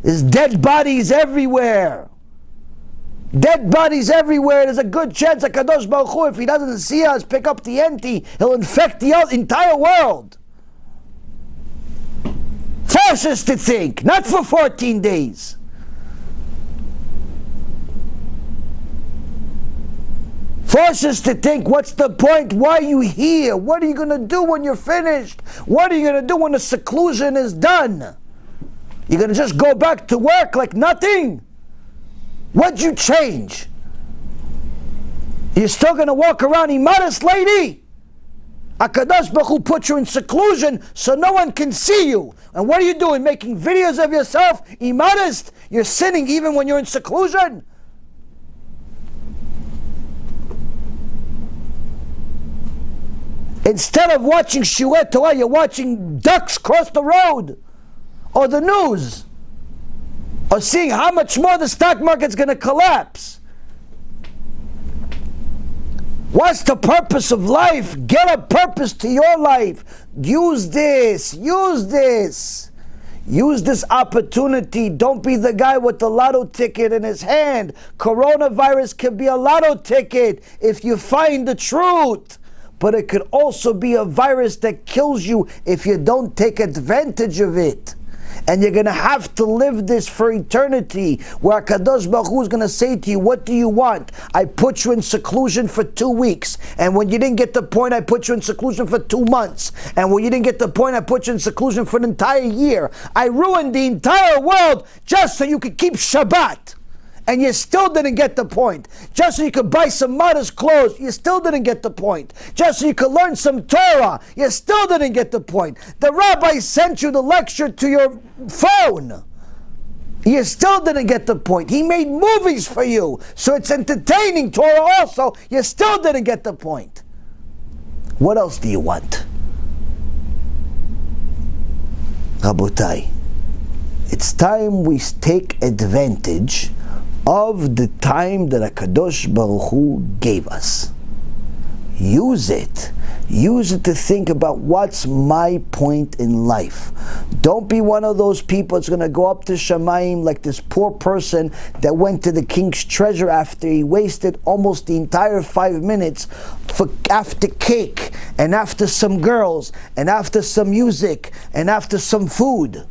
There's dead bodies everywhere. Dead bodies everywhere. There's a good chance HaKadosh Baruch Hu, if he doesn't see us pick up the Ante, he'll infect the entire world. Force us to think, not for 14 days. Force us to think, what's the point? Why are you here? What are you going to do when you're finished? What are you going to do when the seclusion is done? You're going to just go back to work like nothing? What'd you change? You're still going to walk around immodest, lady? HaKadosh Baruch Hu put you in seclusion so no one can see you. And what are you doing? Making videos of yourself immodest? You're sinning even when you're in seclusion? Instead of watching Shiuret Torah, you're watching ducks cross the road, or the news, or seeing how much more the stock market's going to collapse. What's the purpose of life? Get a purpose to your life. Use this. Use this. Use this opportunity. Don't be the guy with the lotto ticket in his hand. Coronavirus can be a lotto ticket if you find the truth. But it could also be a virus that kills you if you don't take advantage of it. And you're going to have to live this for eternity, where HaKadosh Baruch Hu is going to say to you, what do you want? I put you in seclusion for 2 weeks. And when you didn't get the point, I put you in seclusion for 2 months. And when you didn't get the point, I put you in seclusion for an entire year. I ruined the entire world just so you could keep Shabbat. And you still didn't get the point. Just so you could buy some modest clothes, you still didn't get the point. Just so you could learn some Torah, you still didn't get the point. The rabbi sent you the lecture to your phone. You still didn't get the point. He made movies for you, so it's entertaining Torah also. You still didn't get the point. What else do you want? Rabotai, it's time we take advantage of the time that HaKadosh Baruch Hu gave us. Use it. Use it to think about what's my point in life. Don't be one of those people that's going to go up to Shamayim like this poor person that went to the king's treasure after he wasted almost the entire 5 minutes after cake and after some girls and after some music and after some food.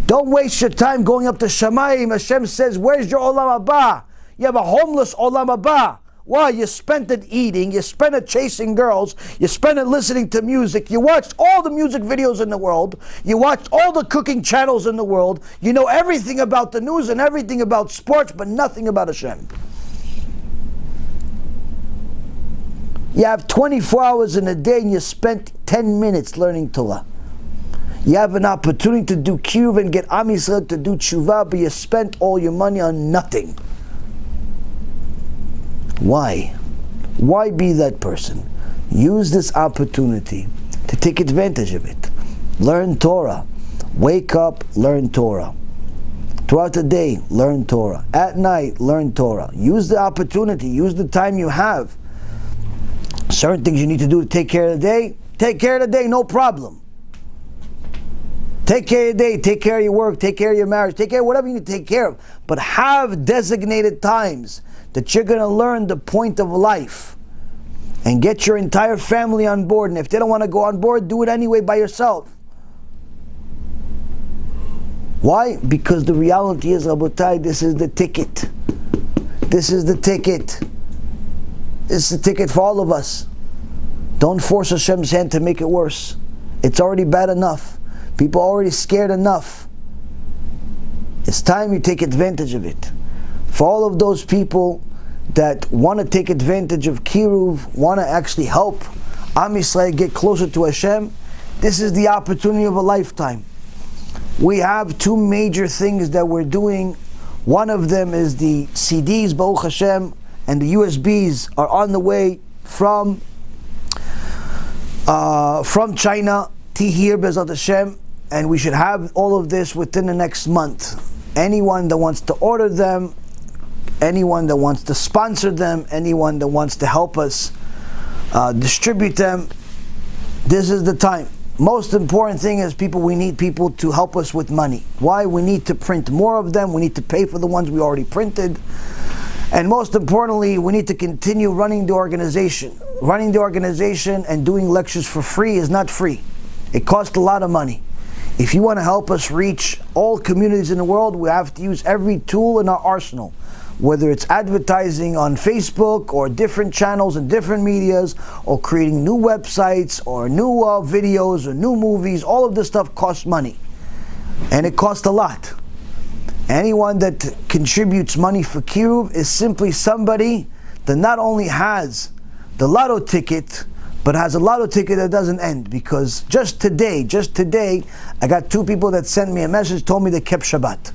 Don't waste your time going up to Shamayim. Hashem says, where's your Olam Haba? You have a homeless Olam Haba. Why? You spent it eating, you spent it chasing girls, you spent it listening to music, you watched all the music videos in the world, you watched all the cooking channels in the world, you know everything about the news and everything about sports, but nothing about Hashem. You have 24 hours in a day and you spent 10 minutes learning Torah. You have an opportunity to do Kiyuv and get Am Yisrael to do Tshuva, but you spent all your money on nothing. Why? Why be that person? Use this opportunity to take advantage of it. Learn Torah. Wake up, learn Torah. Throughout the day, learn Torah. At night, learn Torah. Use the opportunity. Use the time you have. Certain things you need to do to take care of the day, take care of the day, no problem. Take care of your day, take care of your work, take care of your marriage, take care of whatever you need to take care of. But have designated times that you're going to learn the point of life. And get your entire family on board. And if they don't want to go on board, do it anyway by yourself. Why? Because the reality is, Rabotai, this is the ticket. This is the ticket. This is the ticket for all of us. Don't force Hashem's hand to make it worse. It's already bad enough. People are already scared enough. It's time you take advantage of it. For all of those people that want to take advantage of Kiruv, want to actually help Am Yisrael get closer to Hashem, this is the opportunity of a lifetime. We have two major things that we're doing. One of them is the CDs, Baruch Hashem, and the USBs are on the way from China to here, Bezat Hashem, and we should have all of this within the next month. Anyone that wants to order them, anyone that wants to sponsor them, anyone that wants to help us distribute them, this is the time. Most important thing is we need people to help us with money. Why? We need to print more of them. We need to pay for the ones we already printed. And most importantly, we need to continue running the organization. Running the organization and doing lectures for free is not free. It costs a lot of money. If you want to help us reach all communities in the world, we have to use every tool in our arsenal. Whether it's advertising on Facebook or different channels and different medias, or creating new websites or new videos or new movies, all of this stuff costs money. And it costs a lot. Anyone that contributes money for Kiruv is simply somebody that not only has the lotto ticket, but has a lotto ticket that doesn't end. Because just today, I got two people that sent me a message, told me they kept Shabbat.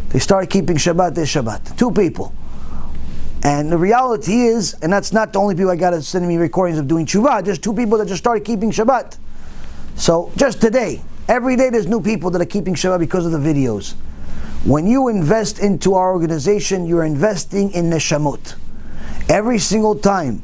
They started keeping Shabbat, this Shabbat. Two people. And the reality is, and that's not the only people I got to send me recordings of doing tshuva, just two people that just started keeping Shabbat. So just today, every day there's new people that are keeping Shabbat because of the videos. When you invest into our organization, you're investing in neshamot. Every single time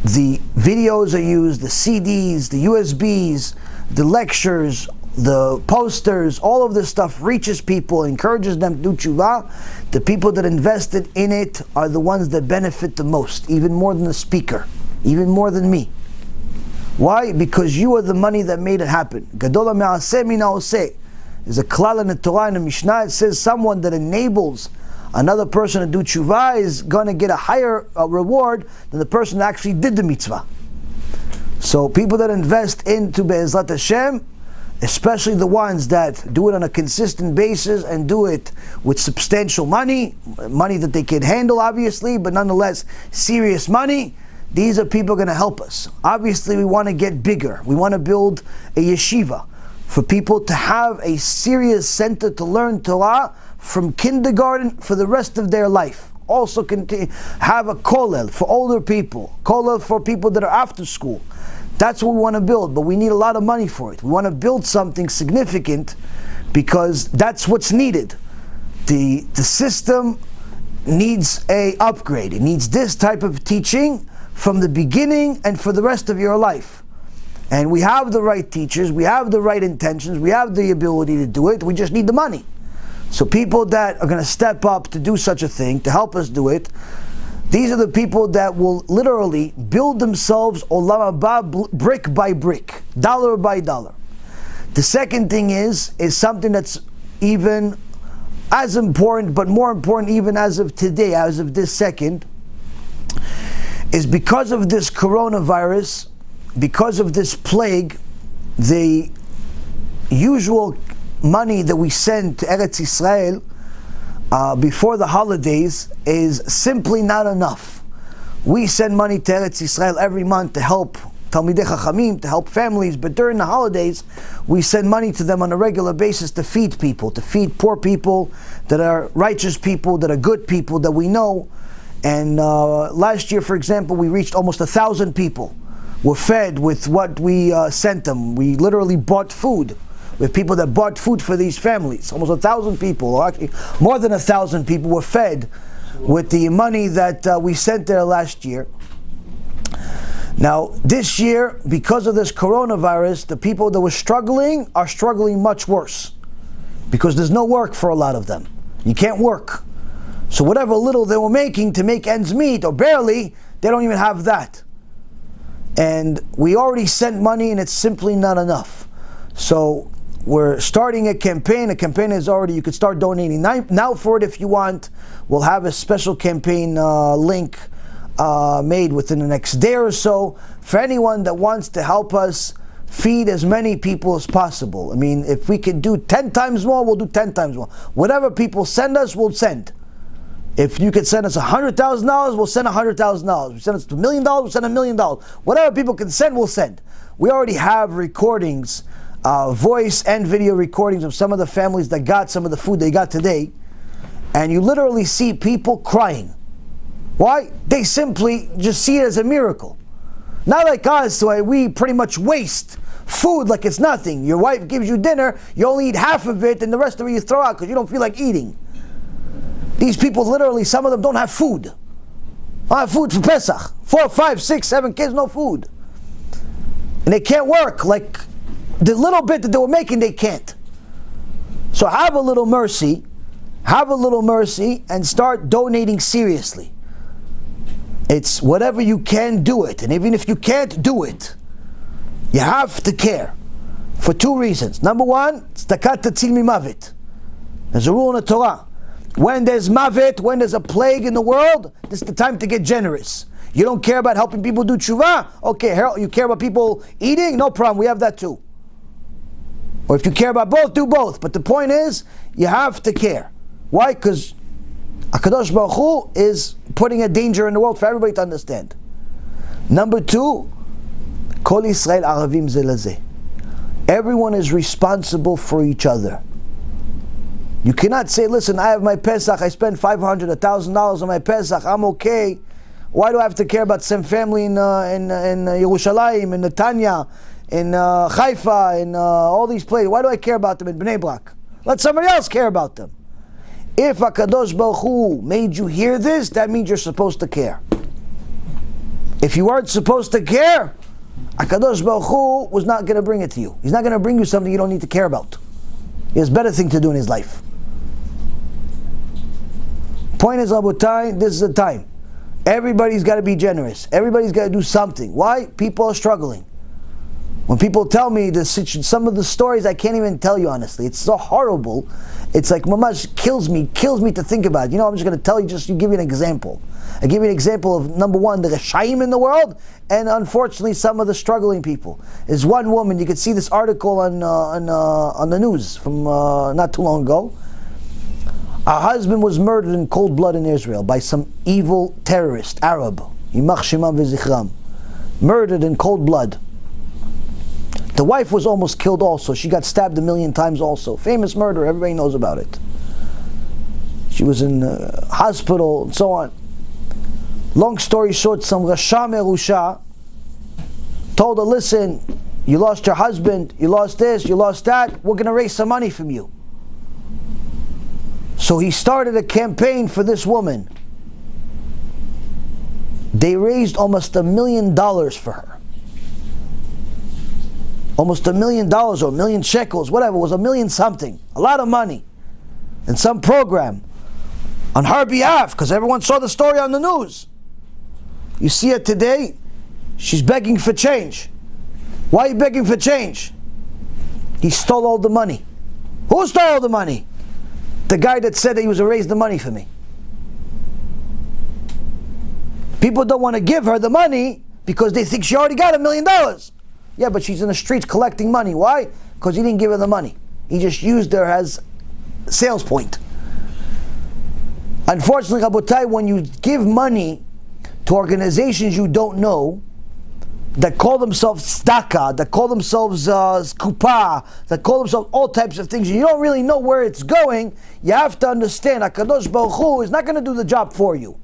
the videos are used, the CDs, the USBs, the lectures, the posters, all of this stuff reaches people, encourages them to do tshuva. The people that invested in it are the ones that benefit the most, even more than the speaker, even more than me. Why? Because you are the money that made it happen. Gadola me'aseh min ha'oseh. There's a klal in the Torah and the Mishnah. It says someone that enables another person to do tshuva is going to get a higher reward than the person that actually did the mitzvah. So people that invest into Be'ezrat Hashem, especially the ones that do it on a consistent basis and do it with substantial money that they can handle obviously, but nonetheless serious money, these are people going to help us. Obviously we want to get bigger. We want to build a yeshiva for people to have a serious center to learn Torah from kindergarten for the rest of their life. Also have a kollel for older people, kollel for people that are after school. That's what we want to build, but we need a lot of money for it. We want to build something significant because that's what's needed. The system needs a upgrade. It needs this type of teaching from the beginning and for the rest of your life. And we have the right teachers, we have the right intentions, we have the ability to do it, we just need the money. So people that are going to step up to do such a thing, to help us do it, these are the people that will literally build themselves olam haba brick by brick, dollar by dollar. The second thing is something that's even as important, but more important even as of today, as of this second, is because of this coronavirus, because of this plague, the usual money that we send to Eretz Yisrael before the holidays is simply not enough. We send money to Eretz Yisrael every month to help Talmidei Chachamim, to help families, but during the holidays we send money to them on a regular basis to feed people, to feed poor people that are righteous people, that are good people that we know. And last year, for example, we reached almost 1,000 people. Were fed with what we sent them. We literally bought food with people that bought food for these families. Almost 1,000 people, or actually more than 1,000 people were fed with the money that we sent there last year. Now, this year, because of this coronavirus, the people that were struggling are struggling much worse because there's no work for a lot of them. You can't work. So whatever little they were making to make ends meet, or barely, they don't even have that. And we already sent money and it's simply not enough. So we're starting a campaign. A campaign is already, you could start donating now for it if you want. We'll have a special campaign link made within the next day or so for anyone that wants to help us feed as many people as possible. I mean, if we could do 10 times more, we'll do 10 times more. Whatever people send us, we'll send. If you could send us $100,000, we'll send $100,000. We send us $1 million, we'll send $1 million. Whatever people can send, we'll send. We already have recordings, voice and video recordings of some of the families that got some of the food they got today. And you literally see people crying. Why? They simply just see it as a miracle. Not like us, so we pretty much waste food like it's nothing. Your wife gives you dinner, you only eat half of it, and the rest of it you throw out because you don't feel like eating. These people literally, some of them don't have food. Don't have food for Pesach. 4, 5, 6, 7 kids, no food. And they can't work. Like the little bit that they were making, they can't. So have a little mercy. Have a little mercy and start donating seriously. It's whatever you can, do it. And even if you can't do it, you have to care. For 2 reasons. Number 1, tzedakah tatzil mimavit. There's a rule in the Torah. When there's mavet, when there's a plague in the world, this is the time to get generous. You don't care about helping people do tshuva? Okay, you care about people eating? No problem, we have that too. Or if you care about both, do both. But the point is, you have to care. Why? Because HaKadosh Baruch Hu is putting a danger in the world for everybody to understand. Number 2, Kol Yisrael Aravim Ze Lazeh. Everyone is responsible for each other. You cannot say, listen, I have my Pesach, I spend $500, $1,000 on my Pesach, I'm okay. Why do I have to care about some family in Yerushalayim, in Netanya, in Haifa, in all these places? Why do I care about them in Bnei Brak? Let somebody else care about them. If HaKadosh Baruch Hu made you hear this, that means you're supposed to care. If you weren't supposed to care, HaKadosh Baruch Hu was not going to bring it to you. He's not going to bring you something you don't need to care about. He has better thing to do in his life. Point is, Rabotai, this is the time. Everybody's got to be generous. Everybody's got to do something. Why? People are struggling. When people tell me some of the stories, I can't even tell you honestly. It's so horrible. It's like mamash kills me to think about it. You know, I'm just going to tell you, give you an example. I give you an example of number 1, the Reshaim in the world, and unfortunately some of the struggling people. There's one woman, you could see this article on the news from not too long ago. Her husband was murdered in cold blood in Israel by some evil terrorist, Arab. Yimach Shemam v'zichram. Murdered in cold blood. The wife was almost killed also. She got stabbed 1,000,000 times also. Famous murder, everybody knows about it. She was in hospital and so on. Long story short, some Rasha Merusha told her, listen, you lost your husband, you lost this, you lost that, we're going to raise some money from you. So he started a campaign for this woman. They raised almost $1 million for her. Almost $1 million or 1,000,000 shekels, whatever, it was 1,000,000 something. A lot of money. In some program. On her behalf, because everyone saw the story on the news. You see it today, she's begging for change. Why are you begging for change? He stole all the money. Who stole all the money? The guy that said that he was to raise the money for me. People don't want to give her the money because they think she already got $1 million. Yeah, but she's in the streets collecting money. Why? Because he didn't give her the money. He just used her as a sales point. Unfortunately, Rabotai, when you give money to organizations you don't know, that call themselves tzedakah, that call themselves kupa, that call themselves all types of things, you don't really know where it's going, you have to understand, HaKadosh Baruch Hu is not going to do the job for you.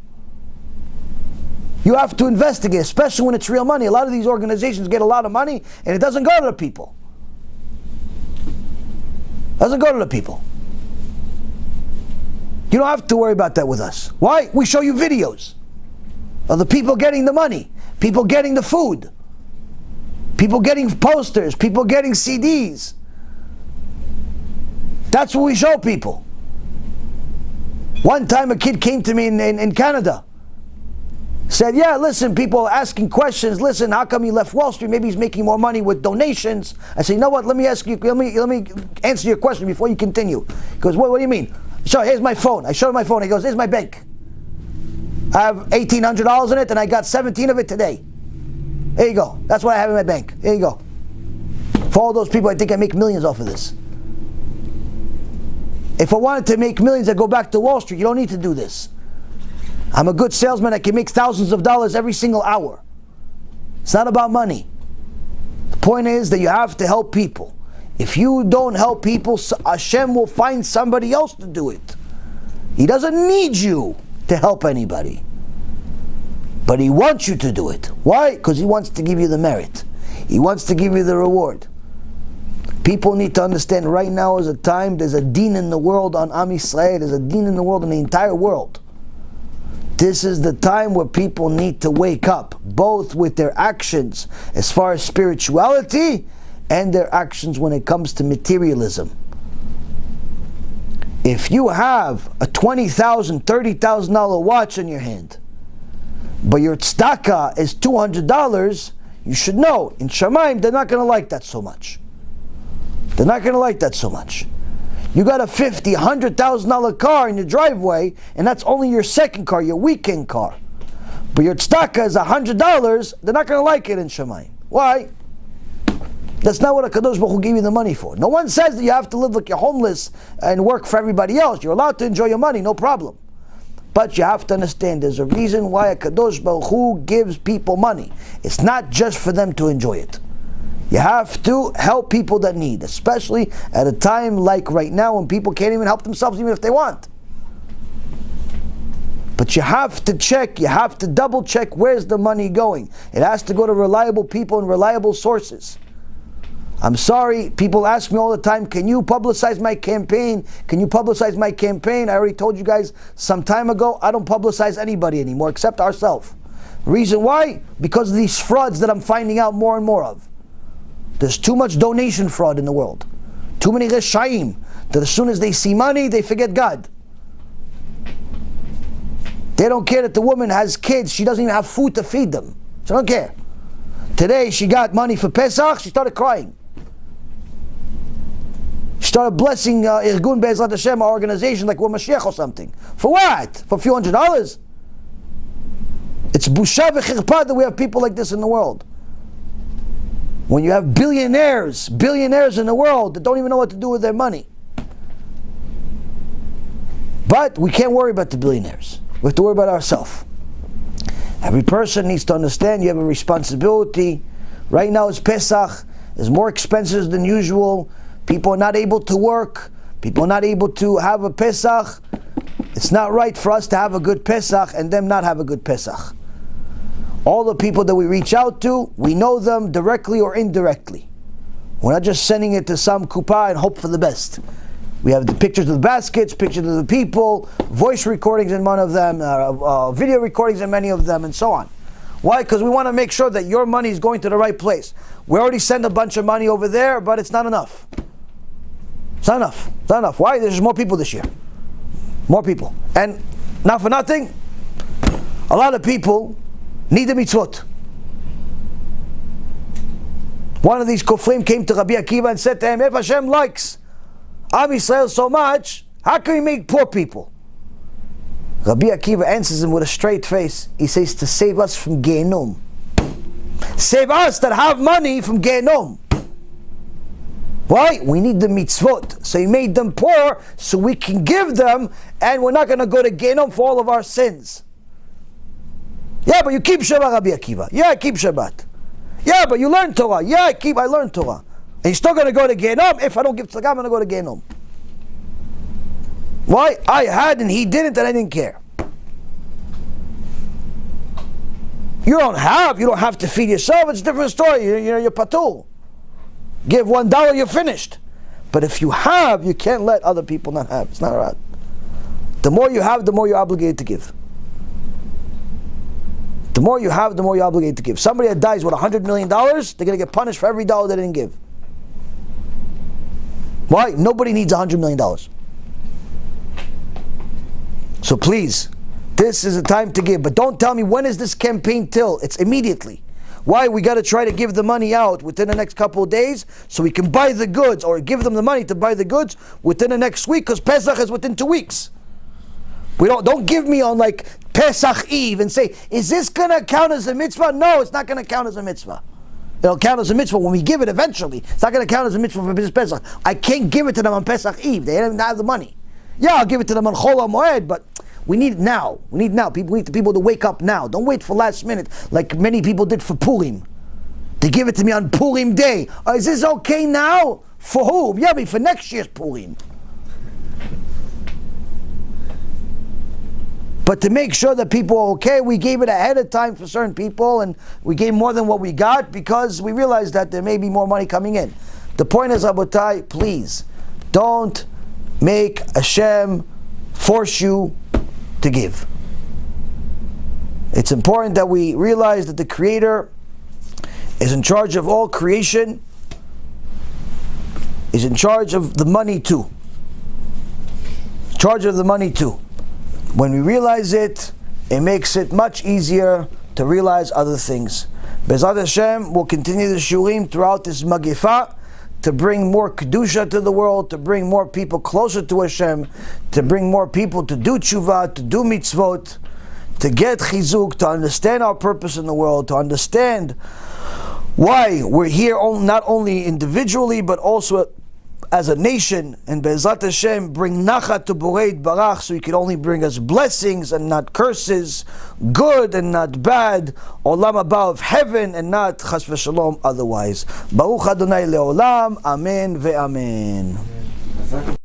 You have to investigate, especially when it's real money. A lot of these organizations get a lot of money, and it doesn't go to the people. Doesn't go to the people. You don't have to worry about that with us. Why? We show you videos of the people getting the money, people getting the food, people getting posters, people getting CDs. That's what we show people. One time a kid came to me in Canada, said, yeah, listen, people are asking questions, listen, how come he left Wall Street? Maybe he's making more money with donations. I said, you know what, let me ask you, let me answer your question before you continue. He goes, what do you mean? So here's my phone. I showed him my phone. He goes, here's my bank. I have $1,800 in it, and I got 17 of it today. There you go. That's what I have in my bank. There you go. For all those people, I think I make millions off of this. If I wanted to make millions, I'd go back to Wall Street. You don't need to do this. I'm a good salesman, I can make thousands of dollars every single hour. It's not about money. The point is that you have to help people. If you don't help people, Hashem will find somebody else to do it. He doesn't need you to help anybody. But He wants you to do it. Why? Because He wants to give you the merit. He wants to give you the reward. People need to understand right now is a time, there's a deen in the world on Am Yisrael, there's a deen in the world, in the entire world. This is the time where people need to wake up, both with their actions as far as spirituality and their actions when it comes to materialism. If you have a $20,000, $30,000 watch in your hand, but your tzedakah is $200, you should know, in Shamayim, they're not going to like that so much. They're not going to like that so much. You got a $50,000, $100,000 car in your driveway, and that's only your second car, your weekend car. But your tzedakah is $100, they're not going to like it in Shamayim. Why? That's not what HaKadosh Baruch Hu gave you the money for. No one says that you have to live like you're homeless and work for everybody else. You're allowed to enjoy your money, no problem. But you have to understand there's a reason why HaKadosh Baruch Hu gives people money. It's not just for them to enjoy it. You have to help people that need, especially at a time like right now when people can't even help themselves even if they want. But you have to check, you have to double check where's the money going. It has to go to reliable people and reliable sources. I'm sorry, people ask me all the time, can you publicize my campaign? Can you publicize my campaign? I already told you guys some time ago, I don't publicize anybody anymore except ourselves. Reason why? Because of these frauds that I'm finding out more and more of. There's too much donation fraud in the world. Too many reshaim that as soon as they see money, they forget God. They don't care that the woman has kids, she doesn't even have food to feed them. She don't care. Today she got money for Pesach, she started crying. She started blessing Irgun Be'ezrat Hashem, our organization, like we're Mashiach or something. For what? For a few $100? It's busha v'chirpa that we have people like this in the world. When you have billionaires in the world that don't even know what to do with their money. But we can't worry about the billionaires. We have to worry about ourselves. Every person needs to understand you have a responsibility. Right now it's Pesach. There's more expenses than usual. People are not able to work. People are not able to have a Pesach. It's not right for us to have a good Pesach and them not have a good Pesach. All the people that we reach out to, we know them directly or indirectly. We're not just sending it to some kupa and hope for the best. We have the pictures of the baskets, pictures of the people, voice recordings in one of them, video recordings in many of them, and so on. Why? Because we want to make sure that your money is going to the right place. We already send a bunch of money over there, but it's not enough. It's not enough. It's not enough. Why? There's more people this year. More people. And not for nothing, a lot of people need the mitzvot. One of these kofrim came to Rabbi Akiva and said to him, if Hashem likes Am Yisrael so much, how can we make poor people? Rabbi Akiva answers him with a straight face. He says, to save us from Gehenom. Save us that have money from Gehenom. Why? We need the mitzvot. So he made them poor so we can give them, and we're not going to go to Gehenom for all of our sins. Yeah, but you keep Shabbat, Rabbi Akiva. Yeah, I keep Shabbat. Yeah, but you learn Torah. Yeah, I learn Torah. And you're still going to go to Gehenom? If I don't give tzedakah, I'm going to go to Gehenom. Why? I had and he didn't, and I didn't care. You don't have to feed yourself. It's a different story. You're patur. Give $1, you're finished. But if you have, you can't let other people not have. It's not right. The more you have, the more you're obligated to give. The more you have, the more you're obligated to give. Somebody that dies with $100 million, they're going to get punished for every dollar they didn't give. Why? Nobody needs $100 million. So please, this is a time to give. But don't tell me, when is this campaign till? It's immediately. Why? We got to try to give the money out within the next couple of days so we can buy the goods, or give them the money to buy the goods within the next week, because Pesach is within 2 weeks. We don't give me on like Pesach Eve and say, is this going to count as a mitzvah? No, it's not going to count as a mitzvah. It'll count as a mitzvah when we give it eventually. It's not going to count as a mitzvah for Pesach. I can't give it to them on Pesach Eve. They don't have the money. Yeah, I'll give it to them on Chol HaMoed, but We need it now. We need now. We need the people to wake up now. Don't wait for last minute like many people did for Purim. They give it to me on Purim day. Is this okay now? For who? Yeah, but for next year's Purim. But to make sure that people are okay, we gave it ahead of time for certain people, and we gave more than what we got because we realized that there may be more money coming in. The point is, Rabotai, please, don't make Hashem force you to give. It's important that we realize that the Creator is in charge of all creation, is in charge of the money too. Charge of the money too. When we realize it, it makes it much easier to realize other things. Be'ezrat Hashem will continue the shurim throughout this Magifa to bring more Kedusha to the world, to bring more people closer to Hashem, to bring more people to do tshuva, to do mitzvot, to get chizuk, to understand our purpose in the world, to understand why we're here not only individually but also as a nation, and Be'ezrat Hashem bring nachat to Borei Barach, so He can only bring us blessings and not curses, good and not bad, olam haba of heaven and not chas v'shalom otherwise. Baruch Adonai leolam, amen ve'amen.